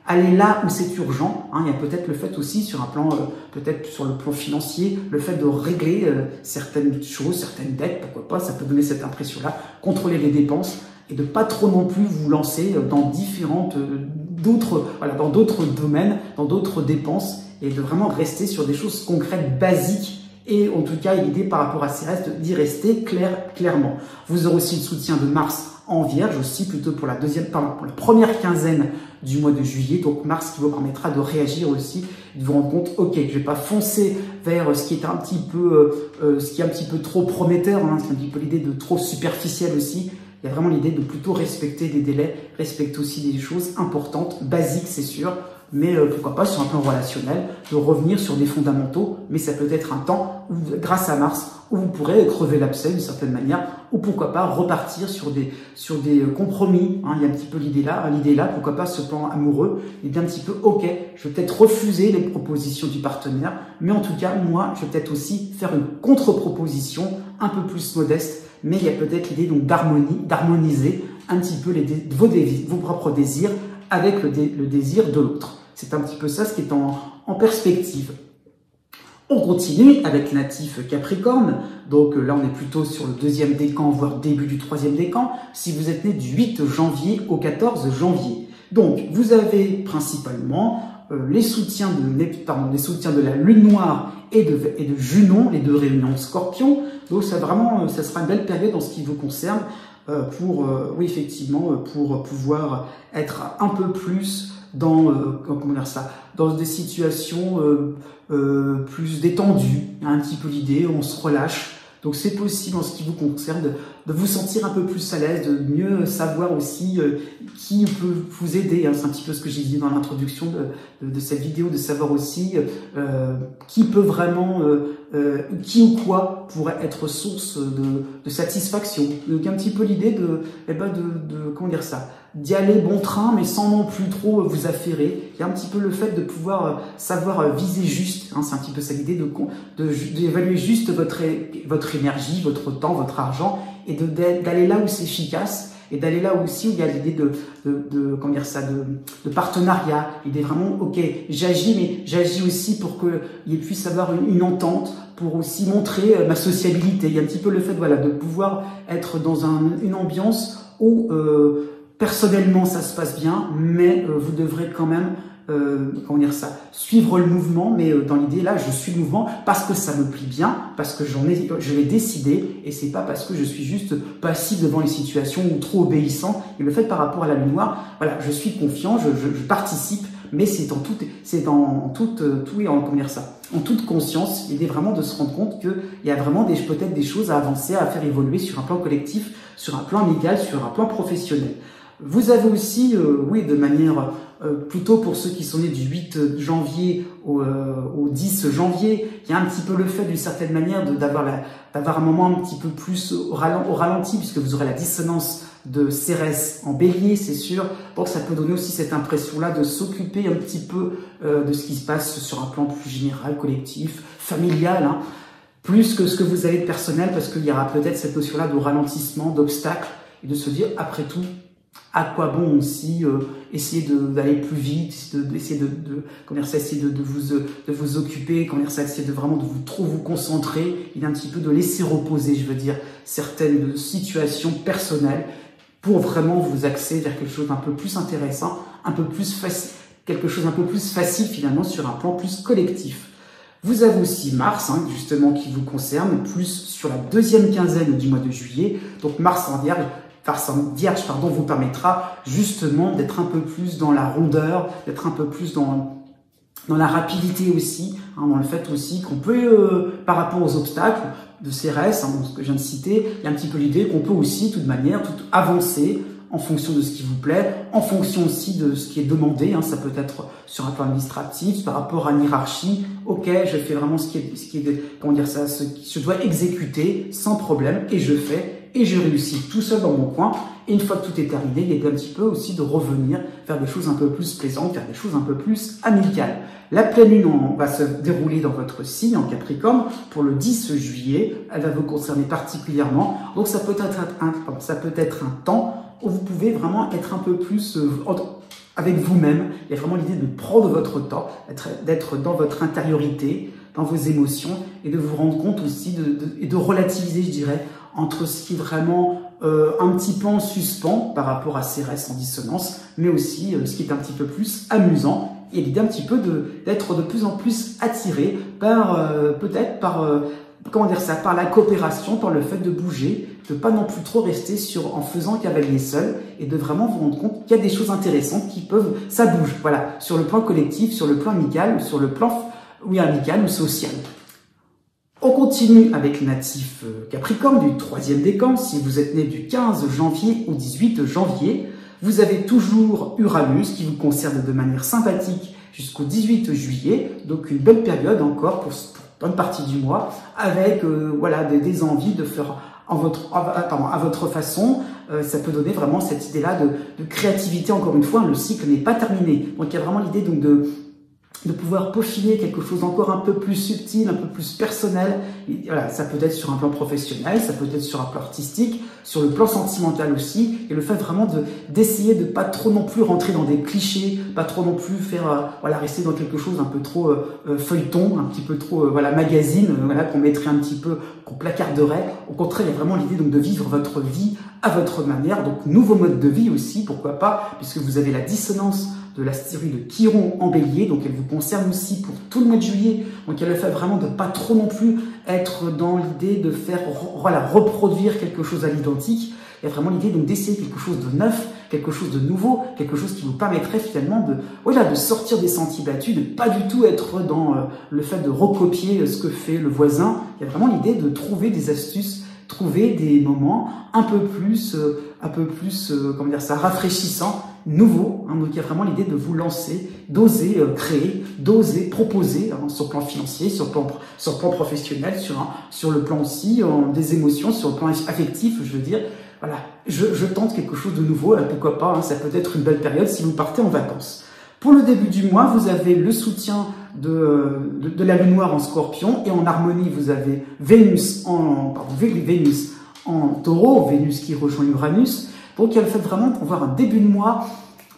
aller là où c'est urgent. Il y a peut-être le fait aussi sur un plan, peut-être sur le plan financier, le fait de régler certaines choses, certaines dettes, pourquoi pas, ça peut donner cette impression-là, contrôler les dépenses et de pas trop non plus vous lancer dans dans d'autres domaines, dans d'autres dépenses, et de vraiment rester sur des choses concrètes, basiques. Et en tout cas, l'idée par rapport à Cérès d'y rester clairement. Vous aurez aussi le soutien de Mars en Vierge aussi, plutôt pour la première quinzaine du mois de juillet. Donc Mars qui vous permettra de réagir aussi, de vous rendre compte, ok, je vais pas foncer vers ce qui est un petit peu trop prometteur, c'est un petit peu l'idée de trop superficiel aussi. Il y a vraiment l'idée de plutôt respecter des délais, respecter aussi des choses importantes, basiques c'est sûr, mais pourquoi pas sur un plan relationnel, de revenir sur des fondamentaux, mais ça peut être un temps, grâce à Mars, où vous pourrez crever l'abcès d'une certaine manière, ou pourquoi pas repartir sur des compromis. Il y a un petit peu l'idée là, pourquoi pas ce plan amoureux, et bien un petit peu, ok, je vais peut-être refuser les propositions du partenaire, mais en tout cas, moi, je vais peut-être aussi faire une contre-proposition un peu plus modeste, mais il y a peut-être l'idée donc d'harmoniser un petit peu vos propres désirs avec le désir de l'autre. C'est un petit peu ça ce qui est en perspective. On continue avec le natif Capricorne, donc là on est plutôt sur le deuxième décan, voire début du troisième décan, si vous êtes né du 8 janvier au 14 janvier. Donc vous avez principalement les soutiens de la Lune Noire et de Junon, les deux réunions de Scorpion, donc ça sera une belle période en ce qui vous concerne pour pouvoir être un peu plus dans dans des situations plus détendues. Il y a un petit peu l'idée, on se relâche. Donc c'est possible en ce qui vous concerne de vous sentir un peu plus à l'aise, de mieux savoir aussi qui peut vous aider. Hein. C'est un petit peu ce que j'ai dit dans l'introduction de cette vidéo, de savoir aussi qui peut vraiment, qui ou quoi pourrait être source de satisfaction. Donc un petit peu l'idée d'y aller bon train, mais sans non plus trop vous affairer. Il y a un petit peu le fait de pouvoir savoir viser juste. Hein, c'est un petit peu ça l'idée d'évaluer juste votre énergie, votre temps, votre argent, et d'aller là où c'est efficace, et d'aller là aussi où il y a l'idée de partenariat, l'idée vraiment, ok, j'agis, mais j'agis aussi pour qu'il puisse avoir une entente, pour aussi montrer ma sociabilité. Il y a un petit peu le fait, voilà, de pouvoir être dans une ambiance où personnellement ça se passe bien, mais vous devrez quand même suivre le mouvement, mais dans l'idée là, je suis le mouvement parce que ça me plaît bien, parce que je l'ai décidé, et c'est pas parce que je suis juste passif devant les situations ou trop obéissant. Et le fait par rapport à la Lune Noire, voilà, je suis confiant, je participe, mais c'est en toute conscience. L'idée vraiment de se rendre compte qu'il y a vraiment peut-être des choses à avancer, à faire évoluer sur un plan collectif, sur un plan amical, sur un plan professionnel. Vous avez aussi, de manière plutôt pour ceux qui sont nés du 8 janvier au 10 janvier, il y a un petit peu le fait d'une certaine manière d'avoir un moment un petit peu plus au ralenti, puisque vous aurez la dissonance de Cérès en bélier, c'est sûr. Donc ça peut donner aussi cette impression-là de s'occuper un petit peu de ce qui se passe sur un plan plus général, collectif, familial, hein, plus que ce que vous avez de personnel, parce qu'il y aura peut-être cette notion-là de ralentissement, d'obstacle, et de se dire, après tout, à quoi bon aussi essayer d'aller plus vite, essayer de vous occuper, essayer de vraiment trop vous concentrer, et un petit peu de laisser reposer, je veux dire, certaines situations personnelles pour vraiment vous axer vers quelque chose d'un peu plus intéressant, un peu plus facile, quelque chose un peu plus facile finalement sur un plan plus collectif. Vous avez aussi Mars, hein, justement, qui vous concerne plus sur la deuxième quinzaine du mois de juillet. Donc Mars en Vierge, vous permettra justement d'être un peu plus dans la rondeur, d'être un peu plus dans la rapidité aussi, hein, dans le fait aussi qu'on peut, par rapport aux obstacles de Cérès, hein, ce que je viens de citer, il y a un petit peu l'idée qu'on peut aussi, de toute manière, avancer en fonction de ce qui vous plaît, en fonction aussi de ce qui est demandé, hein, ça peut être sur un plan administratif, par rapport à une hiérarchie, ok, je fais vraiment ce que je dois exécuter sans problème, et je fais, et je réussis tout seul dans mon coin, et une fois que tout est terminé, il y a un petit peu aussi de revenir vers des choses un peu plus plaisantes, vers des choses un peu plus amicales. La pleine lune va se dérouler dans votre signe en Capricorne pour le 10 juillet, elle va vous concerner particulièrement, donc ça peut être un temps où vous pouvez vraiment être un peu plus avec vous-même. Il y a vraiment l'idée de prendre votre temps, d'être dans votre intériorité, dans vos émotions, et de vous rendre compte aussi et de relativiser, je dirais, entre ce qui est vraiment un petit peu en suspens par rapport à Cérès en dissonance, mais aussi ce qui est un petit peu plus amusant, et l'idée un petit peu d'être de plus en plus attiré par par la coopération, par le fait de bouger, de pas non plus trop rester en faisant cavalier seul, et de vraiment vous rendre compte qu'il y a des choses intéressantes ça bouge, voilà, sur le plan collectif, sur le plan amical, ou sur le plan, amical ou social. On continue avec le natif Capricorne du 3e décan. Si vous êtes né du 15 janvier au 18 janvier, vous avez toujours Uranus qui vous concerne de manière sympathique jusqu'au 18 juillet, donc une belle période encore pour bonne partie du mois, avec des envies de faire à votre façon. Ça peut donner vraiment cette idée-là de créativité. Encore une fois, le cycle n'est pas terminé, donc il y a vraiment l'idée de pouvoir peaufiner quelque chose d'encore un peu plus subtil, un peu plus personnel. Et voilà, ça peut être sur un plan professionnel, ça peut être sur un plan artistique, sur le plan sentimental aussi, et le fait vraiment d'essayer de pas trop non plus rentrer dans des clichés, pas trop non plus faire voilà, rester dans quelque chose un peu trop feuilleton, un petit peu trop voilà, magazine, voilà, qu'on mettrait un petit peu, qu'on placarderait. Au contraire, il y a vraiment l'idée donc de vivre votre vie à votre manière, donc nouveau mode de vie aussi, pourquoi pas, puisque vous avez la dissonance de l'astéroïde de Chiron en Bélier, donc elle vous concerne aussi pour tout le mois de juillet. Donc elle le fait vraiment de pas trop non plus être dans l'idée de faire voilà, reproduire quelque chose à l'identique. Il y a vraiment l'idée donc d'essayer quelque chose de neuf, quelque chose de nouveau, quelque chose qui vous permettrait finalement de voilà, de sortir des sentiers battus, de pas du tout être dans le fait de recopier ce que fait le voisin. Il y a vraiment l'idée de trouver des astuces, trouver des moments un peu plus comment dire ça, rafraîchissants, nouveaux. Hein, donc il y a vraiment l'idée de vous lancer, d'oser créer, d'oser proposer hein, sur le plan financier, sur le plan professionnel, sur le plan aussi des émotions, sur le plan affectif, je veux dire. Voilà, je tente quelque chose de nouveau, pourquoi pas, hein, ça peut être une belle période si vous partez en vacances. Pour le début du mois, vous avez le soutien de la lune noire en Scorpion, et en harmonie, vous avez Vénus en Taureau, Vénus qui rejoint Uranus. Donc il y a le fait vraiment pour voir un début de mois,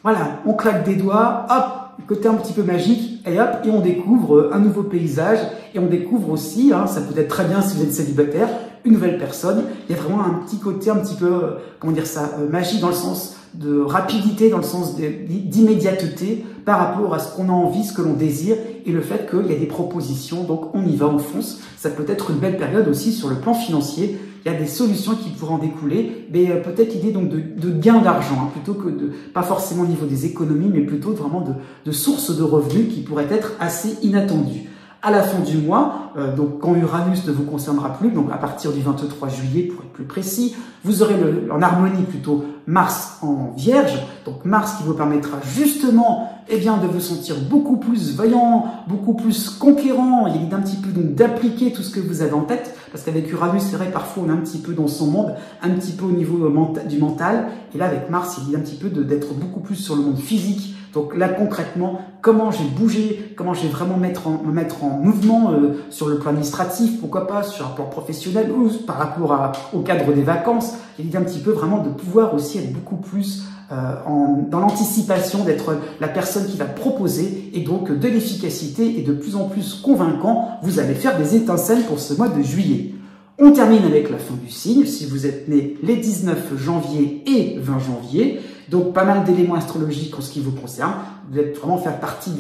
voilà, on claque des doigts, hop, côté un petit peu magique, et hop, et on découvre un nouveau paysage, et on découvre aussi, hein, ça peut être très bien si vous êtes célibataire, une nouvelle personne. Il y a vraiment un petit côté un petit peu, comment dire ça, magique dans le sens de rapidité, dans le sens d'immédiateté par rapport à ce qu'on a envie, ce que l'on désire, et le fait qu'il y a des propositions, donc on y va, on fonce. Ça peut être une belle période aussi sur le plan financier. Il y a des solutions qui pourraient en découler, mais peut-être l'idée donc de gain d'argent, hein, plutôt que pas forcément au niveau des économies, mais plutôt vraiment de sources de revenus qui pourraient être assez inattendues. À la fin du mois, donc quand Uranus ne vous concernera plus, donc à partir du 23 juillet pour être plus précis, vous aurez en harmonie plutôt Mars en Vierge, donc Mars qui vous permettra justement eh bien, de vous sentir beaucoup plus vaillant, beaucoup plus conquérant, il y a un petit peu donc d'appliquer tout ce que vous avez en tête, parce qu'avec Uranus, c'est vrai, parfois on est un petit peu dans son monde, un petit peu au niveau du mental, et là avec Mars, il y a un petit peu d'être beaucoup plus sur le monde physique. Donc là concrètement, comment j'ai bougé, comment j'ai vraiment me mettre en mouvement sur le plan administratif, pourquoi pas sur un plan professionnel ou par rapport au cadre des vacances. Il y a un petit peu vraiment de pouvoir aussi être beaucoup plus dans l'anticipation, d'être la personne qui va proposer et donc de l'efficacité et de plus en plus convaincant. Vous allez faire des étincelles pour ce mois de juillet. On termine avec la fin du signe, si vous êtes né les 19 janvier et 20 janvier, donc pas mal d'éléments astrologiques en ce qui vous concerne. Vous allez vraiment faire partie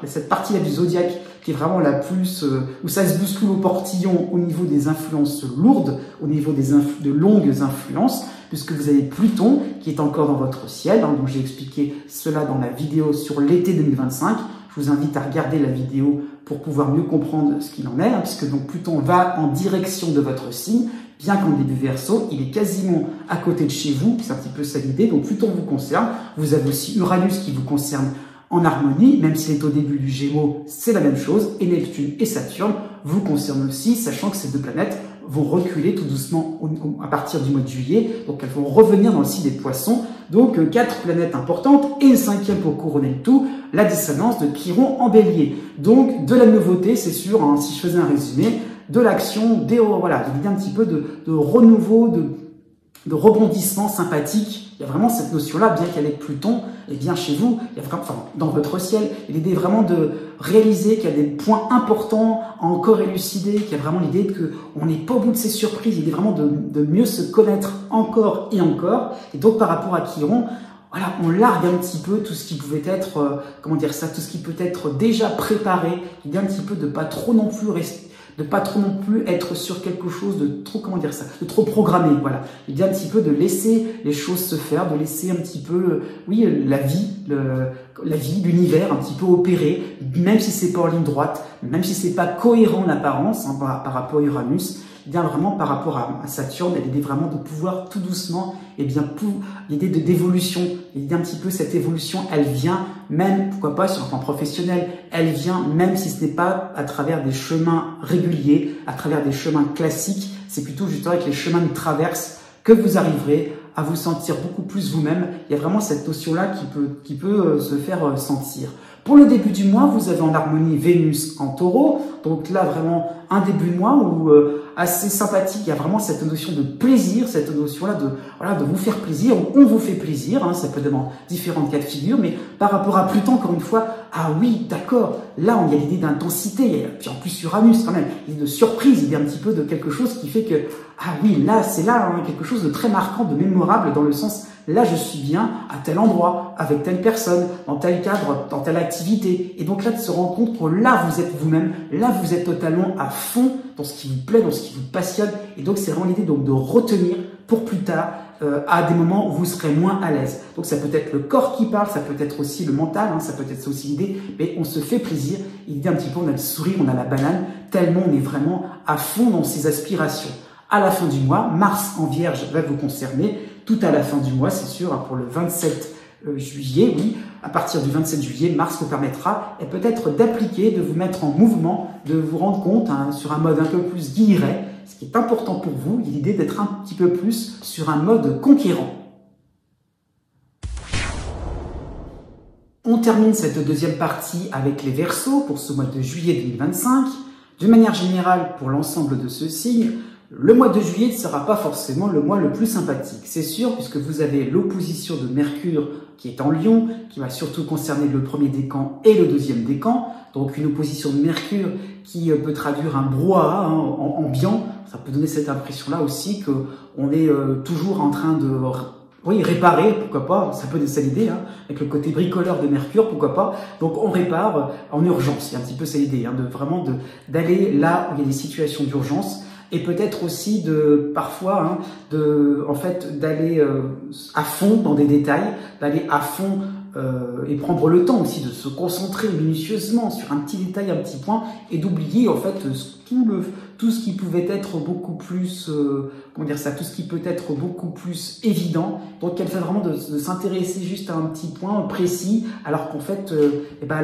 cette partie-là du zodiaque qui est vraiment la plus, où ça se bouscule au portillon au niveau des influences lourdes, au niveau de longues influences, puisque vous avez Pluton qui est encore dans votre ciel, hein, donc j'ai expliqué cela dans la vidéo sur l'été 2025. Je vous invite à regarder la vidéo pour pouvoir mieux comprendre ce qu'il en est, hein, puisque donc Pluton va en direction de votre signe, bien qu'en début Verseau, il est quasiment à côté de chez vous, c'est un petit peu ça l'idée, donc Pluton vous concerne. Vous avez aussi Uranus qui vous concerne en harmonie, même s'il est au début du Gémeaux, c'est la même chose, et Neptune et Saturne vous concernent aussi, sachant que ces deux planètes vont reculer tout doucement à partir du mois de juillet, donc elles vont revenir dans le signe des Poissons, donc 4 planètes importantes, et une 5e pour couronner le tout, la dissonance de Chiron en Bélier. Donc de la nouveauté, c'est sûr, hein, si je faisais un résumé, de l'action, voilà, il y a un petit peu de renouveau, de rebondissement sympathique. Il y a vraiment cette notion-là, bien qu'avec Pluton, et bien chez vous, il y a vraiment, enfin, dans votre ciel, l'idée vraiment de réaliser qu'il y a des points importants à encore élucider, qu'il y a vraiment l'idée qu'on n'est pas au bout de ces surprises, l'idée vraiment de mieux se connaître encore et encore. Et donc par rapport à Chiron, voilà, on largue un petit peu tout ce qui pouvait être, comment dire ça, tout ce qui peut être déjà préparé, l'idée un petit peu de pas trop non plus rester, de pas trop non plus être sur quelque chose de trop, comment dire ça, de trop programmé, voilà. Il y a un petit peu de laisser les choses se faire, de laisser un petit peu, oui, la vie, l'univers un petit peu opérer, même si c'est pas en ligne droite, même si c'est pas cohérent en apparence, hein, par rapport à Uranus. Eh bien vraiment par rapport à Saturne, il y a l'idée vraiment de pouvoir tout doucement, et bien l'idée d'évolution, l'idée un petit peu cette évolution, elle vient même, pourquoi pas sur un plan professionnel, elle vient même si ce n'est pas à travers des chemins réguliers, à travers des chemins classiques, c'est plutôt justement avec les chemins de traverse que vous arriverez à vous sentir beaucoup plus vous-même. Il y a vraiment cette notion-là qui peut se faire sentir. Pour le début du mois, vous avez en harmonie Vénus en Taureau, donc là vraiment un début de mois où assez sympathique. Il y a vraiment cette notion de plaisir, cette notion-là de vous faire plaisir, ou on vous fait plaisir. Hein, ça peut être dans différentes cas de figure, mais par rapport à Pluton, encore une fois, ah oui, d'accord. Là, il y a l'idée d'intensité, puis en plus Uranus quand même, l'idée de surprise, l'idée un petit peu de quelque chose qui fait que ah oui, là c'est là hein, quelque chose de très marquant, de mémorable dans le sens. Là, je suis bien à tel endroit, avec telle personne, dans tel cadre, dans telle activité. Et donc là, de se rendre compte que là, vous êtes vous-même, là, vous êtes totalement à fond dans ce qui vous plaît, dans ce qui vous passionne. Et donc, c'est vraiment l'idée donc de retenir pour plus tard, à des moments où vous serez moins à l'aise. Donc, ça peut être le corps qui parle, ça peut être aussi le mental, hein, ça peut être aussi l'idée, mais on se fait plaisir. Il dit un petit peu, on a le sourire, on a la banane, tellement on est vraiment à fond dans ses aspirations. À la fin du mois, Mars en Vierge va vous concerner. Tout à la fin du mois, c'est sûr, hein, pour le 27 juillet, oui, à partir du 27 juillet, Mars vous permettra et peut-être d'appliquer, de vous mettre en mouvement, de vous rendre compte hein, sur un mode un peu plus guilleret. Ce qui est important pour vous, il y a l'idée d'être un petit peu plus sur un mode conquérant. On termine cette deuxième partie avec les Verseaux pour ce mois de juillet 2025. De manière générale, pour l'ensemble de ce signe, le mois de juillet ne sera pas forcément le mois le plus sympathique, c'est sûr, puisque vous avez l'opposition de Mercure qui est en Lion, qui va surtout concerner le premier décan et le deuxième décan. Donc une opposition de Mercure qui peut traduire un brouhaha hein, ambiant. Ça peut donner cette impression-là aussi qu'on est toujours en train de réparer, pourquoi pas, ça peut donner cette idée, hein, avec le côté bricoleur de Mercure, pourquoi pas. Donc on répare en urgence, il y a un petit peu cette idée, hein, d'aller là où il y a des situations d'urgence. Et peut-être aussi parfois d'aller à fond dans des détails, d'aller à fond et prendre le temps aussi de se concentrer minutieusement sur un petit détail, un petit point, et d'oublier en fait tout ce qui pouvait être beaucoup plus tout ce qui peut être beaucoup plus évident. Donc elle fait vraiment de s'intéresser juste à un petit point précis, alors qu'en fait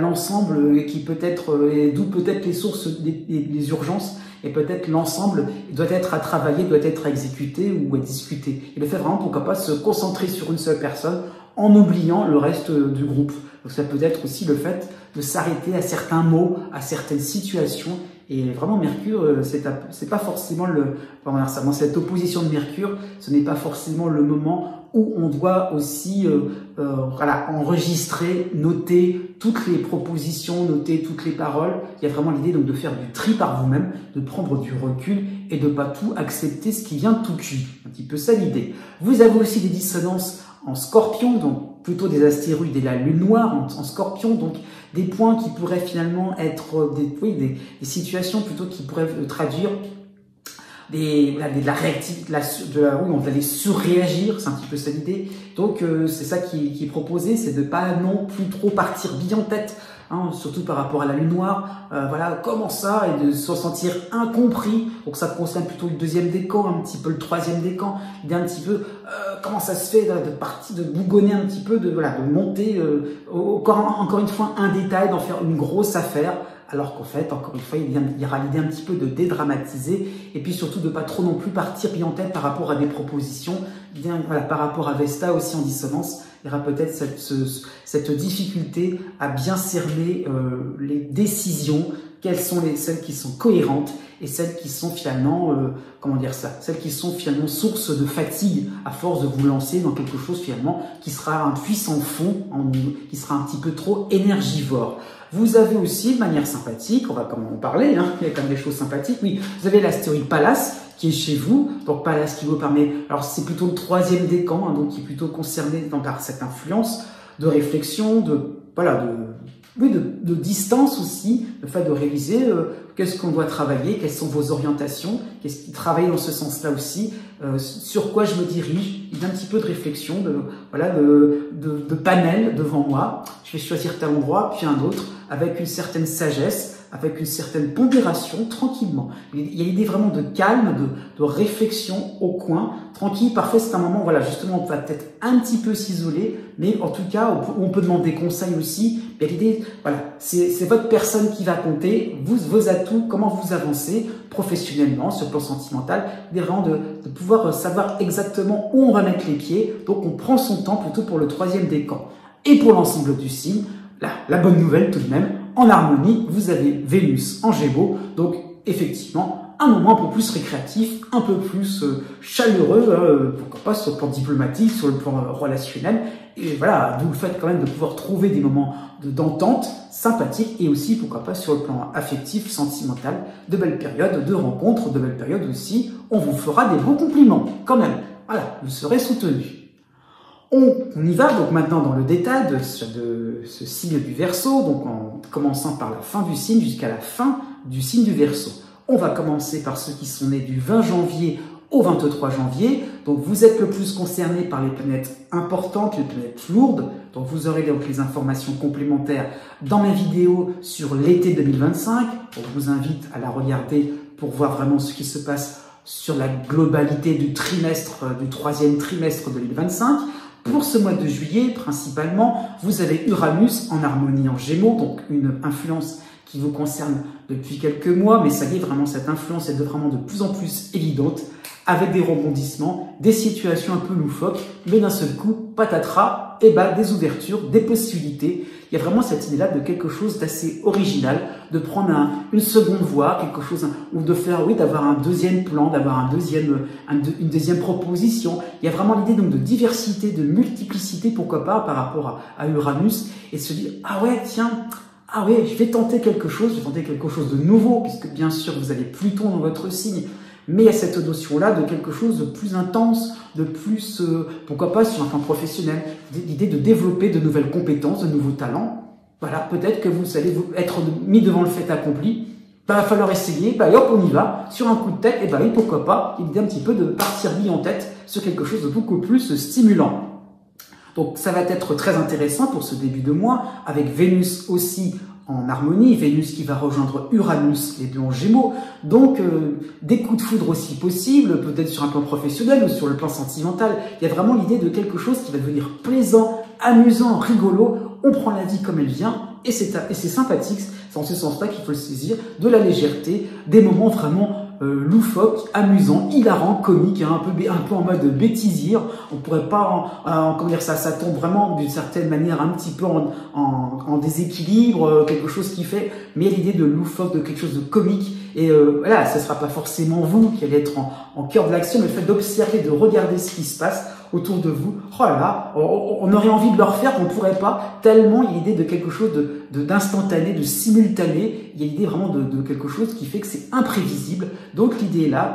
l'ensemble qui peut être d'où peut-être les sources des urgences. Et peut-être l'ensemble doit être à travailler, doit être à exécuter ou à discuter. Il le fait vraiment, pourquoi pas, se concentrer sur une seule personne en oubliant le reste du groupe. Donc ça peut être aussi le fait de s'arrêter à certains mots, à certaines situations. Et vraiment, Mercure, c'est pas forcément dans cette opposition de Mercure, ce n'est pas forcément le moment où on doit aussi enregistrer, noter toutes les propositions, noter toutes les paroles. Il y a vraiment l'idée donc de faire du tri par vous-même, de prendre du recul et de pas tout accepter ce qui vient tout cuit. Un petit peu ça l'idée. Vous avez aussi des dissonances en Scorpion, donc plutôt des astéroïdes et la Lune noire en Scorpion, donc des points qui pourraient finalement être des situations plutôt qui pourraient traduire de la réactivité, on va aller surréagir, c'est un petit peu ça l'idée. Donc c'est ça qui est proposé, c'est de pas non plus trop partir bille en tête, hein, surtout par rapport à la Lune noire. Comment ça, et de se sentir incompris. Donc ça concerne plutôt le deuxième décan, un petit peu le troisième décan, d'un petit peu comment ça se fait de bougonner un petit peu, de monter encore une fois un détail, d'en faire une grosse affaire. Alors qu'en fait, encore une fois, il y aura l'idée un petit peu de dédramatiser et puis surtout de pas trop non plus partir bien en tête par rapport à des propositions. Par rapport à Vesta aussi en dissonance, il y aura peut-être cette difficulté à bien cerner les décisions, quelles sont celles qui sont cohérentes et celles qui sont finalement, celles qui sont finalement source de fatigue à force de vous lancer dans quelque chose finalement qui sera un puissant fond, qui sera un petit peu trop énergivore. Vous avez aussi, de manière sympathique, on va quand même en parler, hein, il y a quand même des choses sympathiques, oui, vous avez l'astéroïde Pallas qui est chez vous, donc Pallas qui vous permet, alors c'est plutôt le troisième décan, hein, donc qui est plutôt concerné par cette influence de réflexion, de distance aussi, le fait de réaliser qu'est-ce qu'on doit travailler, quelles sont vos orientations, qu'est-ce qui travaille dans ce sens-là aussi, sur quoi je me dirige. Il y a un petit peu de réflexion, de panel devant moi. Je vais choisir tel endroit, puis un autre, avec une certaine sagesse, avec une certaine pondération, tranquillement. Il y a l'idée vraiment de calme, de réflexion au coin, tranquille. Parfois, c'est un moment, voilà, justement, on va peut-être un petit peu s'isoler, mais en tout cas, on peut demander conseil aussi. Il y a l'idée, voilà, c'est votre personne qui va compter, vos atouts, comment vous avancez professionnellement, sur le plan sentimental, l'idée vraiment de pouvoir savoir exactement où on va mettre les pieds. Donc, on prend son temps plutôt pour le troisième décan. Et pour l'ensemble du signe, la bonne nouvelle tout de même, en harmonie, vous avez Vénus en Gémeaux, donc effectivement, un moment un peu plus récréatif, un peu plus chaleureux, pourquoi pas sur le plan diplomatique, sur le plan relationnel, et voilà, d'où le fait quand même de pouvoir trouver des moments d'entente sympathiques, et aussi, pourquoi pas, sur le plan affectif, sentimental, de belles périodes de rencontres, de belles périodes aussi, on vous fera des bons compliments, quand même, voilà, vous serez soutenu. On y va donc maintenant dans le détail de ce signe du Verseau, donc en commençant par la fin du signe jusqu'à la fin du signe du Verseau. On va commencer par ceux qui sont nés du 20 janvier au 23 janvier. Donc vous êtes le plus concerné par les planètes importantes, les planètes lourdes. Donc vous aurez donc les informations complémentaires dans mes vidéos sur l'été 2025. Donc je vous invite à la regarder pour voir vraiment ce qui se passe sur la globalité du trimestre, du troisième trimestre 2025. Pour ce mois de juillet, principalement, vous avez Uranus en harmonie en Gémeaux, donc une influence qui vous concerne depuis quelques mois, mais ça y est, vraiment, cette influence est vraiment de plus en plus évidente, avec des rebondissements, des situations un peu loufoques, mais d'un seul coup, patatras, et bah, des ouvertures, des possibilités. Il y a vraiment cette idée-là de quelque chose d'assez original, de prendre une seconde voie, quelque chose, ou de faire, oui, d'avoir un deuxième plan, d'avoir une deuxième proposition. Il y a vraiment l'idée donc de diversité, de multiplicité, pourquoi pas, par rapport à Uranus, et se dire, ah ouais, tiens, ah ouais, je vais tenter quelque chose de nouveau, puisque bien sûr, vous avez Pluton dans votre signe, mais il y a cette notion-là de quelque chose de plus intense, de plus, pourquoi pas sur un plan professionnel, l'idée de développer de nouvelles compétences, de nouveaux talents. Voilà, peut-être que vous allez être mis devant le fait accompli, bah, il va falloir essayer, bah, et hop, on y va, sur un coup de tête, et bah oui, pourquoi pas, l'idée un petit peu de partir vie en tête sur quelque chose de beaucoup plus stimulant. Donc ça va être très intéressant pour ce début de mois, avec Vénus aussi en harmonie, Vénus qui va rejoindre Uranus, les deux en Gémeaux, donc des coups de foudre aussi possibles, peut-être sur un plan professionnel ou sur le plan sentimental. Il y a vraiment l'idée de quelque chose qui va devenir plaisant, amusant, rigolo, on prend la vie comme elle vient, et c'est sympathique, c'est en ce sens-là qu'il faut le saisir, de la légèreté, des moments vraiment loufoques, amusants, hilarants, comiques, hein, un peu en mode bêtisier. On pourrait pas, comment dire ça tombe vraiment d'une certaine manière un petit peu en déséquilibre, quelque chose qui fait, mais l'idée de loufoque, de quelque chose de comique. Et voilà, ce sera pas forcément vous qui allez être en cœur de l'action, mais le fait d'observer, de regarder ce qui se passe autour de vous, oh là là, on aurait envie de le refaire, on ne pourrait pas, tellement il y a l'idée de quelque chose d'instantané, de simultané, il y a l'idée vraiment de quelque chose qui fait que c'est imprévisible. Donc l'idée est là,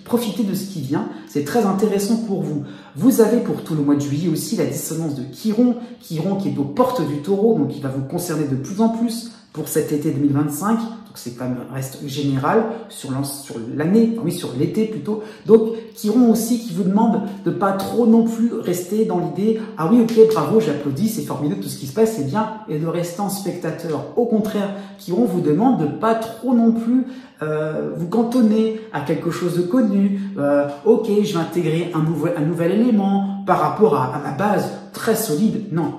profitez de ce qui vient, c'est très intéressant pour vous. Vous avez pour tout le mois de juillet aussi la dissonance de Chiron qui est aux portes du Taureau, donc qui va vous concerner de plus en plus pour cet été 2025. C'est quand même reste général sur l'année, oui, sur l'été plutôt. Donc, Chiron aussi qui vous demande de pas trop non plus rester dans l'idée, ah oui, ok, bravo, j'applaudis, c'est formidable tout ce qui se passe, c'est bien, et de rester en spectateur. Au contraire, Chiron vous demande de pas trop non plus vous cantonner à quelque chose de connu. Ok, je vais intégrer un nouvel élément par rapport à ma base très solide. Non.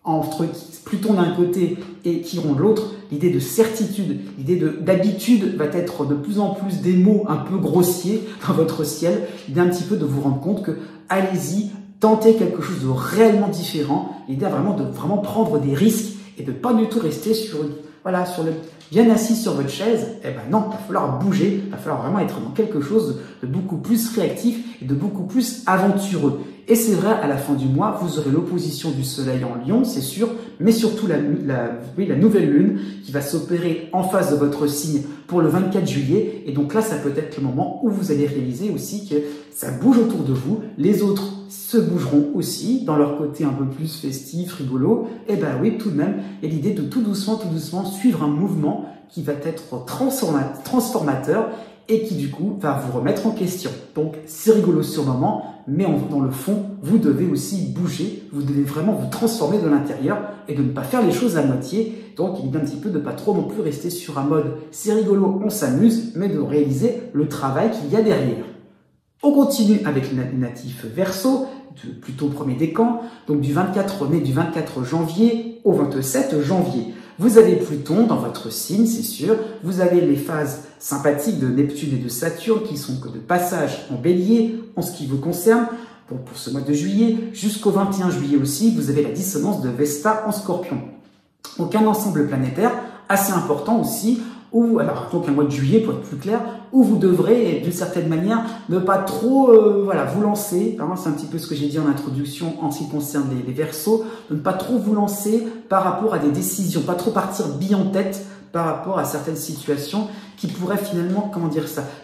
Entre Pluton d'un côté et Chiron de l'autre, l'idée de certitude, l'idée d'habitude va être de plus en plus des mots un peu grossiers dans votre ciel, l'idée un petit peu de vous rendre compte que allez-y, tentez quelque chose de réellement différent, l'idée vraiment de vraiment prendre des risques et de pas du tout rester bien assis sur votre chaise. Eh ben non, il va falloir bouger, il va falloir vraiment être dans quelque chose de beaucoup plus réactif et de beaucoup plus aventureux. Et c'est vrai, à la fin du mois, vous aurez l'opposition du soleil en Lion, c'est sûr, mais surtout la nouvelle lune qui va s'opérer en face de votre signe pour le 24 juillet. Et donc là, ça peut être le moment où vous allez réaliser aussi que ça bouge autour de vous. Les autres se bougeront aussi dans leur côté un peu plus festif, rigolo. Et ben oui, tout de même, il y a l'idée de tout doucement suivre un mouvement qui va être transformateur et qui du coup va vous remettre en question. Donc c'est rigolo sur le moment, mais dans le fond, vous devez aussi bouger, vous devez vraiment vous transformer de l'intérieur et de ne pas faire les choses à moitié. Donc, il est un petit peu de pas trop non plus rester sur un mode « c'est rigolo, on s'amuse », mais de réaliser le travail qu'il y a derrière. On continue avec les natifs Verseau, plutôt premier décan, donc du 24 janvier au 27 janvier. Vous avez Pluton dans votre signe, c'est sûr. Vous avez les phases sympathiques de Neptune et de Saturne qui sont que de passage en bélier en ce qui vous concerne. Pour ce mois de juillet, jusqu'au 21 juillet aussi, vous avez la dissonance de Vesta en Scorpion. Donc un ensemble planétaire assez important aussi, alors donc un mois de juillet pour être plus clair, où vous devrez d'une certaine manière ne pas trop vous lancer, hein, c'est un petit peu ce que j'ai dit en introduction en ce qui concerne les Verseaux, de ne pas trop vous lancer par rapport à des décisions, pas trop partir bille en tête par rapport à certaines situations qui pourraient finalement,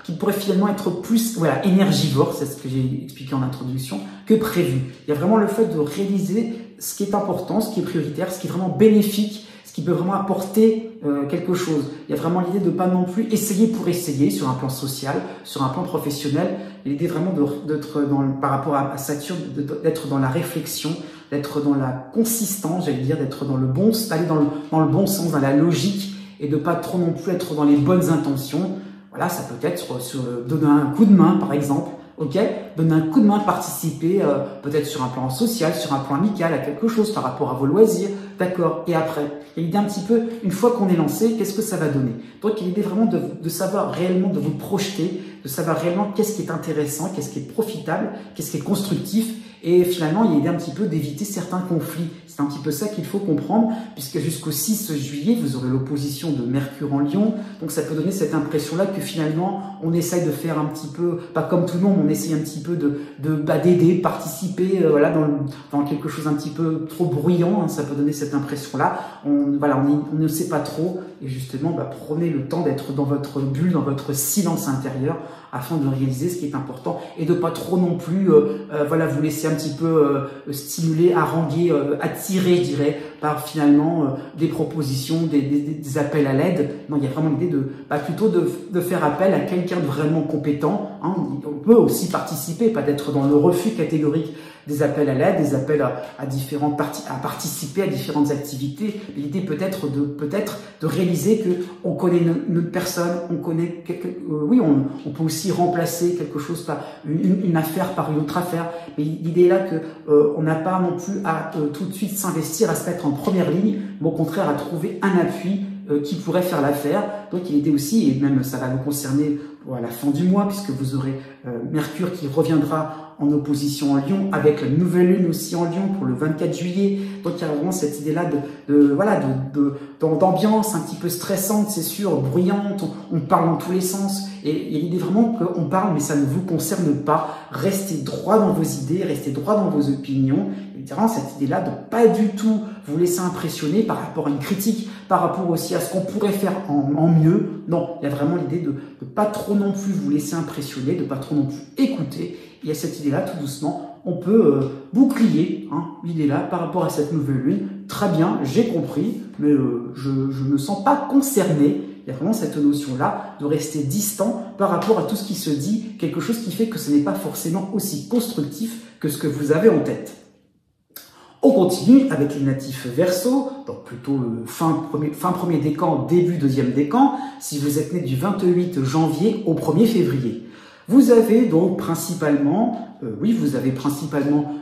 qui pourraient finalement être plus énergivores, c'est ce que j'ai expliqué en introduction, que prévu. Il y a vraiment le fait de réaliser ce qui est important, ce qui est prioritaire, ce qui est vraiment bénéfique, ce qui peut vraiment apporter quelque chose. Il y a vraiment l'idée de pas non plus essayer pour essayer sur un plan social, sur un plan professionnel. L'idée vraiment d'être par rapport à Saturne, d'être dans la réflexion, d'être dans la consistance, j'allais dire, d'être dans le bon, d'aller dans le bon sens, dans la logique, et de pas trop non plus être dans les bonnes intentions. Voilà, ça peut être sur donner un coup de main, par exemple. Ok, donner un coup de main, participer peut-être sur un plan social, sur un plan amical à quelque chose par rapport à vos loisirs, d'accord. Et après, il y a l'idée un petit peu, une fois qu'on est lancé, qu'est-ce que ça va donner? Donc il y a l'idée vraiment de savoir réellement, de vous projeter, de savoir réellement qu'est-ce qui est intéressant, qu'est-ce qui est profitable, qu'est-ce qui est constructif. Et finalement, il y a l'idée un petit peu d'éviter certains conflits. C'est un petit peu ça qu'il faut comprendre, puisque jusqu'au 6 juillet, vous aurez l'opposition de Mercure en Lion. Donc ça peut donner cette impression-là que finalement, on essaye de faire un petit peu, pas comme tout le monde, on essaye un petit peu d'aider, participer, dans quelque chose un petit peu trop bruyant. Hein, ça peut donner cette impression-là. On ne sait pas trop. Et justement, prenez le temps d'être dans votre bulle, dans votre silence intérieur, afin de réaliser ce qui est important et de pas trop non plus, vous laisser un petit peu stimuler, haranguer, attirer, je dirais, par finalement des propositions, des appels à l'aide. Non, il y a vraiment l'idée plutôt de faire appel à quelqu'un de vraiment compétent. Hein. On peut aussi participer, pas d'être dans le refus catégorique des appels à l'aide, des appels à différentes parties, à participer à différentes activités. L'idée peut-être de réaliser que on connaît notre personne, on connaît on peut aussi remplacer quelque chose par une affaire par une autre affaire. Mais l'idée est là que on n'a pas non plus à tout de suite s'investir, à se mettre en première ligne, mais au contraire à trouver un appui qui pourrait faire l'affaire. Donc il était aussi, et même ça va vous concerner à la fin du mois, puisque vous aurez Mercure qui reviendra en opposition en Lion, avec la nouvelle lune aussi en Lion pour le 24 juillet. Donc il y a vraiment cette idée-là d'ambiance un petit peu stressante, c'est sûr, bruyante, on parle dans tous les sens, et il y a l'idée vraiment qu'on parle, mais ça ne vous concerne pas. Restez droit dans vos idées, restez droit dans vos opinions. Il y a vraiment cette idée-là de pas du tout vous laisser impressionner par rapport à une critique, par rapport aussi à ce qu'on pourrait faire en mieux. Non, il y a vraiment l'idée de pas trop non plus vous laisser impressionner, de pas trop non plus écouter. Il y a cette idée-là, tout doucement, on peut bouclier l'idée-là par rapport à cette nouvelle lune. Très bien, j'ai compris, mais je me sens pas concerné. Il y a vraiment cette notion-là de rester distant par rapport à tout ce qui se dit, quelque chose qui fait que ce n'est pas forcément aussi constructif que ce que vous avez en tête. On continue avec les natifs Verseau, donc plutôt fin premier décan, début deuxième décan, si vous êtes né du 28 janvier au 1er février. Vous avez donc principalement,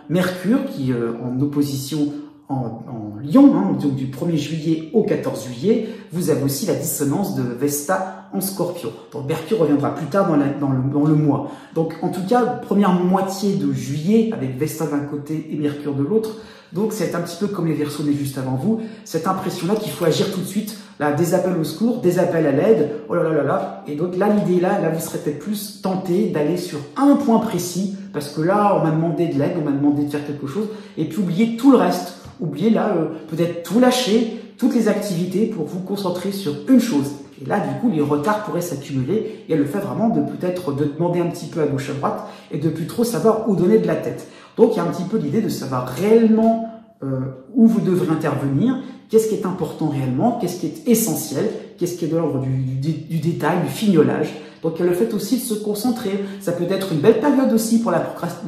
Mercure qui en opposition en Lion, donc du 1er juillet au 14 juillet. Vous avez aussi la dissonance de Vesta en Scorpion. Donc Mercure reviendra plus tard dans le mois. Donc en tout cas, première moitié de juillet avec Vesta d'un côté et Mercure de l'autre. Donc c'est un petit peu comme les Verseaux nés juste avant vous, cette impression-là qu'il faut agir tout de suite, là, des appels au secours, des appels à l'aide, oh là là là là, et donc là l'idée là vous serez peut-être plus tenté d'aller sur un point précis, parce que là on m'a demandé de l'aide, on m'a demandé de faire quelque chose, et puis oubliez tout le reste, oubliez là peut-être tout lâcher, toutes les activités pour vous concentrer sur une chose. Et là, du coup, les retards pourraient s'accumuler. Il y a le fait vraiment de peut-être de demander un petit peu à gauche à droite et de plus trop savoir où donner de la tête. Donc, il y a un petit peu l'idée de savoir réellement où vous devrez intervenir, qu'est-ce qui est important réellement, qu'est-ce qui est essentiel, qu'est-ce qui est de l'ordre du détail, du fignolage. Donc il y a le fait aussi de se concentrer. Ça peut être une belle période aussi pour la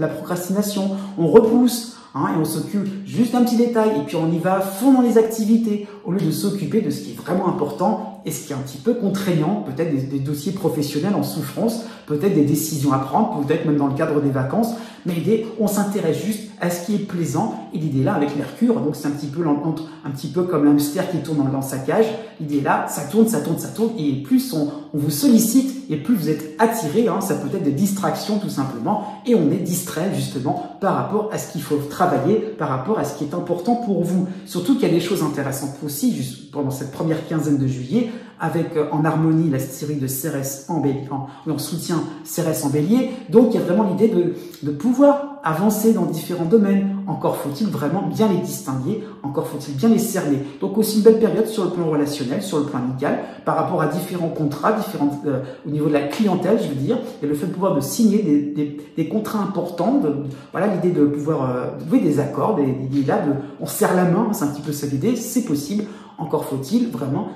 procrastination. On repousse, et on s'occupe juste d'un petit détail et puis on y va à fond dans les activités au lieu de s'occuper de ce qui est vraiment important et ce qui est un petit peu contraignant, peut-être des dossiers professionnels en souffrance, peut-être des décisions à prendre, peut-être même dans le cadre des vacances, mais on s'intéresse juste à ce qui est plaisant. Et l'idée là avec Mercure, donc c'est un petit peu comme l'hamster qui tourne dans sa cage. L'idée là, ça tourne, et plus on vous sollicite et plus vous êtes attiré, ça peut être des distractions tout simplement, et on est distrait justement par rapport à ce qu'il faut travailler, par rapport à ce qui est important pour vous. Surtout qu'il y a des choses intéressantes aussi juste pendant cette première quinzaine de juillet, avec en harmonie la série de Cérès en Bélier, en soutien Cérès en Bélier. Donc il y a vraiment l'idée de pouvoir avancer dans différents domaines. Encore faut-il vraiment bien les distinguer, encore faut-il bien les cerner. Donc aussi une belle période sur le plan relationnel, sur le plan amical, par rapport à différents contrats, au niveau de la clientèle, je veux dire, et le fait de pouvoir signer des contrats importants, voilà l'idée de pouvoir trouver des accords, l'idée là on serre la main, c'est un petit peu ça l'idée, c'est possible. Encore faut-il vraiment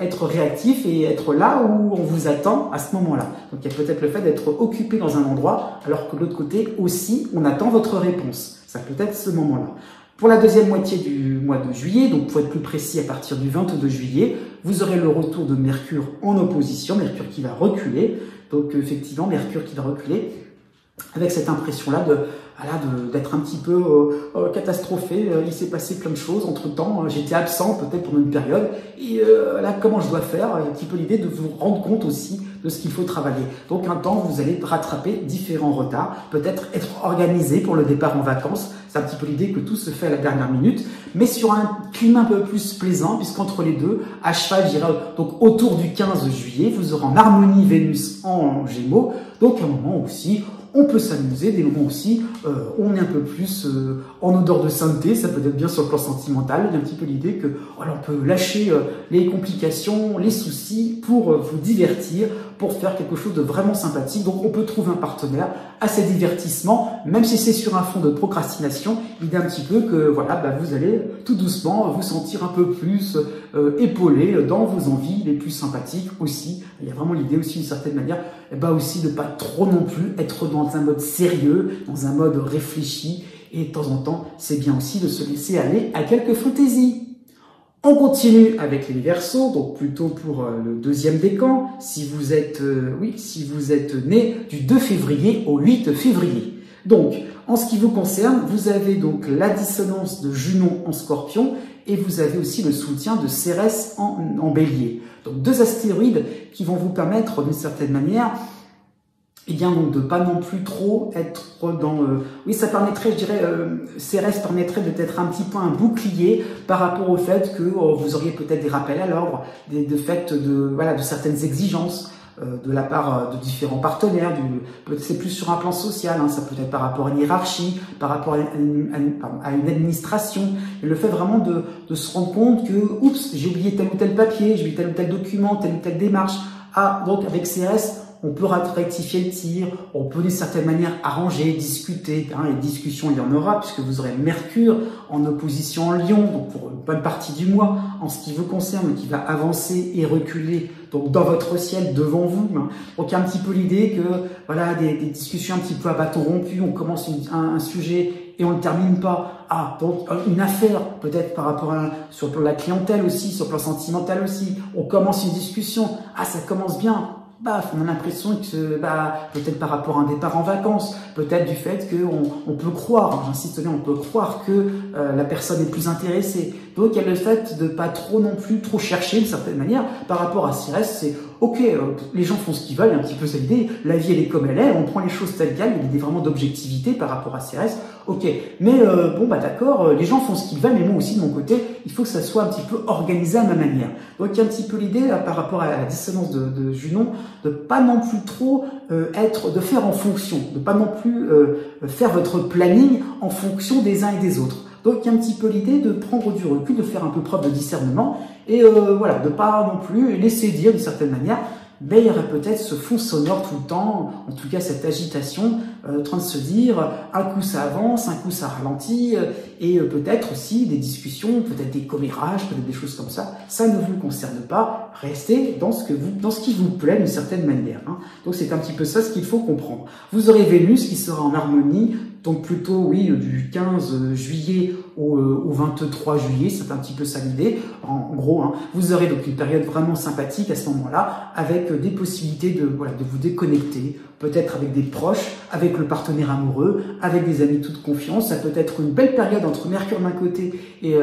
être réactif et être là où on vous attend à ce moment-là. Donc il y a peut-être le fait d'être occupé dans un endroit, alors que de l'autre côté aussi, on attend votre réponse. Ça peut être ce moment-là. Pour la deuxième moitié du mois de juillet, donc pour être plus précis, à partir du 22 juillet, vous aurez le retour de Mercure en opposition, Mercure qui va reculer. Donc effectivement, Mercure qui va reculer, avec cette impression-là d'être un petit peu catastrophé. Il s'est passé plein de choses entre-temps. J'étais absent peut-être pendant une période. Et là, comment je dois faire? Un petit peu l'idée de vous rendre compte aussi de ce qu'il faut travailler. Donc un temps, vous allez rattraper différents retards. Peut-être être organisé pour le départ en vacances. C'est un petit peu l'idée que tout se fait à la dernière minute. Mais sur un climat un peu plus plaisant, puisqu'entre les deux, à cheval, je dirais, donc autour du 15 juillet, vous aurez en harmonie Vénus en Gémeaux. Donc un moment aussi, on peut s'amuser, des moments aussi, on est un peu plus en odeur de sainteté, ça peut être bien sur le plan sentimental. Il y a un petit peu l'idée que voilà, on peut lâcher les complications, les soucis pour vous divertir, pour faire quelque chose de vraiment sympathique. Donc on peut trouver un partenaire à ces divertissements, même si c'est sur un fond de procrastination. L'idée un petit peu que voilà, vous allez tout doucement vous sentir un peu plus épaulé dans vos envies les plus sympathiques aussi. Il y a vraiment l'idée aussi d'une certaine manière, aussi de pas trop non plus être dans un mode sérieux, dans un mode réfléchi, et de temps en temps, c'est bien aussi de se laisser aller à quelques fantaisies. On continue avec les Verseaux, donc plutôt pour le deuxième décan, si vous êtes né du 2 février au 8 février. Donc, en ce qui vous concerne, vous avez donc la dissonance de Junon en Scorpion, et vous avez aussi le soutien de Cérès en Bélier. Donc, deux astéroïdes qui vont vous permettre, d'une certaine manière, donc de pas non plus trop être dans... ça permettrait, je dirais, Cérès permettrait d'être un petit peu un bouclier par rapport au fait que vous auriez peut-être des rappels à l'ordre, de certaines exigences de la part de différents partenaires. C'est plus sur un plan social, ça peut être par rapport à une hiérarchie, par rapport à une administration. Et le fait vraiment de se rendre compte que, oups, j'ai oublié tel ou tel papier, j'ai oublié tel ou tel document, telle ou telle démarche. Donc avec Cérès, on peut rectifier le tir, on peut d'une certaine manière arranger, discuter, et discussions il y en aura, puisque vous aurez Mercure en opposition en Lion, donc pour une bonne partie du mois, en ce qui vous concerne, qui va avancer et reculer donc dans votre ciel, devant vous. Donc il y a un petit peu l'idée que voilà, des discussions un petit peu à bâton rompu, on commence un sujet et on ne le termine pas. Donc une affaire, peut-être par rapport sur le plan de la clientèle aussi, sur le plan sentimental aussi, on commence une discussion, ça commence bien. On a l'impression que peut-être par rapport à un départ en vacances, peut-être du fait qu'on peut croire, j'insiste bien, on peut croire que la personne est plus intéressée. Donc il y a le fait de pas trop non plus trop chercher d'une certaine manière. Par rapport à Cérès, c'est ok, les gens font ce qu'ils veulent, il y a un petit peu cette idée, la vie elle est comme elle est, on prend les choses telles quelles, il y a l'idée vraiment d'objectivité par rapport à Cérès, ok, mais d'accord, les gens font ce qu'ils veulent, mais moi aussi de mon côté, il faut que ça soit un petit peu organisé à ma manière. Donc il y a un petit peu l'idée par rapport à la dissonance de Junon, de pas non plus trop de faire en fonction, de pas non plus faire votre planning en fonction des uns et des autres. Donc il y a un petit peu l'idée de prendre du recul, de faire un peu preuve de discernement et de pas non plus laisser dire d'une certaine manière mais il y aurait peut-être ce fond sonore tout le temps, en tout cas cette agitation, en train de se dire, un coup ça avance, un coup ça ralentit, et peut-être aussi des discussions, peut-être des commérages, peut-être des choses comme ça. Ça ne vous concerne pas, restez dans ce qui vous plaît d'une certaine manière. Hein. Donc c'est un petit peu ça ce qu'il faut comprendre. Vous aurez Vénus qui sera en harmonie, donc plutôt, oui, du 15 juillet au 23 juillet, c'est un petit peu ça l'idée, en gros. Hein. Vous aurez donc une période vraiment sympathique à ce moment-là, avec des possibilités de vous déconnecter, peut-être avec des proches, avec le partenaire amoureux, avec des amis toute confiance. Ça peut être une belle période entre Mercure d'un côté et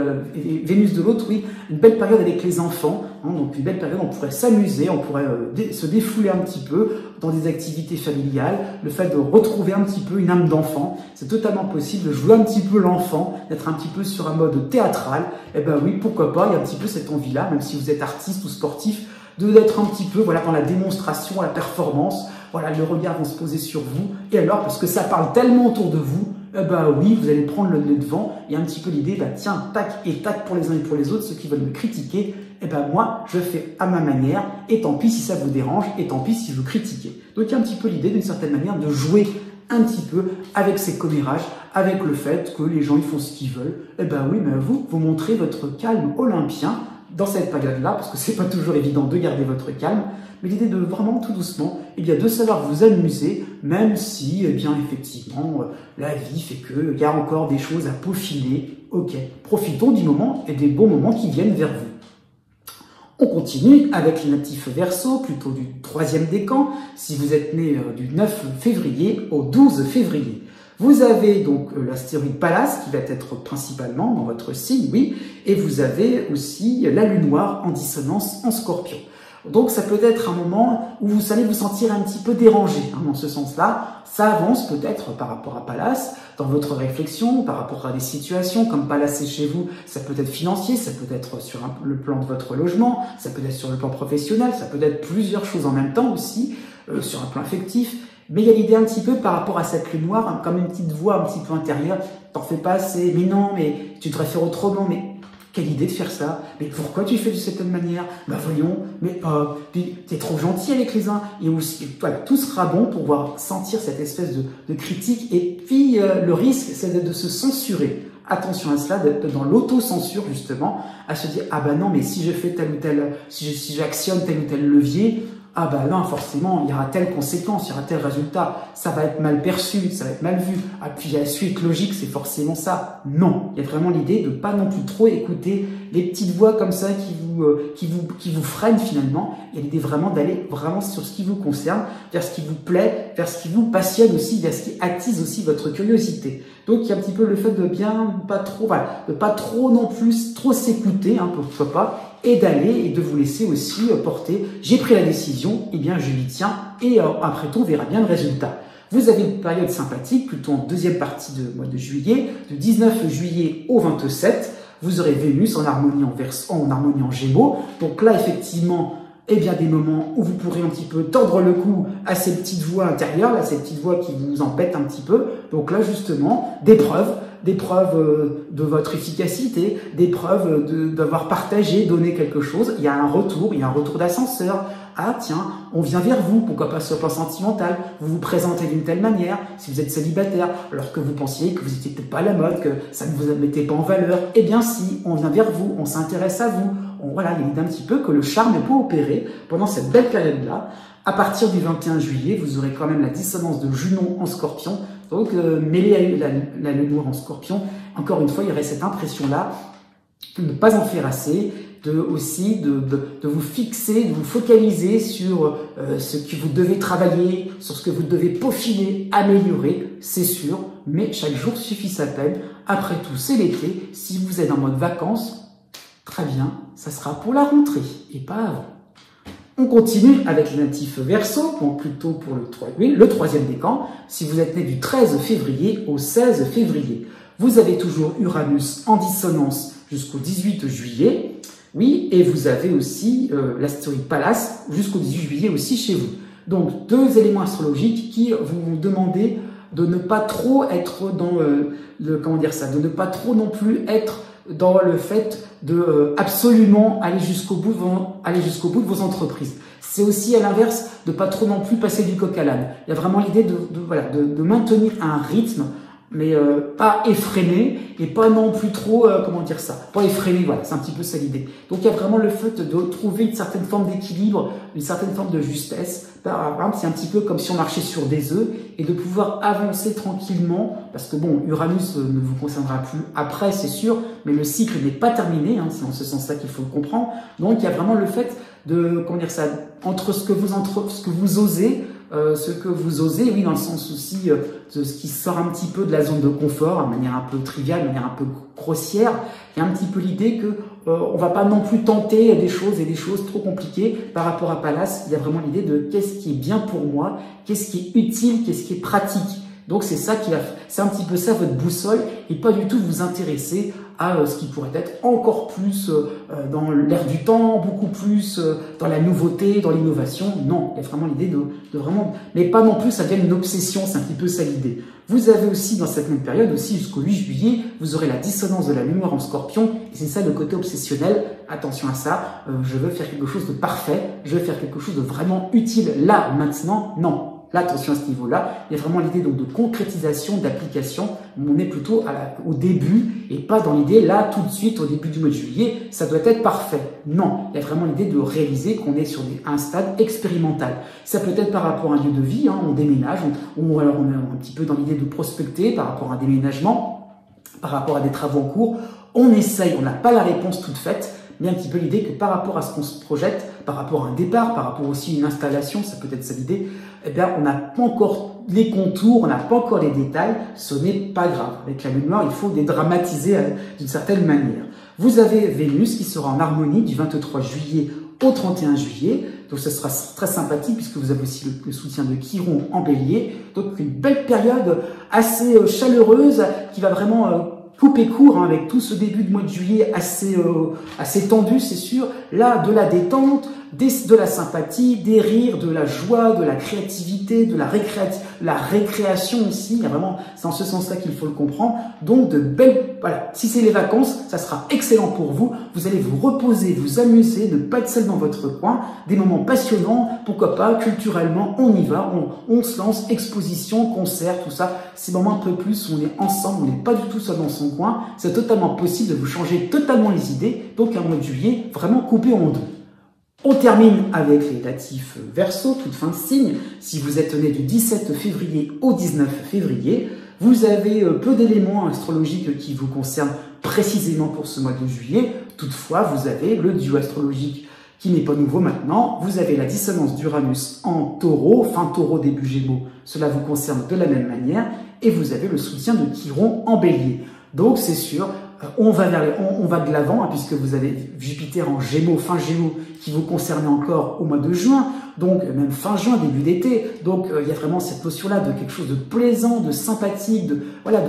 Vénus de l'autre, oui, une belle période avec les enfants, hein, donc une belle période où on pourrait s'amuser, on pourrait se défouler un petit peu dans des activités familiales, le fait de retrouver un petit peu une âme d'enfant, c'est totalement possible de jouer un petit peu l'enfant, d'être un petit peu sur un mode théâtral, et ben oui, pourquoi pas, il y a un petit peu cette envie-là, même si vous êtes artiste ou sportif, d'être un petit peu voilà, dans la démonstration, la performance, voilà, le regard va se poser sur vous, et alors, parce que ça parle tellement autour de vous, eh ben oui, vous allez prendre le nez devant, et un petit peu l'idée, bah tiens, tac et tac pour les uns et pour les autres, ceux qui veulent me critiquer, eh ben moi, je fais à ma manière, et tant pis si ça vous dérange, et tant pis si vous critiquez. Donc il y a un petit peu l'idée, d'une certaine manière, de jouer un petit peu avec ces commérages, avec le fait que les gens ils font ce qu'ils veulent. Eh ben oui, mais vous montrez votre calme olympien dans cette période-là, parce que c'est pas toujours évident de garder votre calme, mais l'idée de vraiment tout doucement, eh bien de savoir vous amuser, même si, eh bien effectivement, la vie fait qu'il y a encore des choses à peaufiner. Ok, profitons du moment et des bons moments qui viennent vers vous. On continue avec les natifs Verseau, plutôt du 3e décan, si vous êtes né du 9 février au 12 février. Vous avez donc l'astéroïde Pallas qui va être principalement dans votre signe, oui, et vous avez aussi la lune noire en dissonance en Scorpion. Donc ça peut être un moment où vous allez vous sentir un petit peu dérangé, hein, dans ce sens-là. Ça avance peut-être par rapport à Pallas, dans votre réflexion, par rapport à des situations, comme Pallas est chez vous, ça peut être financier, ça peut être sur le plan de votre logement, ça peut être sur le plan professionnel, ça peut être plusieurs choses en même temps aussi, sur un plan affectif. Mais il y a l'idée un petit peu par rapport à cette lune noire, hein, comme une petite voix un petit peu intérieure, t'en fais pas assez, mais non, mais tu devrais faire autrement, mais quelle idée de faire ça? Mais pourquoi tu fais de cette manière? Bah voyons, mais t'es trop gentil avec les uns. Et aussi, voilà, tout sera bon pour pouvoir sentir cette espèce de critique. Et puis, le risque, c'est de se censurer. Attention à cela, d'être dans l'auto-censure, justement, à se dire, ah bah non, mais si je fais tel ou tel, si j'actionne tel ou tel levier, ah bah non, forcément, il y aura telle conséquence, il y aura tel résultat, ça va être mal perçu, ça va être mal vu. Ah, puis la suite logique, c'est forcément ça. Non, il y a vraiment l'idée de pas non plus trop écouter les petites voix comme ça qui vous freinent finalement. Il y a l'idée vraiment d'aller vraiment sur ce qui vous concerne, vers ce qui vous plaît, vers ce qui vous passionne aussi, vers ce qui attise aussi votre curiosité. Donc il y a un petit peu le fait de bien pas trop, voilà, de pas trop non plus trop s'écouter, hein, pourquoi pas, et d'aller et de vous laisser aussi porter. J'ai pris la décision, eh bien je l'y tiens, et après tout on verra bien le résultat. Vous avez une période sympathique, plutôt en deuxième partie du mois de juillet, du 19 juillet au 27, vous aurez Vénus en harmonie en Gémeaux. Donc là effectivement, eh bien des moments où vous pourrez un petit peu tordre le cou à ces petites voix intérieures, là, ces petites voix qui vous embêtent un petit peu. Donc là justement, des preuves de votre efficacité, des preuves d'avoir partagé, donné quelque chose. Il y a un retour d'ascenseur. Ah tiens, on vient vers vous, pourquoi pas sur le plan sentimental, vous vous présentez d'une telle manière, si vous êtes célibataire, alors que vous pensiez que vous n'étiez peut-être pas à la mode, que ça ne vous mettait pas en valeur, eh bien si, on vient vers vous, on s'intéresse à vous, voilà, il y a l'idée un petit peu que le charme peut opérer pendant cette belle période-là. À partir du 21 juillet, vous aurez quand même la dissonance de Junon en Scorpion, donc mêlée à la lune noire en Scorpion, encore une fois, il y aurait cette impression-là de ne pas en faire assez, de vous fixer, de vous focaliser sur ce que vous devez travailler, sur ce que vous devez peaufiner, améliorer, c'est sûr, mais chaque jour suffit sa peine. Après tout, c'est l'été. Si vous êtes en mode vacances, très bien, ça sera pour la rentrée et pas avant. On continue avec les natifs Verseau, donc plutôt pour le troisième décan. Si vous êtes né du 13 février au 16 février, vous avez toujours Uranus en dissonance jusqu'au 18 juillet. Oui, et vous avez aussi l'astéroïde Pallas jusqu'au 18 juillet aussi chez vous. Donc, deux éléments astrologiques qui vous demandent de ne pas trop être dans de ne pas trop non plus être dans le fait de absolument aller jusqu'au bout de vos entreprises. C'est aussi à l'inverse de pas trop non plus passer du coq à l'âne. Il y a vraiment l'idée de maintenir un rythme, mais pas effréné et pas non plus trop, comment dire ça, pas effréné, voilà, c'est un petit peu ça l'idée. Donc il y a vraiment le fait de trouver une certaine forme d'équilibre, une certaine forme de justesse. Par exemple, c'est un petit peu comme si on marchait sur des œufs et de pouvoir avancer tranquillement, parce que bon, Uranus ne vous concernera plus après, c'est sûr, mais le cycle n'est pas terminé, hein, c'est en ce sens-là qu'il faut le comprendre. Donc il y a vraiment le fait de, comment dire ça, entre ce que vous osez, oui, dans le sens aussi de ce qui sort un petit peu de la zone de confort, de manière un peu triviale, de manière un peu grossière. Il y a un petit peu l'idée que on va pas non plus tenter des choses trop compliquées par rapport à Pallas. Il y a vraiment l'idée de qu'est-ce qui est bien pour moi, qu'est-ce qui est utile, qu'est-ce qui est pratique. Donc c'est ça c'est un petit peu ça votre boussole et pas du tout vous intéresser à ce qui pourrait être encore plus dans l'air du temps, beaucoup plus dans la nouveauté, dans l'innovation. Non, il y a vraiment l'idée de vraiment, mais pas non plus ça devient une obsession, c'est un petit peu ça l'idée. Vous avez aussi dans cette même période, aussi jusqu'au 8 juillet, vous aurez la dissonance de la mémoire en Scorpion, et c'est ça le côté obsessionnel. Attention à ça, je veux faire quelque chose de parfait, je veux faire quelque chose de vraiment utile là, maintenant, non. Là, attention à ce niveau-là, il y a vraiment l'idée donc de concrétisation, d'application. On est plutôt au début et pas dans l'idée là tout de suite au début du mois de juillet, ça doit être parfait. Non, il y a vraiment l'idée de réaliser qu'on est sur un stade expérimental. Ça peut être par rapport à un lieu de vie, hein, on déménage, ou alors on est un petit peu dans l'idée de prospecter par rapport à un déménagement, par rapport à des travaux en cours. On essaye, on n'a pas la réponse toute faite, mais un petit peu l'idée que par rapport à ce qu'on se projette, par rapport à un départ, par rapport aussi à une installation, ça peut être ça l'idée, eh bien, on n'a pas encore les contours, on n'a pas encore les détails, ce n'est pas grave. Avec la lune noire, il faut dédramatiser d'une certaine manière. Vous avez Vénus qui sera en harmonie du 23 juillet au 31 juillet, donc ce sera très sympathique puisque vous avez aussi le soutien de Chiron en bélier, donc une belle période assez chaleureuse qui va vraiment couper court hein, avec tout ce début de mois de juillet assez tendu, c'est sûr. Là, de la détente, de la sympathie, des rires, de la joie, de la créativité, de la récréation aussi. Il y a vraiment, c'est en ce sens-là qu'il faut le comprendre. Donc, de belles, voilà. Si c'est les vacances, ça sera excellent pour vous. Vous allez vous reposer, vous amuser, ne pas être seul dans votre coin. Des moments passionnants, pourquoi pas, culturellement, on y va, on se lance, exposition, concert, tout ça. Ces moments un peu plus où on est ensemble, on n'est pas du tout seul dans son coin. C'est totalement possible de vous changer totalement les idées. Donc, un mois de juillet, vraiment coupé en deux. On termine avec les natifs Verseau, toute fin de signe. Si vous êtes né du 17 février au 19 février, vous avez peu d'éléments astrologiques qui vous concernent précisément pour ce mois de juillet. Toutefois, vous avez le duo astrologique qui n'est pas nouveau maintenant. Vous avez la dissonance d'Uranus en Taureau, fin Taureau, début Gémeaux. Cela vous concerne de la même manière. Et vous avez le soutien de Chiron en Bélier. Donc, c'est sûr, on va de l'avant, hein, puisque vous avez Jupiter en Gémeaux, fin Gémeaux, qui vous concerne encore au mois de juin, donc même fin juin, début d'été. Donc il y a vraiment cette notion-là de quelque chose de plaisant, de sympathique, de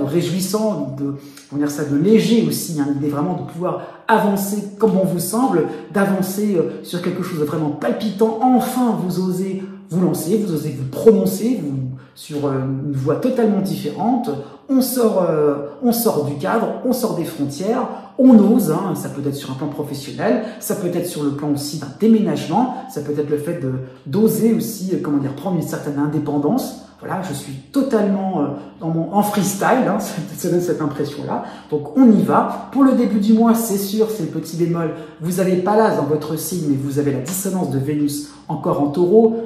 réjouissant, de léger aussi. Hein, l'idée vraiment de pouvoir avancer comme on vous semble, d'avancer sur quelque chose de vraiment palpitant. Enfin, vous osez vous lancer, vous osez vous prononcer, sur une voie totalement différente. On sort du cadre, on sort des frontières, on ose, hein, ça peut être sur un plan professionnel, ça peut être sur le plan aussi d'un déménagement, ça peut être le fait d'oser aussi, prendre une certaine indépendance. Voilà, je suis totalement en freestyle, hein, ça donne cette impression-là. Donc on y va. Pour le début du mois, c'est sûr, c'est le petit bémol. Vous avez Pallas dans votre signe, mais vous avez la dissonance de Vénus encore en Taureau.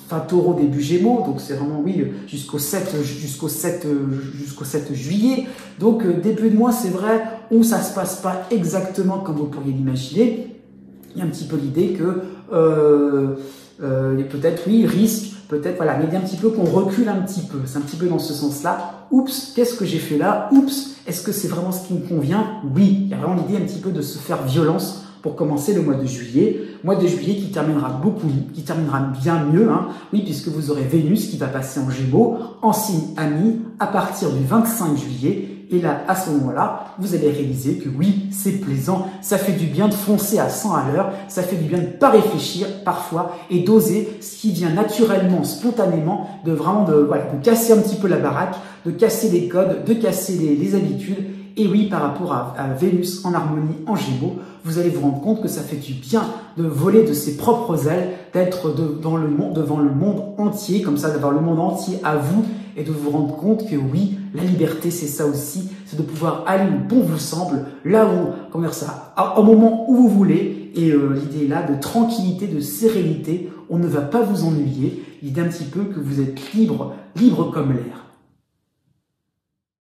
Fin Taureau, début Gémeaux, donc c'est vraiment, oui, jusqu'au 7 juillet. Donc, début de mois, c'est vrai, où ça se passe pas exactement comme vous pourriez l'imaginer. Il y a un petit peu l'idée que, peut-être, oui, risque, peut-être, voilà, mais il y a un petit peu qu'on recule un petit peu. C'est un petit peu dans ce sens-là. Oups, qu'est-ce que j'ai fait là? Oups, est-ce que c'est vraiment ce qui me convient? Oui, il y a vraiment l'idée un petit peu de se faire violence pour commencer le mois de juillet. Mois de juillet qui terminera bien mieux, hein. Oui, puisque vous aurez Vénus qui va passer en Gémeaux, en signe Ami, à partir du 25 juillet. Et là, à ce moment-là, vous allez réaliser que oui, c'est plaisant, ça fait du bien de foncer à 100 à l'heure, ça fait du bien de ne pas réfléchir parfois et d'oser ce qui vient naturellement, spontanément, de casser un petit peu la baraque, de casser les codes, de casser les habitudes Et oui, par rapport à Vénus en harmonie en Gémeaux, vous allez vous rendre compte que ça fait du bien de voler de ses propres ailes, d'être devant le monde entier, comme ça, d'avoir le monde entier à vous, et de vous rendre compte que oui, la liberté, c'est ça aussi, c'est de pouvoir aller où bon vous semble, là où, comment dire ça, au moment où vous voulez, et l'idée là de tranquillité, de sérénité, on ne va pas vous ennuyer, l'idée un petit peu que vous êtes libre comme l'air.